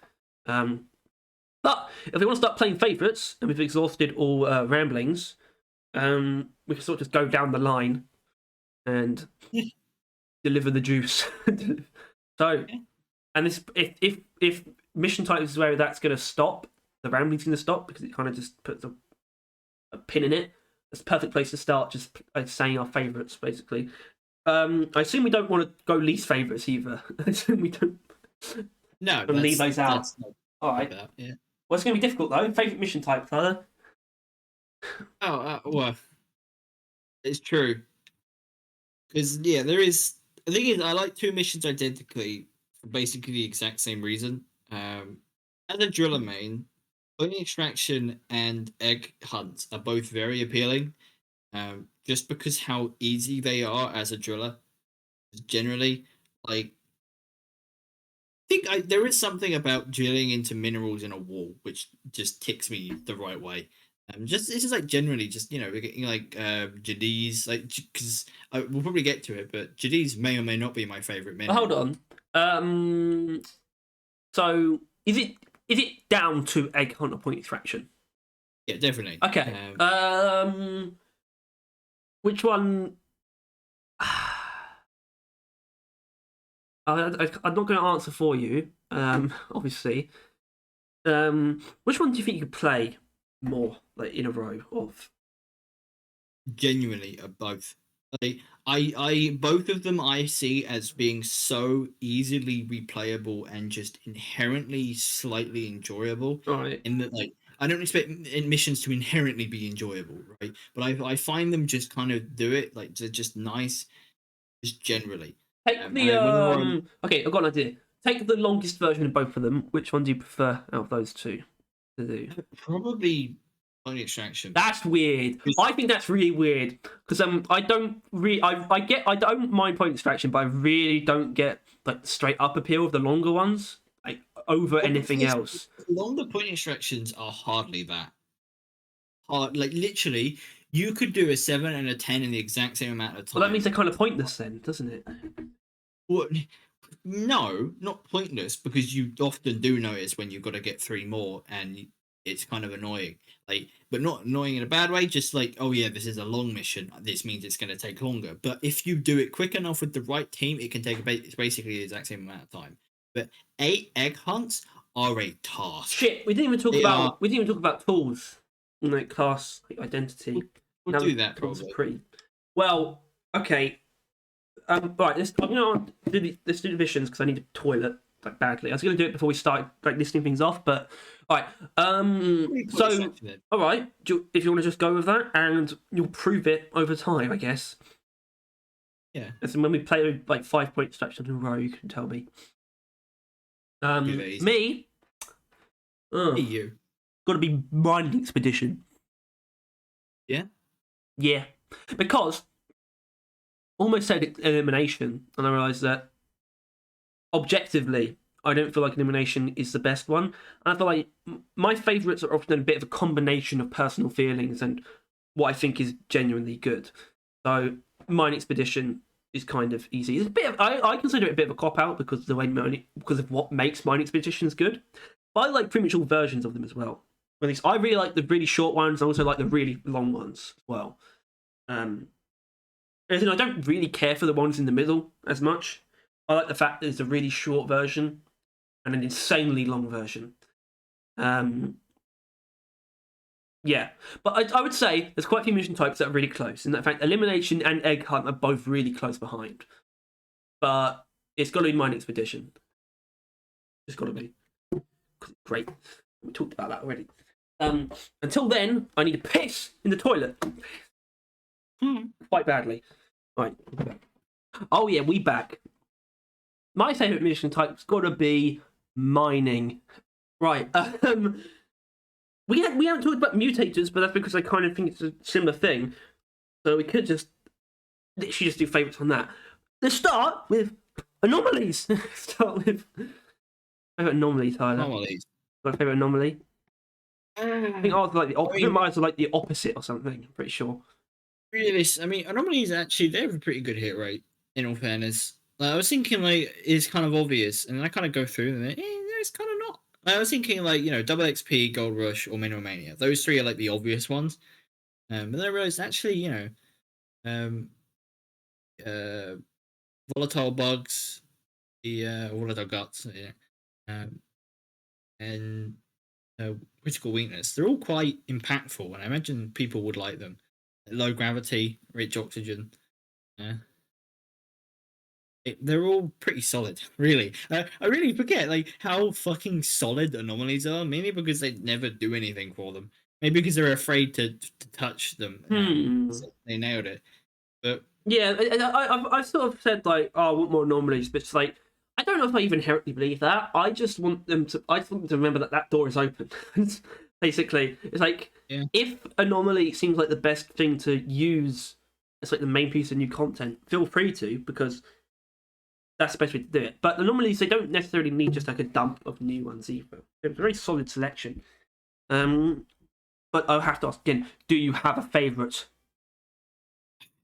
But if we want to start playing favourites and we've exhausted all ramblings, we can sort of just go down the line and deliver the juice. So, and this if mission type is where that's going to stop, the rambling's going to stop because it kind of just puts a pin in it. It's a perfect place to start, just saying our favourites basically. I assume we don't want to go least favourites either. I assume we don't. No, leave those out. All right. Yeah. Well, it's going to be difficult though. Favourite mission type, Tyler? Oh, well, it's true. Because yeah, there is. The thing is, I like two missions identically for basically the exact same reason. As a driller main, Pony Extraction and Egg Hunt are both very appealing. Just because how easy they are as a driller, generally, like there is something about drilling into minerals in a wall which just ticks me the right way. It's just like generally just we're getting like Jadis like because we'll probably get to it, but Jadis may or may not be my favorite mineral. Hold on. So is it down to Egg Hunt or Point Extraction? Yeah, definitely. Okay. Which one? I'm not going to answer for you. Obviously. Which one do you think you could play more, like in a row of? Genuinely, both. Like, I both of them I see as being so easily replayable and just inherently slightly enjoyable. Right. In that, like, I don't expect missions to inherently be enjoyable, right? But I find them just kind of do it, like they're just nice, just generally. Take the Okay, I've got an idea. Take the longest version of both of them. Which one do you prefer out of those two to do? Probably Pony Extraction. That's weird. I think that's really weird because I don't I don't mind Point Extraction, but I really don't get like the straight up appeal of the longer ones like over anything else. Longer Point Extractions are hardly that hard. Like literally, you could do a 7 and a 10 in the exact same amount of time. Well, that means they're kind of pointless then, doesn't it? Well, no, not pointless because you often do notice when you've got to get 3 more and it's kind of annoying. Like, but not annoying in a bad way. Just like, oh yeah, this is a long mission. This means it's going to take longer. But if you do it quick enough with the right team, it can take basically the exact same amount of time. But 8 egg hunts are a task. Shit, we didn't even talk about tools, like class identity. We'll do that probably. Well, okay. Right, let's do the missions because I need a toilet like badly. I was gonna do it before we start like listing things off, but all right. So all right, if you want to just go with that, and you'll prove it over time, I guess. Yeah. And when we play like 5-point strategy in a row, you can tell me. Me. You. Got to be mining expedition. Yeah. Yeah, because almost said elimination, and I realised that objectively, I don't feel like elimination is the best one. I feel like my favourites are often a bit of a combination of personal feelings and what I think is genuinely good. So, mine expedition is kind of easy. It's a bit of, I consider it a bit of a cop out because of what makes mine expeditions good. But I like pretty much all versions of them as well. At least I really like the really short ones. I also like the really long ones as well. I don't really care for the ones in the middle as much. I like the fact that there's a really short version and an insanely long version. Yeah, but I would say there's quite a few mission types that are really close. In fact, elimination and egg hunt are both really close behind. But it's got to be mine expedition. It's got to be. Great. We talked about that already. Until then, I need to piss in the toilet. Quite badly. Right. Oh yeah, we back. My favourite mission type's got to be mining. Right. We haven't talked about mutators, but that's because I kind of think it's a similar thing. So we could just literally just do favourites on that. Let's start with anomalies. Start with favourite anomaly, Tyler. Anomalies. My favourite anomaly. I think ours are like the opposite or something. I'm pretty sure. Really, I mean, anomalies actually they have a pretty good hit rate. In all fairness, I was thinking like it's kind of obvious, and then I kind of go through and it's kind of not. I was thinking like double XP, Gold Rush, or Mineral Mania. Those three are like the obvious ones. But then I realized actually volatile bugs, the volatile guts, and critical weakness. They're all quite impactful, and I imagine people would like them. Low gravity, rich oxygen. They're all pretty solid, really. I really forget like how fucking solid anomalies are, mainly because they never do anything for them. Maybe because they're afraid to touch them. So they nailed it. But yeah, I sort of said like, oh, I want more anomalies, but it's like I don't know if I even inherently believe that. I just want them to remember that door is open. Basically, it's like if anomaly seems like the best thing to use, it's like the main piece of new content. Feel free to, because that's the best way to do it. But anomalies, they don't necessarily need just like a dump of new ones either. It's a very solid selection. But I'll have to ask again: do you have a favourite?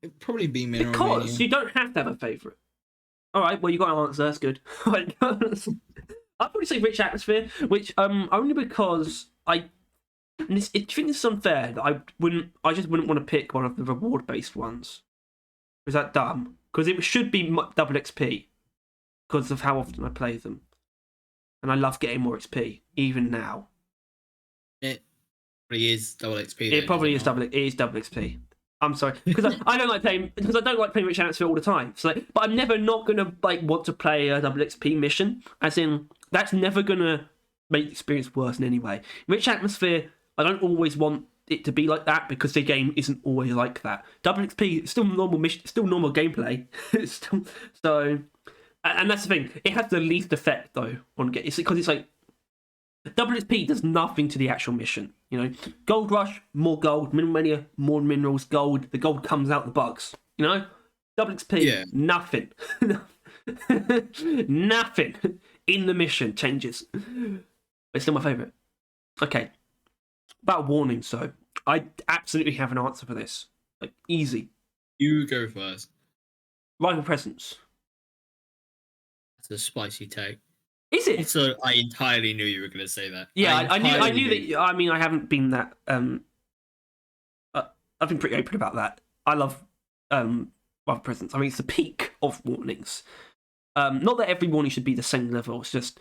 It'd probably be Mineral Because Mania. you don't have to have a favourite. All right, well you got an answer. That's good. I'd probably say Rich Atmosphere, which only because I think this is unfair that I just wouldn't want to pick one of the reward based ones. Is that dumb? Because it should be double XP because of how often I play them, and I love getting more XP even now. It probably is double XP. It probably is double. It is double XP. I'm sorry because I don't like playing Rich Atmosphere all the time. So, but I'm never not gonna like want to play a double XP mission. As in, that's never gonna make the experience worse in any way. Rich Atmosphere, I don't always want it to be like that because the game isn't always like that. Double XP is still normal mission, still normal gameplay. It's still, so, and that's the thing. It has the least effect though on get. It's because it's like double XP does nothing to the actual mission. Gold Rush, more gold. Mineral Mania, more minerals. Gold. The gold comes out the bugs. Double XP, nothing. Nothing in the mission changes. But it's still my favourite. Okay. About warnings, so I absolutely have an answer for this. Like, easy. You go first. Rival presence. That's a spicy take. Is it? Also, I entirely knew you were going to say that. Yeah, I knew that. I mean, I haven't been that. I've been pretty open about that. I love rival presence. I mean, it's the peak of warnings. Not that every warning should be the same level. It's just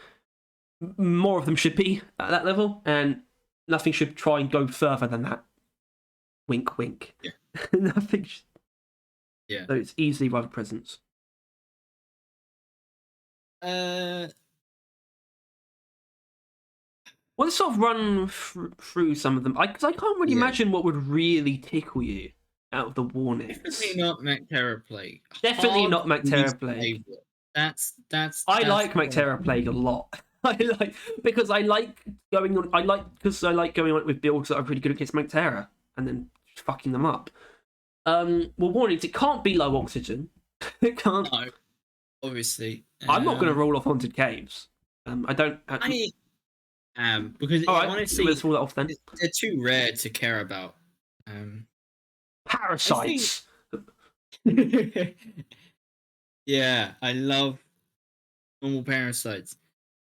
more of them should be at that level, and nothing should try and go further than that. Wink, wink. Yeah. Nothing. Yeah. So it's easily rival presence. Uh, Well, let's sort of run through some of them. Because I can't really yeah. imagine what would really tickle you out of the Definitely warnings. not Macterra Plague. Definitely Hard not Macterra least Plague. favorite. That's I that's like one. Macterra Plague a lot. I like because I like going on. I like going on with builds that are really good against Macterra and then fucking them up. Well, warnings. It can't be low oxygen. It can't. No, obviously. I'm not going to roll off haunted caves. I don't. I am because All right, honestly, let's roll that off then. they're too rare to care about. I think. Parasites. Yeah, I love normal parasites.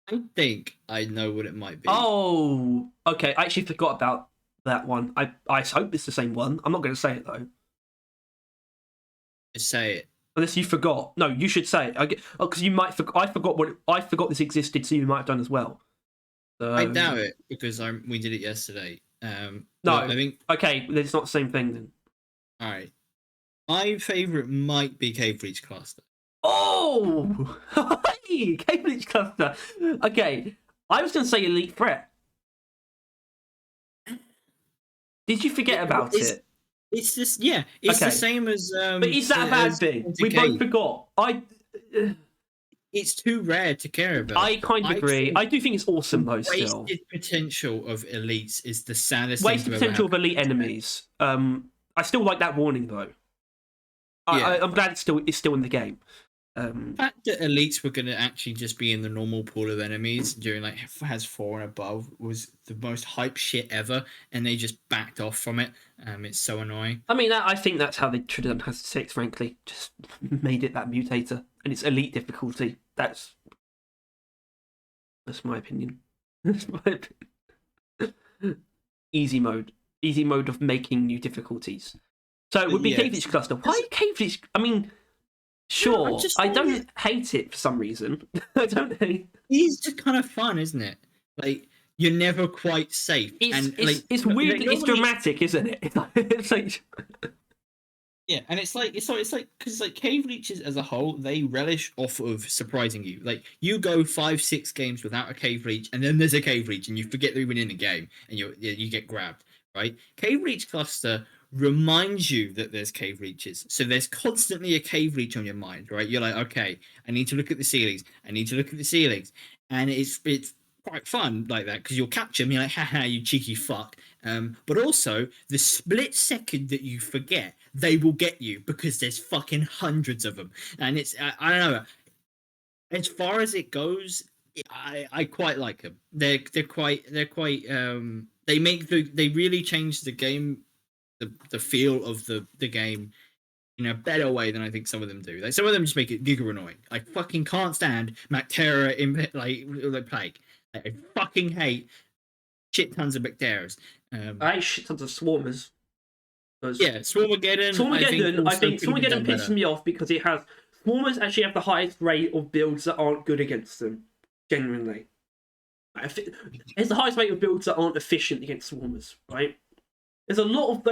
I think I know what it might be. Oh, okay. I actually forgot about that one. I hope it's the same one. I'm not going to say it though, Just say it. unless you forgot. No, you should say it. Because you might. I forgot this existed, so you might have done as well. So... I doubt it because we did it yesterday. No, I think. okay. It's not the same thing then. All right. My favorite might be Cave Breach Cluster. Oh, hey, Cambridge Cluster. Okay, I was going to say Elite Threat. Did you forget about it? It's just it's Okay. the same as. But is that a bad thing? We both forgot. It's too rare to care about. I kind of agree. I do think it's awesome though. Still, wasted potential of elites is the saddest. Wasted thing potential of elite enemies. I still like that warning though. Yeah. I'm glad it's still in the game. The fact that elites were going to actually just be in the normal pool of enemies during like has 4 and above was the most hype shit ever, and they just backed off from it. It's so annoying. I mean, I think that's how they should have done Has 6, frankly. Just made it that mutator, and it's elite difficulty. That's my opinion. That's my opinion. Easy mode of making new difficulties. So it would be Cave Breach Cluster. Why Cave Breach? I mean, sure, No, I don't hate it for some reason. I don't hate. It's just kind of fun, isn't it? Like you're never quite safe. It's weird. It's dramatic, isn't it? It's like. Yeah, and it's like because like cave leeches as a whole, they relish off of surprising you. Like you go 5-6 games without a cave leech, and then there's a cave leech, and you forget that you've been in a game, and you get grabbed. Right? Cave leech cluster reminds you that there's cave leeches, so there's constantly a cave leech on your mind. Right? You're like, okay, I need to look at the ceilings. I need to look at the ceilings, and it's quite fun like that because you'll catch them. You're like, haha, you cheeky fuck. But also the split second that you forget, they will get you because there's fucking hundreds of them, and it's I don't know. As far as it goes, I quite like them. They're quite they really change the game, the feel of the game in a better way than I think some of them do. Like some of them just make it giga annoying. I fucking can't stand Macterra in like Plague. I fucking hate shit tons of Macterras. I hate shit tons of Swarmers. Yeah, Swarmageddon. I think Swarmageddon pisses me off because it has Swarmers actually have the highest rate of builds that aren't good against them. Genuinely, it's the highest rate of builds that aren't efficient against Swarmers. Right? There's a lot of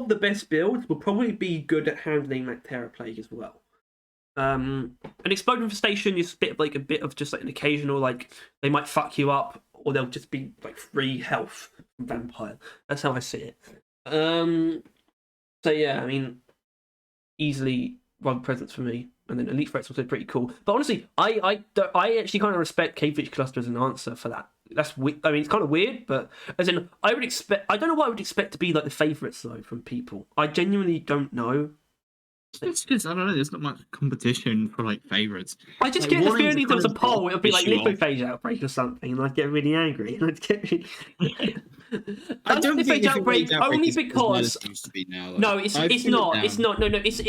the best builds will probably be good at handling Macterra Plague as well. An Exploding Infestation is a bit of just like an occasional, like they might fuck you up or they'll just be like free health from Vampire. That's how I see it. So yeah, I mean, easily Rug Presence for me, and then Elite Threat's also pretty cool. But honestly, I actually kind of respect Cave Breach Cluster as an answer for that. That's I mean, it's kind of weird, but as in, I don't know what I would expect to be like the favourites though from people. I genuinely don't know. It's just I don't know. There's not much competition for like favorites. I just get the feeling if there was a poll, it would be like Lithophage Outbreak or something, and I'd get really angry. And I'd get really... I don't think Lithophage Outbreak only because it used to be now. No, it's not. It's not. No, it's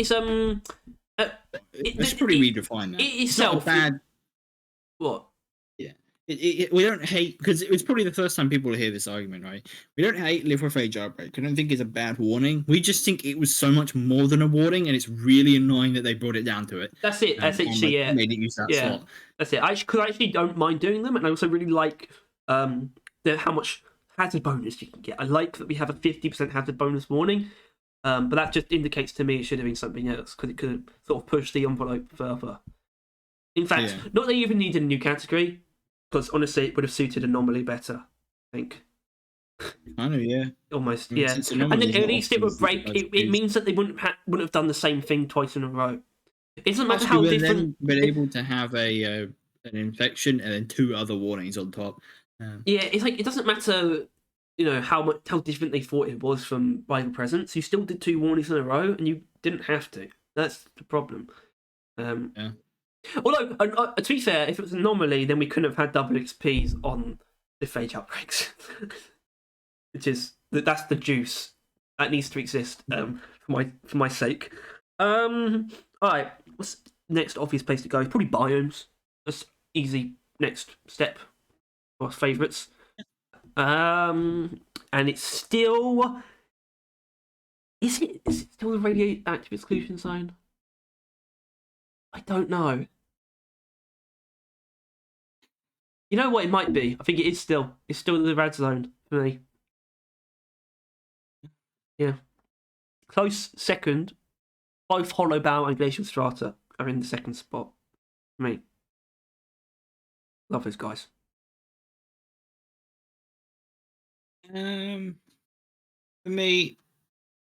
it's pretty redefined now. It itself. Bad. What? We don't hate because it was probably the first time people will hear this argument, right? We don't hate Lithophage Outbreak. I don't think it's a bad warning. We just think it was so much more than a warning, and it's really annoying that they brought it down to it. That's it. Essentially, yeah. Made it use that slot. That's it. I actually don't mind doing them, and I also really like how much hazard bonus you can get. I like that we have a 50% hazard bonus warning, but that just indicates to me it should have been something else because it could sort of push the envelope further. In fact, Yeah. not that you even needed a new category, because honestly, it would have suited Anomaly better. I think. Kind of, yeah. Almost, I mean, yeah. since And then Anomaly's at not least it often would used break. as It boost. means that they wouldn't have done the same thing twice in a row. It doesn't matter Plus, we how would different. then been able to have an infection and then 2 other warnings on top. Yeah, it's like it doesn't matter, how different they thought it was from Rival Presence. You still did 2 warnings in a row, and you didn't have to. That's the problem. Yeah. Although, to be fair, if it was an anomaly, then we couldn't have had double XPs on the phage outbreaks, which is that's the juice that needs to exist for my sake. All right, what's the next obvious place to go? Probably biomes. That's easy next step for our favourites. And it's still is it still the radioactive exclusion zone? I don't know. You know what? It might be. I think it is still. It's still the red zone for me. Yeah. Close second. Both Hollow Bow and Glacial Strata are in the second spot for me. Love those guys. For me,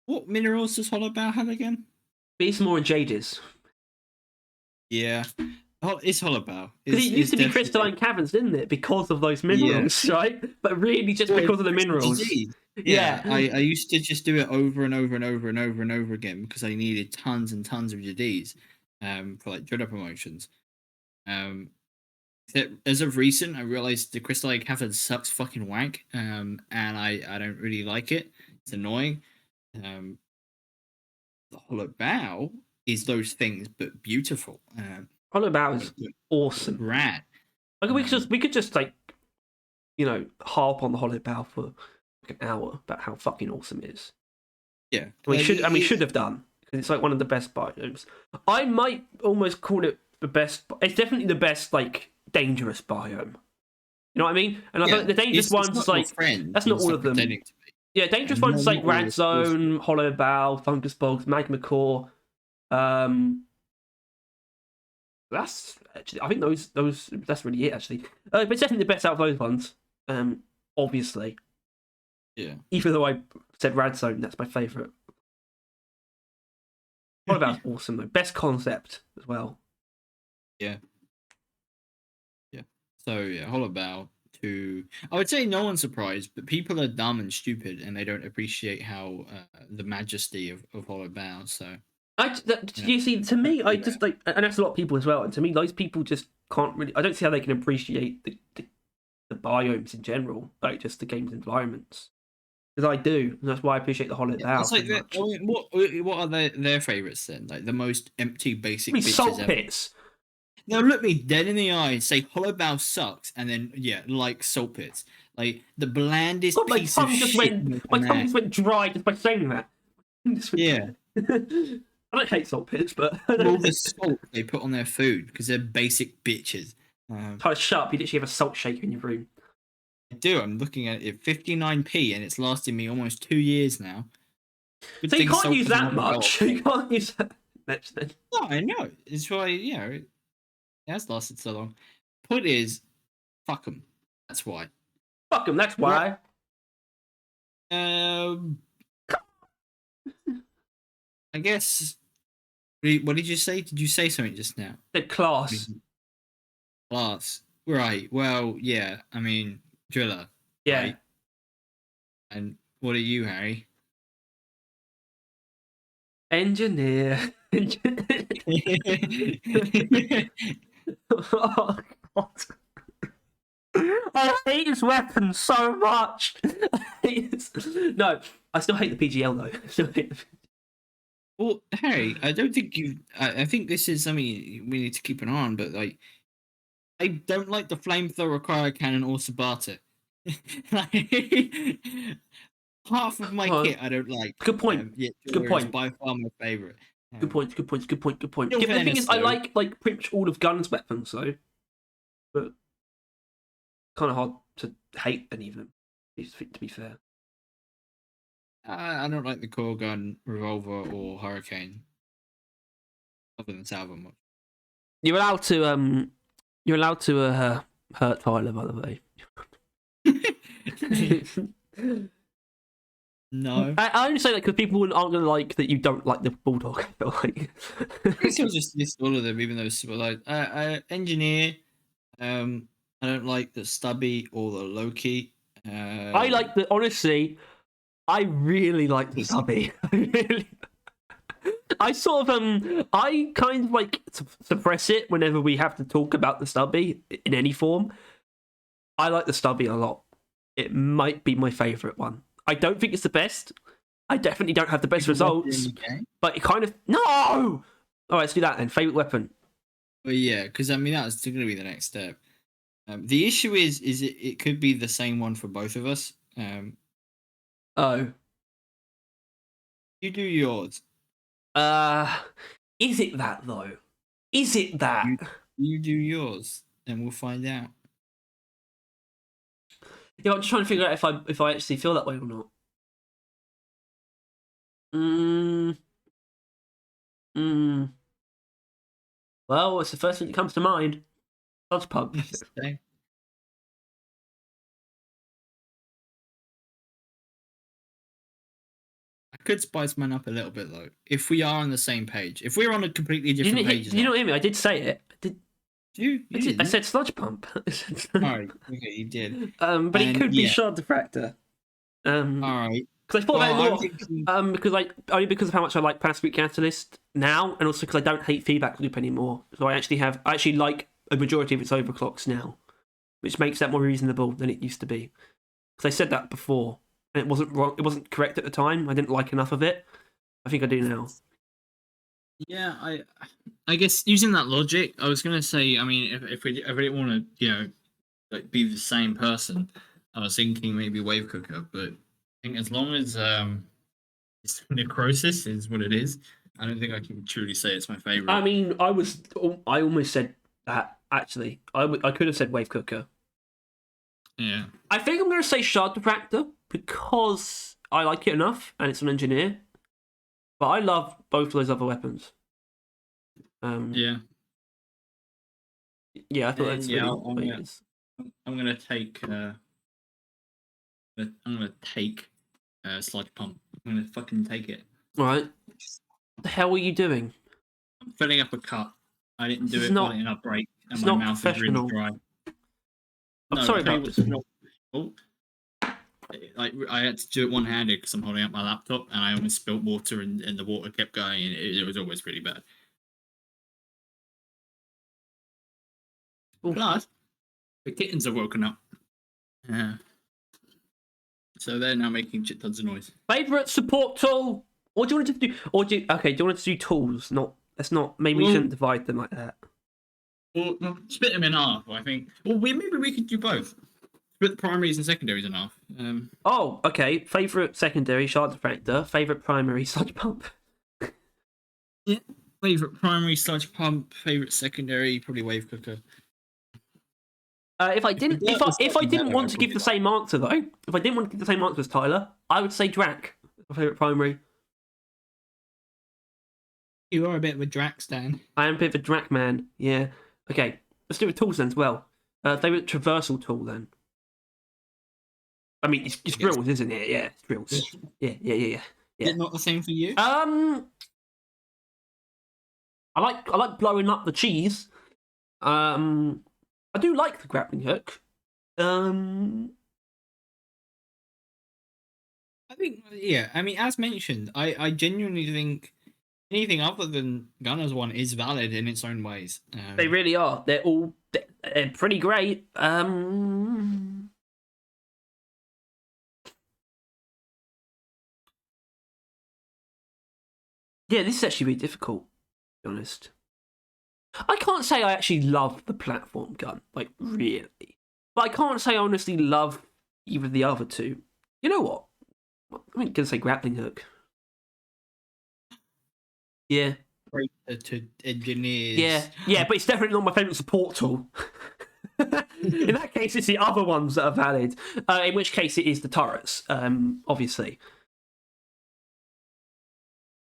what minerals does Hollow Bow have again? Beastmore and Jadis. Yeah. It's Hollow Bow. Because it used to be definitely... crystalline caverns, didn't it? Because of those minerals, right? But really just because of the minerals. Yeah, I used to just do it over and over and over and over and over again because I needed tons and tons of GDs for like Dreader promotions. As of recent, I realized the crystalline cavern sucks fucking wank, and I don't really like it. It's annoying. The Hollow Bow is those things, but beautiful. Hollow Bow is awesome. Rad. Like we could just like, harp on the Hollow Bow for like an hour about how fucking awesome it is. Yeah, we should have done, because it's like one of the best biomes. I might almost call it the best. It's definitely the best like dangerous biome. You know what I mean? And I feel like the dangerous ones like that's not all of them. Yeah, dangerous ones like Rad Zone, Hollow Bow, Fungus Bogs, Magma Core. That's actually, I think those that's really it actually. But it's definitely the best out of those ones. Obviously. Yeah. Even though I said Rad Zone, that's my favourite. What about awesome though? Best concept as well. Yeah. Yeah. So yeah, Hollow Bow to I would say no one's surprised, but people are dumb and stupid and they don't appreciate how the majesty of Hollow Bow. So you see, to me, I just like, and that's a lot of people as well. And to me, those people just can't really. I don't see how they can appreciate the biomes in general, like just the game's environments. Because I do, and that's why I appreciate the Hollow Bow so much. What are their favorites then? Like the most empty, basic bitches salt ever. pits. Now look me dead in the eye and say Hollow Bow sucks, and then like salt pits, like the blandest piece of shit. My tongue just went dry just by saying that. Yeah. I don't hate salt pits, but all the salt they put on their food because they're basic bitches. Shut up! You literally have a salt shaker in your room. I do. I'm looking at it, 59p, and it's lasted me almost 2 years now. So you can't use that much. You can't use that much then. No, I know. It's why it has lasted so long. Point is, fuck them. That's why. Fuck them. That's why. I guess. What did you say? Did you say something just now? The class. Class. Right. Well, yeah. I mean, driller. Yeah. Right? And what are you, Harry? Engineer. Oh, God. I hate his weapon so much. No, I still hate the PGL though. Well, Harry, I don't think you. I think this is something we need to keep an eye on. But like, I don't like the flamethrower cryo cannon or Sabata. Half of my kit I don't like. Good point. Good point. By far my favorite. Good point. Good point. Good point. Good point. Yeah, the thing is, I like pretty much all of Gun's weapons, though, but kind of hard to hate any of them. To be fair. I don't like the core gun, revolver, or hurricane. Other than Salvo much. You're allowed to hurt Tyler, by the way. No. I only say that because people aren't going to like that you don't like the bulldog. I feel like. I guess I'll just list all of them, even though it's like engineer. I don't like the stubby or the Loki. I like the honestly. I really like the stubby. I sort of I kind of like suppress it whenever we have to talk about the stubby in any form. I like the stubby a lot. It might be my favourite one. I don't think it's the best. I definitely don't have the best results, but it kind of no. All right, let's do that then. Favourite weapon. But yeah, because I mean that's going to be the next step. The issue is it could be the same one for both of us. Oh. You do yours. Is it that though? Is it that? You do yours, and we'll find out. Yeah, I'm just trying to figure out if I actually feel that way or not. Well, it's the first thing that comes to mind. Sludge pump. I could spice mine up a little bit though. If we are on the same page, if we're on a completely different page, you don't hear me? I did say it. I said sludge pump. Alright, okay, you did. But it could be shard diffractor. Alright. Because I thought about it more. Only because of how much I like Plastic Catalyst now, and also because I don't hate Feedback Loop anymore. So I actually like a majority of its overclocks now, which makes that more reasonable than it used to be. Because I said that before, and it wasn't wrong. It wasn't correct at the time. I didn't like enough of it. I think I do now. Yeah, I guess using that logic, I was gonna say. I mean, if we didn't want to, like be the same person, I was thinking maybe Wave Cooker, but I think as long as it's necrosis is what it is, I don't think I can truly say it's my favorite. I mean, I almost said that actually. I could have said Wave Cooker. Yeah. I think I'm going to say Shard Diffractor because I like it enough and it's an engineer. But I love both of those other weapons. Yeah. Yeah, I thought that's really what it is. I'm going to take. I'm going to take Sludge Pump. I'm going to fucking take it. All right. What the hell are you doing? I'm filling up a cup. I didn't do it while in a break, and my mouth is really dry. I'm sorry about this. Like I had to do it one-handed because I'm holding up my laptop, and I almost spilled water, and the water kept going, and it was always really bad. Ooh. Plus, the kittens have woken up. Yeah. So they're now making shit tons of noise. Favorite support tool? What do you want to do? Do you want to do tools? Maybe we shouldn't divide them like that. Well, split them in half, I think. Well, maybe we could do both. Split the primaries and secondaries in half. Oh, okay. Favorite secondary, Shard Diffractor. Favorite primary, Sludge Pump. Yeah. Favorite primary, Sludge Pump. Favorite secondary, probably Wave Cooker. If I didn't want to give the same answer though, if I didn't want to give the same answer as Tyler, I would say Drac. My favorite primary. You are a bit of a Drac stan. I am a bit of a Drac man. Yeah. Okay. Let's do it with tools then as well. Favorite traversal tool then. I mean, it's drills, isn't it? Yeah, it's drills. Yeah. Is it not the same for you? I like blowing up the cheese. I do like the grappling hook. I think, yeah. I mean, as mentioned, I genuinely think anything other than Gunner's one is valid in its own ways. They really are. They're pretty great. Yeah, this is actually really difficult, to be honest. I can't say I actually love the platform gun, like, really. But I can't say I honestly love either of the other two. You know what? I'm going to say grappling hook. Yeah. To engineers. Yeah, but it's definitely not my favourite support tool. In that case, it's the other ones that are valid. In which case, it is the turrets, obviously.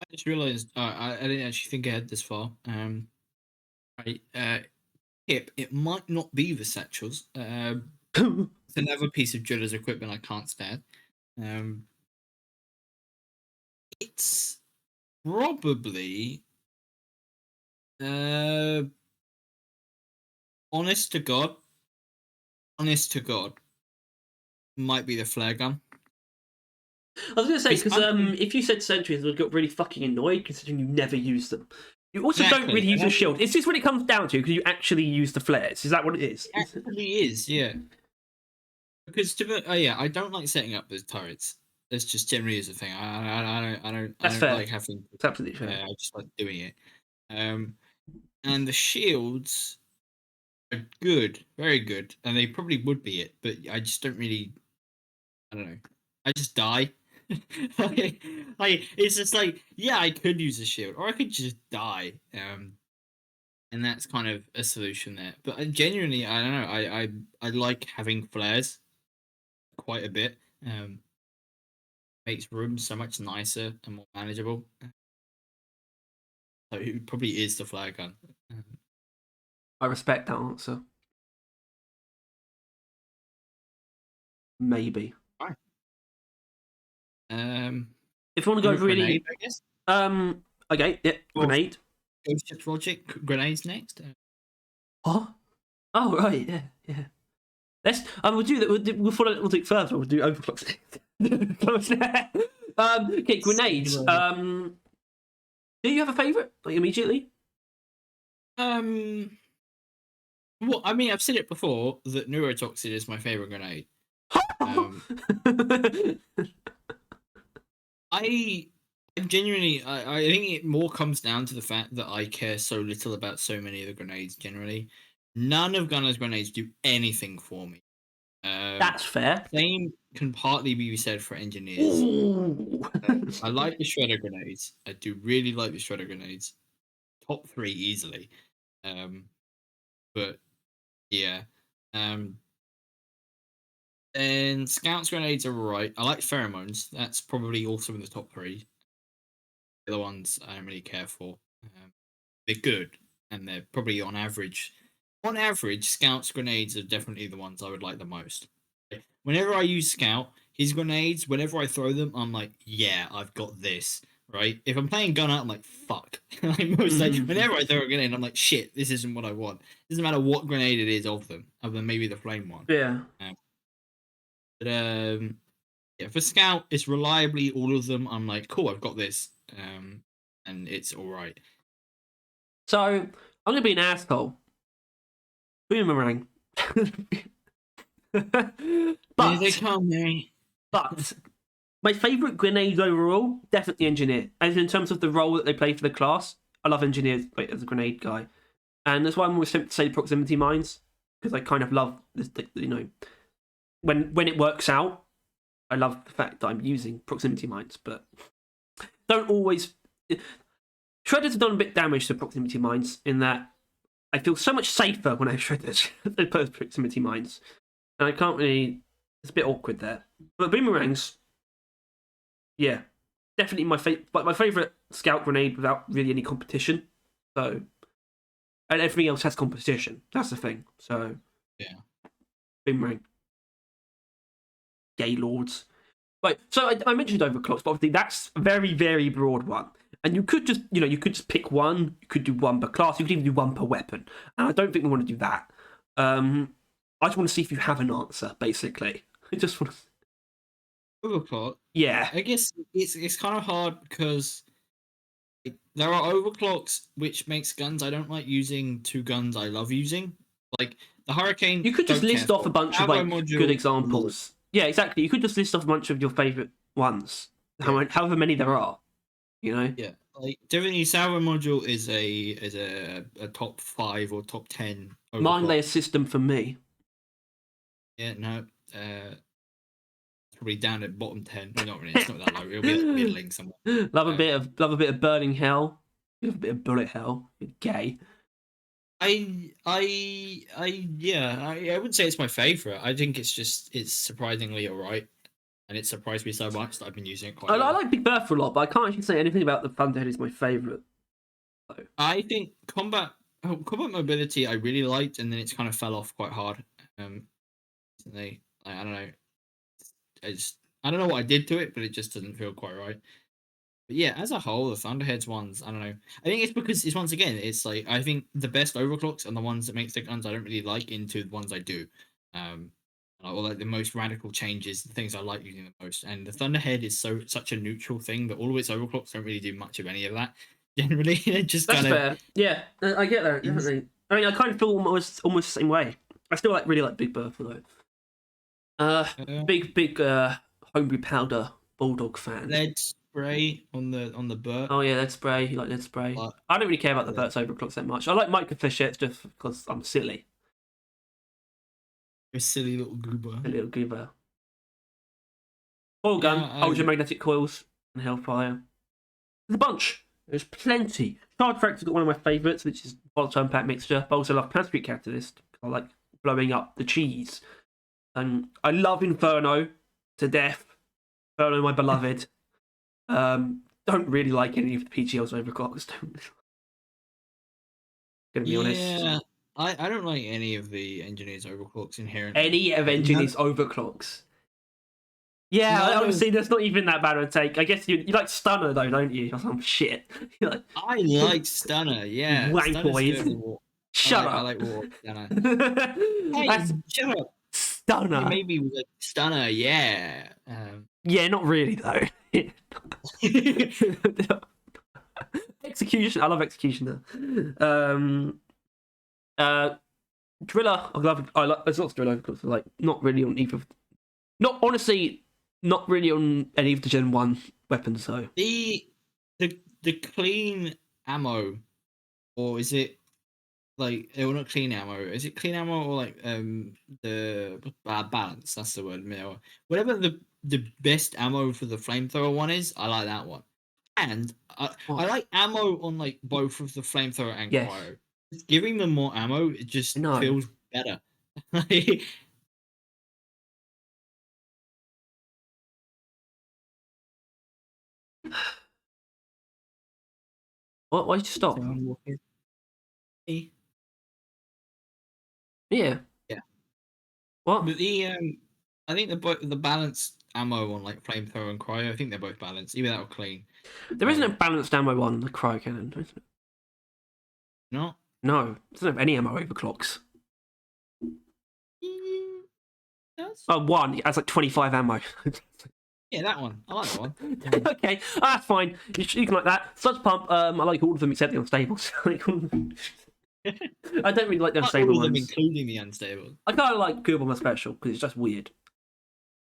I just realised I didn't actually think I had this far. Right. Tip. It might not be the satchels. It's another piece of Driller's equipment I can't stand. Um, it's probably, uh, honest to God, honest to God, might be the flare gun. I was going to say, because Because if you said sentries, I would get really fucking annoyed considering you never use them. You also don't exactly, really use and your shield. It's just when it comes down to because you actually use the flares. Is that what it is? it actually is, yeah. Because yeah, I don't like setting up those turrets. That's just generally is the thing. I That's don't fair. like having. It's absolutely fair. I just like doing it. And the shields are good, very good, and they probably would be it, but I just don't really. I don't know. I just die. It's just like, yeah, I could use a shield, or I could just die. And that's kind of a solution there. But genuinely, I don't know. I like having flares quite a bit. Makes rooms so much nicer and more manageable. So it probably is the flare gun. I respect that answer. Maybe. Fine. If you want to go really, grenade, I guess. Okay, yeah, Or grenade. Ghost Ship Logic grenades next. What? Oh right, yeah, yeah. Let's. We'll do that. We'll follow. We'll do it further. We'll do overclocks. Okay, grenades. Do you have a favourite? Like immediately? Well, I mean, I've said it before that neurotoxin is my favorite grenade. I genuinely, I think it more comes down to the fact that I care so little about so many of the grenades. Generally, none of Gunner's grenades do anything for me. That's fair. Same can partly be said for engineers. I like the shredder grenades. I do really like the shredder grenades. Top 3 easily. But yeah. And scouts grenades are right. I like pheromones. That's probably also in the top 3. The other ones I don't really care for. They're good, and they're probably on average. On average, scouts grenades are definitely the ones I would like the most. Whenever I use scout, his grenades, whenever I throw them, I'm like, yeah, I've got this. Right? If I'm playing gunner, I'm like, fuck. Whenever I throw a grenade, I'm like, shit, this isn't what I want. It doesn't matter what grenade it is of them, other than maybe the flame one. Yeah. But yeah, for scout, it's reliably all of them. I'm like, cool, I've got this. And it's all right. So I'm gonna be an asshole. Boomerang. Here they come, Mary. But my favourite grenades overall, definitely engineer. As in terms of the role that they play for the class, I love engineers as a grenade guy, and that's why I'm always tempted to say proximity mines because I kind of love this. You know, when it works out, I love the fact that I'm using proximity mines, but don't always. Shredders have done a bit damage to proximity mines in that I feel so much safer when I have shredders than proximity mines, and I can't really. It's a bit awkward there, but boomerangs. Yeah, definitely my favorite scout grenade without really any competition. So, and everything else has competition. That's the thing. So, yeah, boomerang, Gaylords. Right. So I mentioned overclocks, but obviously that's a very very broad one. And you could just pick one. You could do one per class. You could even do one per weapon. And I don't think we want to do that. I just want to see if you have an answer. Basically, I just want to. Overclock. Yeah. I guess it's kind of hard because there are overclocks which makes guns I don't like using to guns I love using. Like the Hurricane. You could just list off a bunch of like good examples. Yeah, exactly. You could just list off a bunch of your favorite ones. However many there are. You know. Yeah, like definitely Salvo module is a top 5 or top 10. Mind layer system for me. Yeah, no. Probably down at bottom 10. Not really. It's not that low. It'll be middling somewhere. Love a bit of burning hell. Love a bit of bullet hell. You're gay. I wouldn't say it's my favorite. I think it's surprisingly alright, and it surprised me so much that I've been using it quite. I like Big Bertha a lot, but I can't actually say anything about the Thunderhead is my favorite. So. I think combat combat mobility I really liked, and then it's kind of fell off quite hard. Recently, I don't know. I don't know what I did to it, but it just doesn't feel quite right. But yeah, as a whole, the Thunderheads ones, I don't know. I think it's because it's once again, it's like I think the best overclocks are the ones that make stick guns I don't really like into the ones I do. Or like the most radical changes, the things I like using the most. And the Thunderhead is such a neutral thing that all of its overclocks don't really do much of any of that. Generally, it just That's kind of fair. Yeah, I get that definitely. I mean, I kind of feel almost the same way. I still really like Big Bertha though. Big homebrew powder bulldog fan. lead spray on the Burt. Oh yeah, lead spray. You like lead spray? But, I don't really care about the Burt's overclocks that much. I like microfishets just because I'm silly. a silly little goober. A little goober. Oil gun, ultramagnetic coils, and hellfire. There's a bunch. There's plenty. Shard Fractor's got one of my favourites, which is volatile impact mixture. But I also love Pantry Catalyst. I like blowing up the cheese. And I love Inferno to death. Inferno, my beloved. Don't really like any of the PGL's overclocks. Gonna be honest. Yeah, I don't like any of the engineers overclocks inherently. Any of engineers overclocks. Yeah, No. honestly, that's not even that bad of a take. I guess you like Stunner though, don't you? Or some shit. Like, I like Stunner, yeah. Wank Stunner's boys. good. Shut up. I like War Stunner. Hey, That's shut up. Stunner. Maybe with like Stunner, yeah. Yeah, not really though. Execution. I love Executioner. Driller. I like. There's lots of Driller overclocks. Like not really on either. Not really on any of the Gen 1 weapons, though. The clean ammo, or is it like not clean ammo? Is it clean ammo or like the balance? That's the word. Whatever the best ammo for the flamethrower one is, I like that one. And I like ammo on like both of the flamethrower and cryo. Just giving them more ammo, it just feels better. Why'd you stop? Yeah. Yeah. What? But I think the balanced ammo on like flamethrower and cryo, I think they're both balanced. Either that or clean. There isn't a balanced ammo on the cryo cannon, is it? No. No, it doesn't have any ammo overclocks. One it has like 25 ammo. Yeah, that one. I like that one. Okay, that's fine. You can like that. Such pump. I like all of them except the unstables. I don't really like the unstable all of them, ones, including the unstable. I kind of like Good Bomber Special because it's just weird.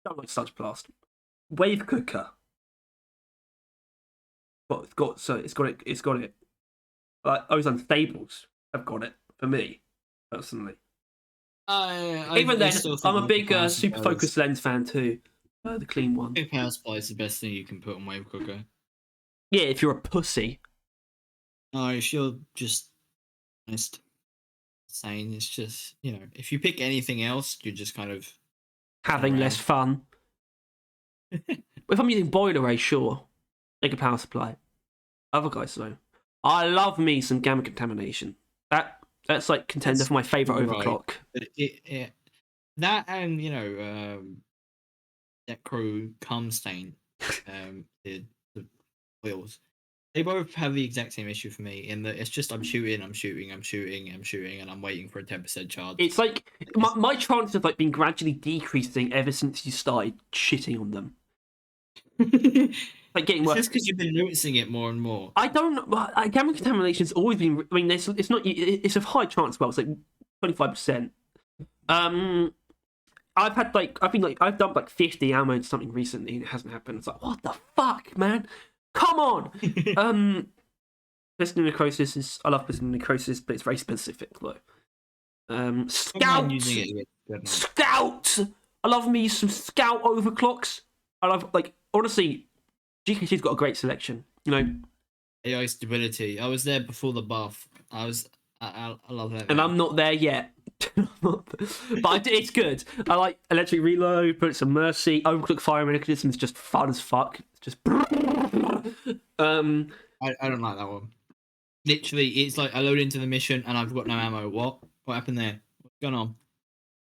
I don't like Such Blast. Wave Cooker. But it's got it. Like those unstables have got it for me personally. Even then, I'm a big Super Focus Lens fan too. The clean one. I think Power Supply is the best thing you can put on Wave Cooker. Yeah, if you're a pussy. No, if you're just honest, saying it's just if you pick anything else, you're just kind of having less fun. If I'm using Boiler Ray, sure, take a Power Supply. Other guys though, I love me some Gamma Contamination. That's like contender for my favourite overclock. But that and Necro Cum Stain, the wheels. They both have the exact same issue for me in that it's just I'm shooting, and I'm waiting for a 10% charge. It's like my chances have like been gradually decreasing ever since you started shitting on them. Like getting worse. Just because you've been noticing it more and more. I don't know. Gamma Contamination's always been. I mean, it's not. It's a high chance. Well, it's like 25%. I've dumped like 50 ammo into something recently and it hasn't happened. It's like, what the fuck, man? Come on! Piston Necrosis is... I love Piston Necrosis, but it's very specific, though. Scout! Scout! I love me some Scout overclocks. I love, like, honestly, GKT's got a great selection, AI stability. I was there before the buff. I love that. And I'm not there yet. But it's good. I like Electric Reload, put some Mercy, Overclock Fire Mechanism is just fun as fuck. It's just I don't like that one. Literally, it's like I load into the mission and I've got no ammo. What? What happened there? What's going on?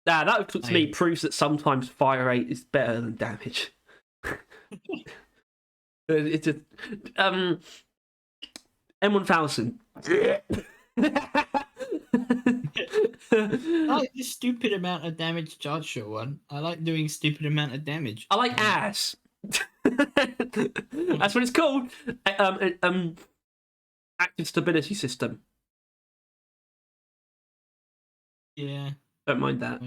Nah, that to me proves that sometimes fire rate is better than damage. It's a M1000. I like the stupid amount of damage charge shot one. I like doing stupid amount of damage. I like ass. That's what it's called. Active stability system. Yeah. Don't mind that.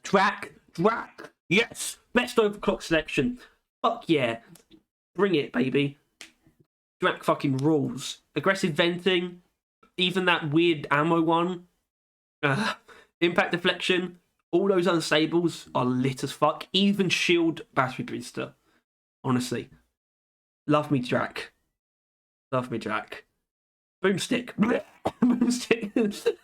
Drac. Yes, best overclock selection. Fuck yeah, bring it, baby. Drac fucking rules. Aggressive venting, even that weird ammo one. Impact deflection. All those unstables are lit as fuck. Even shield battery booster. Honestly, love me Drac. Love me Drac. Boomstick. Boomstick.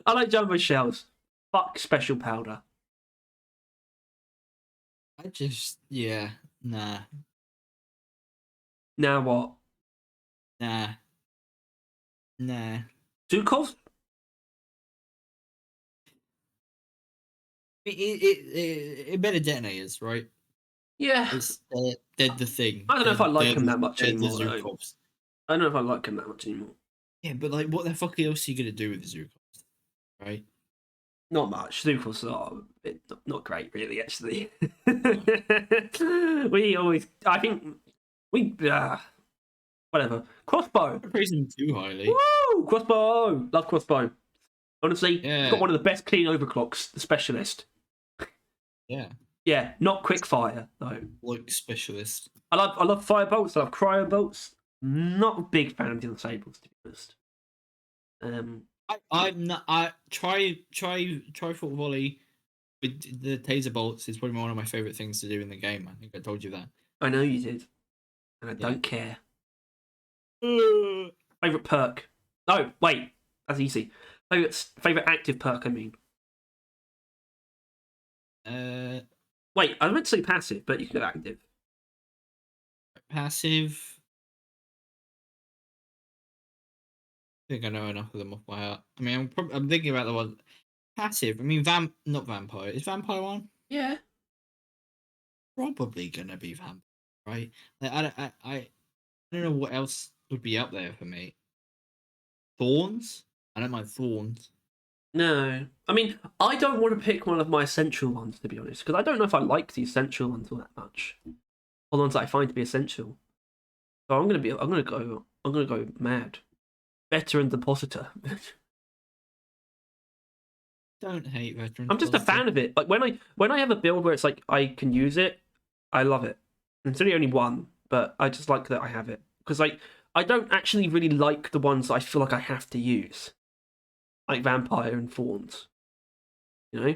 I like jumbo shells. Fuck special powder. I just, yeah, nah. Now what? Nah. Zukov? It better detonators, right? Yeah. They're the thing. I don't know if I like him that much they're anymore. The Zukovs. I don't know if I like him that much anymore. Yeah, but like, what the fuck else are you gonna do with the Zukovs, right? Not much. Zukovs are not great, really. Actually, I think we whatever. Crossbow. I praise him too highly. Woo! Crossbow. Love crossbow. Honestly, Yeah. he's got one of the best clean overclocks. The specialist. Yeah. Yeah, not quick fire though. Like specialist. I love fire bolts. I love cryo bolts. Not a big fan of the unsables, to be honest. I'm not. I try foot volley with the taser bolts is probably one of my favorite things to do in the game. I think I told you that. I know you did, and I don't care. Uh, Favorite perk? No, wait, that's easy. Favorite active perk? I mean. Wait, I meant to say passive, but you can go active. Passive. I think I know enough of them off by heart. I mean, I'm thinking about the one passive. I mean, not vampire. Is vampire one? Yeah. Probably gonna be vampire, right? Like, I don't know what else would be up there for me. Thorns. I don't mind thorns. No, I mean, I don't want to pick one of my essential ones, to be honest, because I don't know if I like the essential ones all that much. Or the ones that I find to be essential. So I'm gonna go mad. Veteran depositor. Don't hate veterans. I'm just a fan of it. Like when I have a build where it's like I can use it, I love it. It's only one, but I just like that I have it because like I don't actually really like the ones that I feel like I have to use, like vampire and fawns. You know.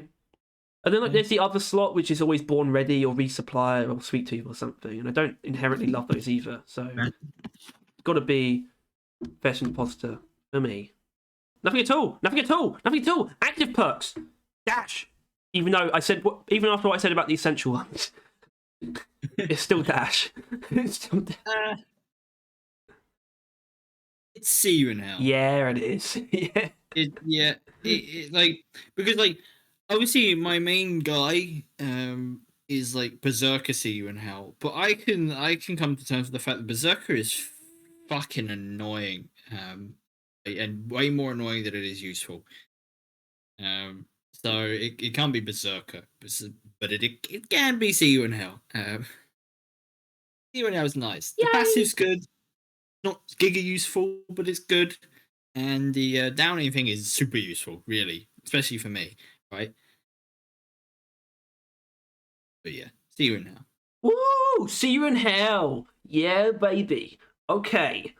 And then like there's the other slot which is always born ready or resupply or sweet tooth or something, and I don't inherently love those either. So it's got to be veteran depositor for me. Nothing at all. Active perks. Dash. Even after what I said about the essential ones, it's still dash. It's still dash. It's see you in hell. Yeah, it is. Yeah. Like because like obviously my main guy is like Berserker see you in hell, but I can come to terms with the fact that Berserker is fucking annoying. And way more annoying than it is useful. So it can't be Berserker, but it can be See You in Hell. See You in Hell is nice. The passive's good, not giga useful, but it's good. And the downing thing is super useful, really, especially for me, right? But yeah, See You in Hell. Woo! See You in Hell. Yeah, baby. Okay.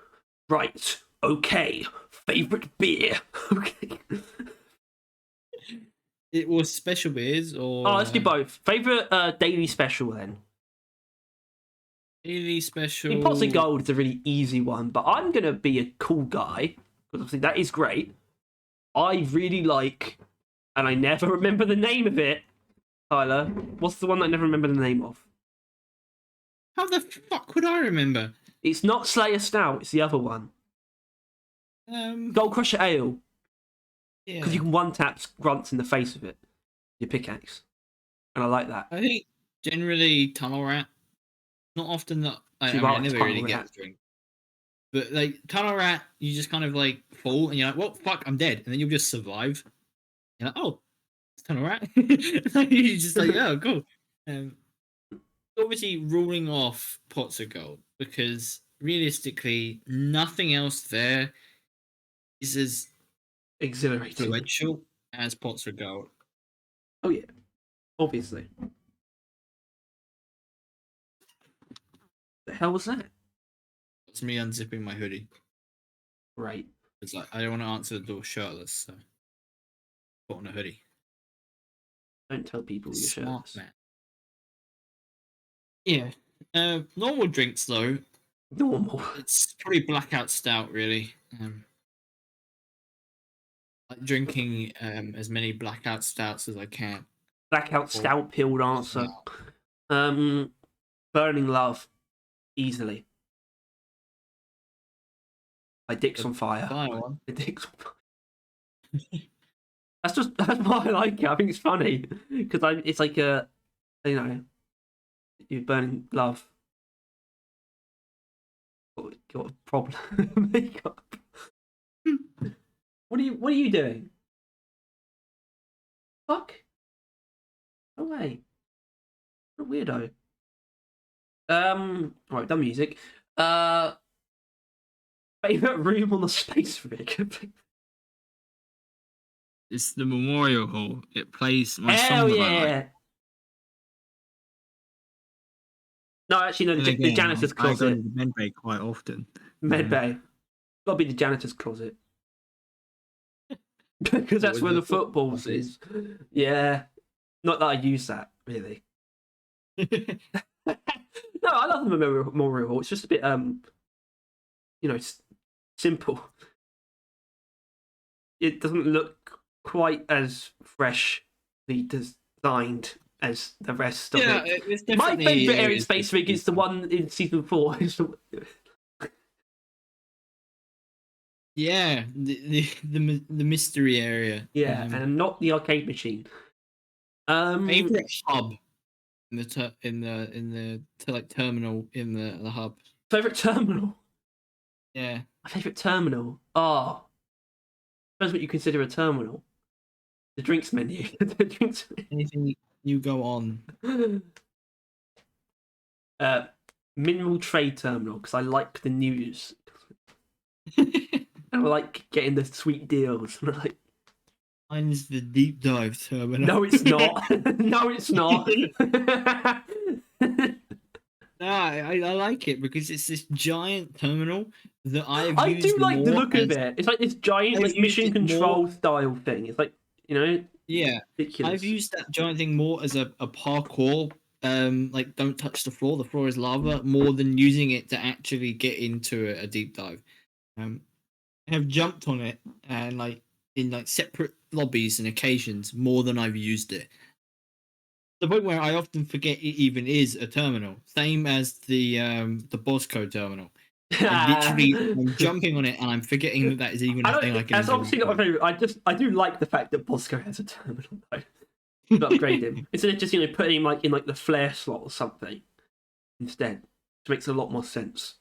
Right. Okay. Favorite beer. Okay. It was special beers or let's do both. Favorite daily special then. daily special. I mean, Pots of Gold is a really easy one, but I'm gonna be a cool guy because obviously that is great. I really like, and I never remember the name of it. Tyler, what's the one that I never remember the name of? How the fuck would I remember? It's not Slayer Stout. It's the other one. Gold Crusher Ale. Yeah. Because you can one tap grunts in the face with it. Your pickaxe. And I like that. I think generally Tunnel Rat. Not often that I never Tunnel really get Rat. a drink. But like Tunnel Rat, you just kind of like fall and you're like, well, fuck, I'm dead. And then you'll just survive. You're like, oh, it's Tunnel Rat. You're just like, oh, cool. Obviously ruling off Pots of Gold because realistically, nothing else there is as Exhilarating. influential as Pots of Gold. Oh, yeah. Obviously. The hell was that? It's me unzipping my hoodie. Right. It's like, I don't want to answer the door shirtless, so put on a hoodie. Don't tell people you're Smart shirtless. man. Yeah. Normal drinks though. Normal. It's probably blackout stout, really. Like drinking as many blackout stouts as I can. Blackout Stout pilled answer. Burning Love. Easily. My dick's on fire. One. My dick's on fire. That's why I like it. I think it's funny because it's like a, you know, you're burning love. Got a problem. Makeup. What are you doing? Fuck. No way. What a weirdo. Right, done music. Favorite room on the space rig. It's the Memorial Hall. It plays my Hell song yeah! that I like. No, actually, no. The janitor's closet. I go to the med bay quite often. Med bay. Gotta be the janitor's closet. Because that's where the footballs is. Yeah. Not that I use that, really. No, I love the Memorial Hall. It's just a bit, simple. It doesn't look quite as freshly designed as the rest of it. My favourite area space rig is the one in season 4. Yeah, the mystery area. Yeah, and not the arcade machine. Favorite hub in the terminal in the hub. Favorite terminal. Yeah. My favorite terminal. Oh, depends what you consider a terminal. The drinks menu. The drinks menu. Anything you go on. Mineral trade terminal because I like the news. I like getting the sweet deals. Mine's the deep dive terminal. No, it's not. No, it's not. No, I like it because it's this giant terminal that I do like the look of it. It's like this giant like mission control style thing. It's like, yeah, ridiculous. I've used that giant thing more as a parkour. Like don't touch the floor is lava, more than using it to actually get into a deep dive. I have jumped on it and in separate lobbies and occasions more than I've used it. The point where I often forget it even is a terminal, same as the Bosco terminal. I'm jumping on it and I'm forgetting that is even a thing I can. That's obviously not my favorite. I do like the fact that Bosco has a terminal though. To upgrade him instead of just putting him in the flare slot or something instead, which makes a lot more sense.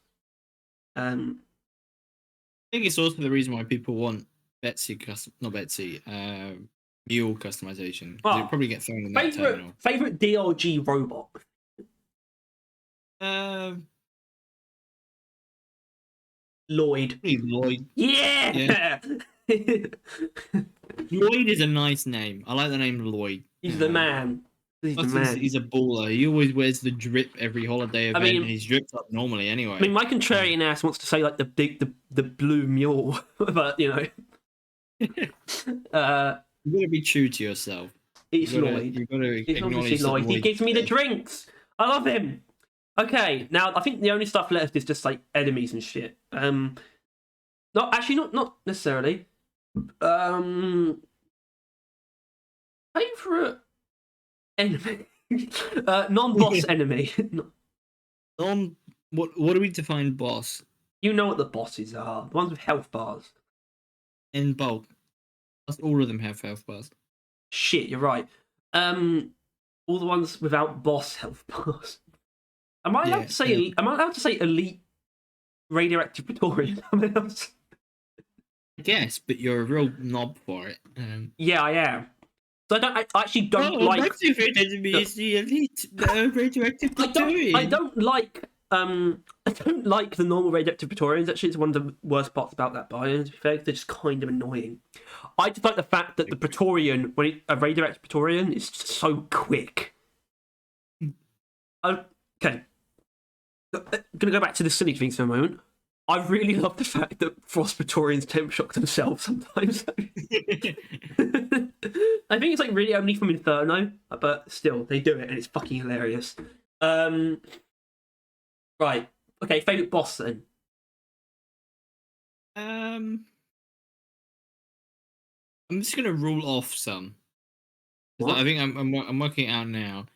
I think it's also the reason why people want mule customization. It'll probably get thrown in that terminal. Favorite DLG robot. Lloyd. Lloyd. Yeah. Lloyd is a nice name. I like the name Lloyd. He's the man. He's a baller. He always wears the drip every holiday event. And he's dripped up normally anyway. I mean, my contrarian ass wants to say the blue mule, but you gotta be true to yourself. It's Lloyd. You gotta acknowledge Lloyd. He gives me the drinks. I love him. Okay, now I think the only stuff left is just enemies and shit. Not necessarily. Favorite enemy. Non-boss enemy. What do we define boss? You know what the bosses are. The ones with health bars. In bulk. All of them have health bars. Shit, you're right. All the ones without boss health bars. Am I allowed to say? Am I allowed to say elite radioactive Praetorian? I guess, but you're a real knob for it. Yeah, I am. So I actually don't like. My favorite enemy is the elite radioactive Praetorian. I don't like. I don't like the normal radioactive Praetorians. Actually, it's one of the worst parts about that biome. To be fair, they're just kind of annoying. I just like the fact that the Praetorian, a radioactive Praetorian, is just so quick. Okay. I'm gonna go back to the silly things for a moment. I really love the fact that Frost Praetorians temp shock themselves sometimes. I think it's like really only from Inferno, but still, they do it and it's fucking hilarious. Right. Okay, favourite boss then? I'm just gonna rule off some. I think I'm working it out now.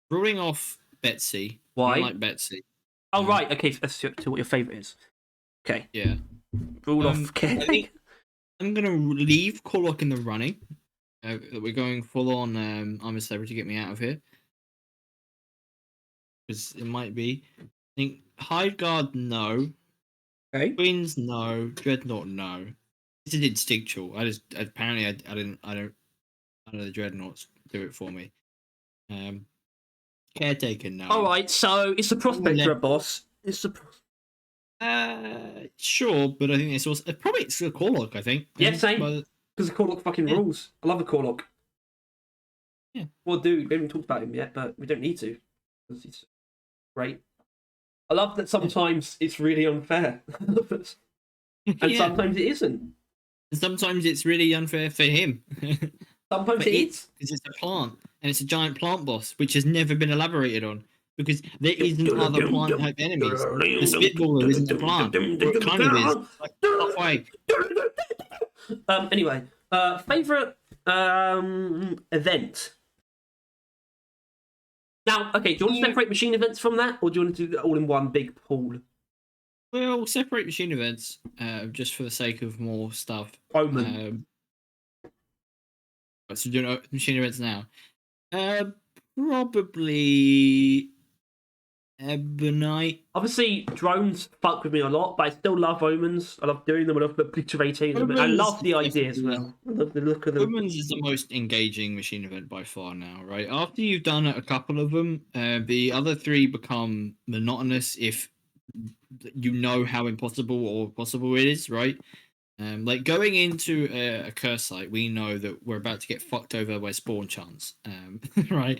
Ruling off Betsy. Why? I don't like Betsy. Oh right. Okay, let's see what your favourite is. Okay. Yeah. Rule off. I think I'm gonna leave Korlock in the running. We're going full on. I'm a celebrity. Get me out of here. Because it might be. I think Hide Guard, no. Okay. Queens, no. Dreadnought, no. This is instinctual. I don't know the Dreadnoughts do it for me. Caretaker, no. All right, so it's the Prospector boss. It's the. Sure, but I think it's also probably it's a Korlock. I think. Yeah, same. Because the Korlock fucking rules. I love the Korlock. Yeah. Well, dude, we haven't talked about him yet, but we don't need to. Because he's great. I love that sometimes it's really unfair. And sometimes it isn't. And sometimes it's really unfair for him. Sometimes it is. Because it's a plant, and it's a giant plant boss, which has never been elaborated on. Because there isn't other plant-type enemies. The Spitballer isn't a plant. It kind of is. Like, halfway. Anyway, favourite event? Now, okay, do you want to separate machine events from that, or do you want to do it all in one big pool? Well, separate machine events, just for the sake of more stuff. Omen. So doing machine events now. Probably Ebonite. Obviously, drones fuck with me a lot, but I still love omens. I love doing them. I love obliterating them. I love the idea as well. I love the look of them. Omens is the most engaging machine event by far now, right? After you've done a couple of them, the other three become monotonous if you know how impossible or possible it is, right? Like going into a curse site, we know that we're about to get fucked over by spawn chance, right?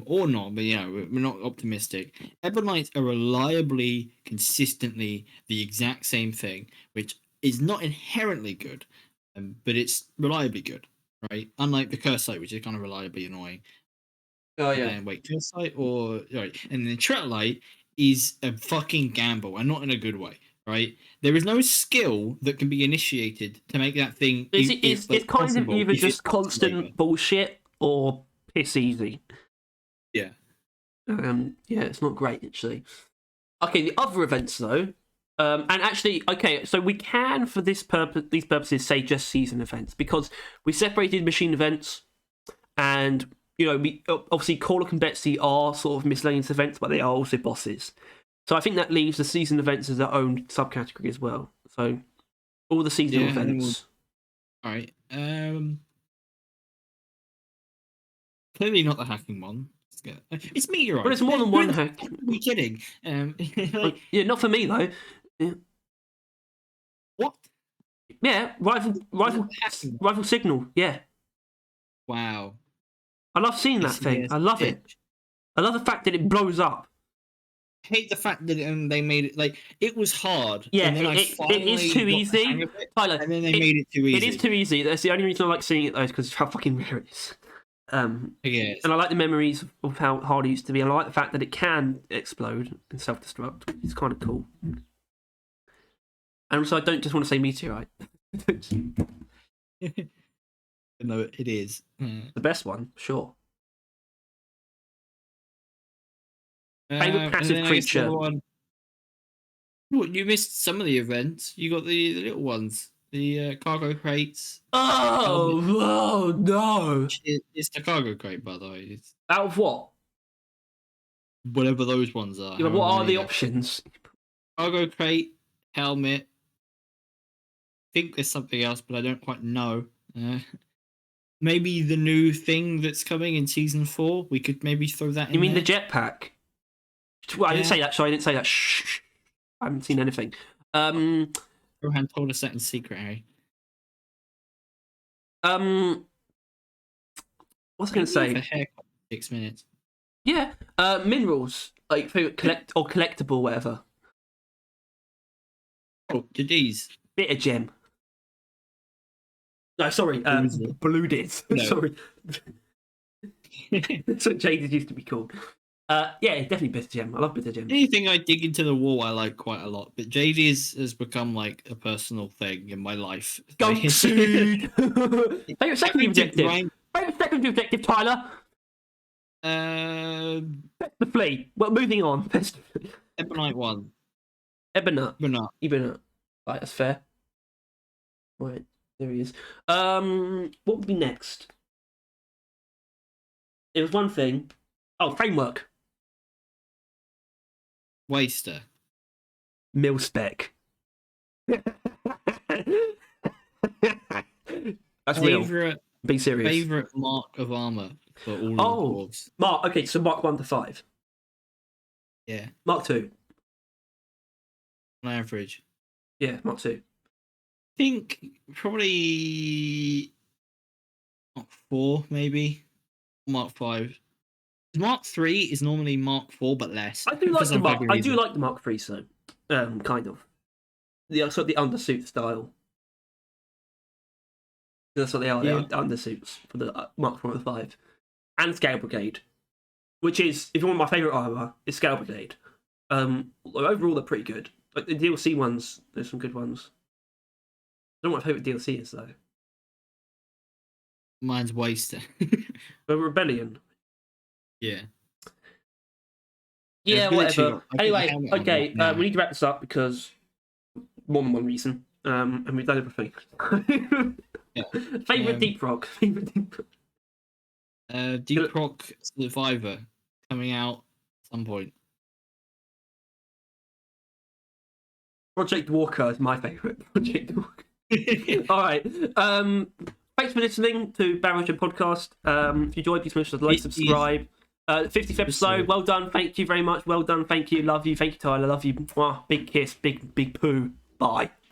Or not, but we're not optimistic. Ebonites are reliably, consistently the exact same thing, which is not inherently good, but it's reliably good, right? Unlike the curse site, which is kind of reliably annoying. Oh yeah. Wait, curse site or right? And the Tretolite is a fucking gamble, and not in a good way. Right, there is no skill that can be initiated to make that thing. It's kind of either just constant bullshit or piss easy. Yeah. Yeah, it's not great actually. Okay, the other events though, and actually, okay, so we can for these purposes say just season events because we separated machine events, and we obviously Korlock and Betsy are sort of miscellaneous events, but they are also bosses. So I think that leaves the season events as their own subcategory as well. So all the seasonal events. All right. Clearly not the hacking one. It's meteorite. But it's more than one hack. Are you kidding? Yeah, not for me though. Yeah. What? Yeah, rifle signal. Yeah. Wow. I love seeing that thing. I love it. I love the fact that it blows up. Hate the fact that they made it like it was hard. Yeah, and then it is too easy, Tyler. And then they made it too easy. It is too easy. That's the only reason I like seeing it though, is because of how fucking rare it is. And I like the memories of how hard it used to be. And I like the fact that it can explode and self-destruct. It's kind of cool. And also, I don't just want to say meteorite. No, it is the best one, sure. Favorite And passive then I guess the creature. other one. What, you missed some of the events. You got the little ones, the cargo crates. Oh no! It's the cargo crate, by the way. It's Out of what? whatever those ones are. Yeah, but what however are many the there options? cargo crate, helmet. I think there's something else, but I don't quite know. Maybe the new thing that's coming in season 4. We could maybe throw that in. You mean there. the jetpack? Well, I didn't Yeah. say that. Sorry, I didn't say that. Shh. I haven't seen anything. Rohan told us that in secret, Harry. What's I going to Maybe say? have a haircut in 6 minutes. Yeah. Minerals, like favorite collectible, whatever. Oh, to these. Bit of gem. No, sorry. Blooded. No. Sorry. That's what jaded used to be called. Yeah, definitely bit of gem. I love bit of gem. Anything I dig into the wall, I like quite a lot. But JD has become like a personal thing in my life. Goat seed. Favorite secondary objective. Favorite secondary objective, Tyler. The flea. Well, moving on. Ebonite one. Ebonite. Right, that's fair. Right, there he is. What would be next? It was one thing. Oh, framework. Waster. Mil spec. That's real. Be serious. Favorite mark of armor for all of the dwarves. Mark. Okay, so Mark 1 to 5. Yeah. Mark 2. On average. Yeah, Mark 2. I think probably Mark 4, maybe. Mark 5. Mark 3 is normally Mark 4, but less. I do like the Mark. I do like the Mark 3, so kind of the sort of the undersuit style. That's what they are. Yeah. They are undersuits for the Mark 4 and 5, and Scale Brigade, which is if you want my favorite armor, is Scale Brigade. Overall they're pretty good. Like the DLC ones, there's some good ones. I don't know what my favorite DLC is though. Mine's Waster. But Rebellion. Yeah. Yeah, whatever. Anyway, okay, we need to wrap this up because more than one reason. And we've done everything. Yeah. Favorite Deep Rock. Deep Rock Survivor coming out at some point. Project Walker is my favorite. Project Walker. All right. Thanks for listening to Barrington Podcast. If you enjoyed, please make sure to like, subscribe. 50th episode. Well done. Thank you very much. Well done. Thank you. Love you. Thank you, Tyler. Love you. Mwah. Big kiss. Big poo. Bye.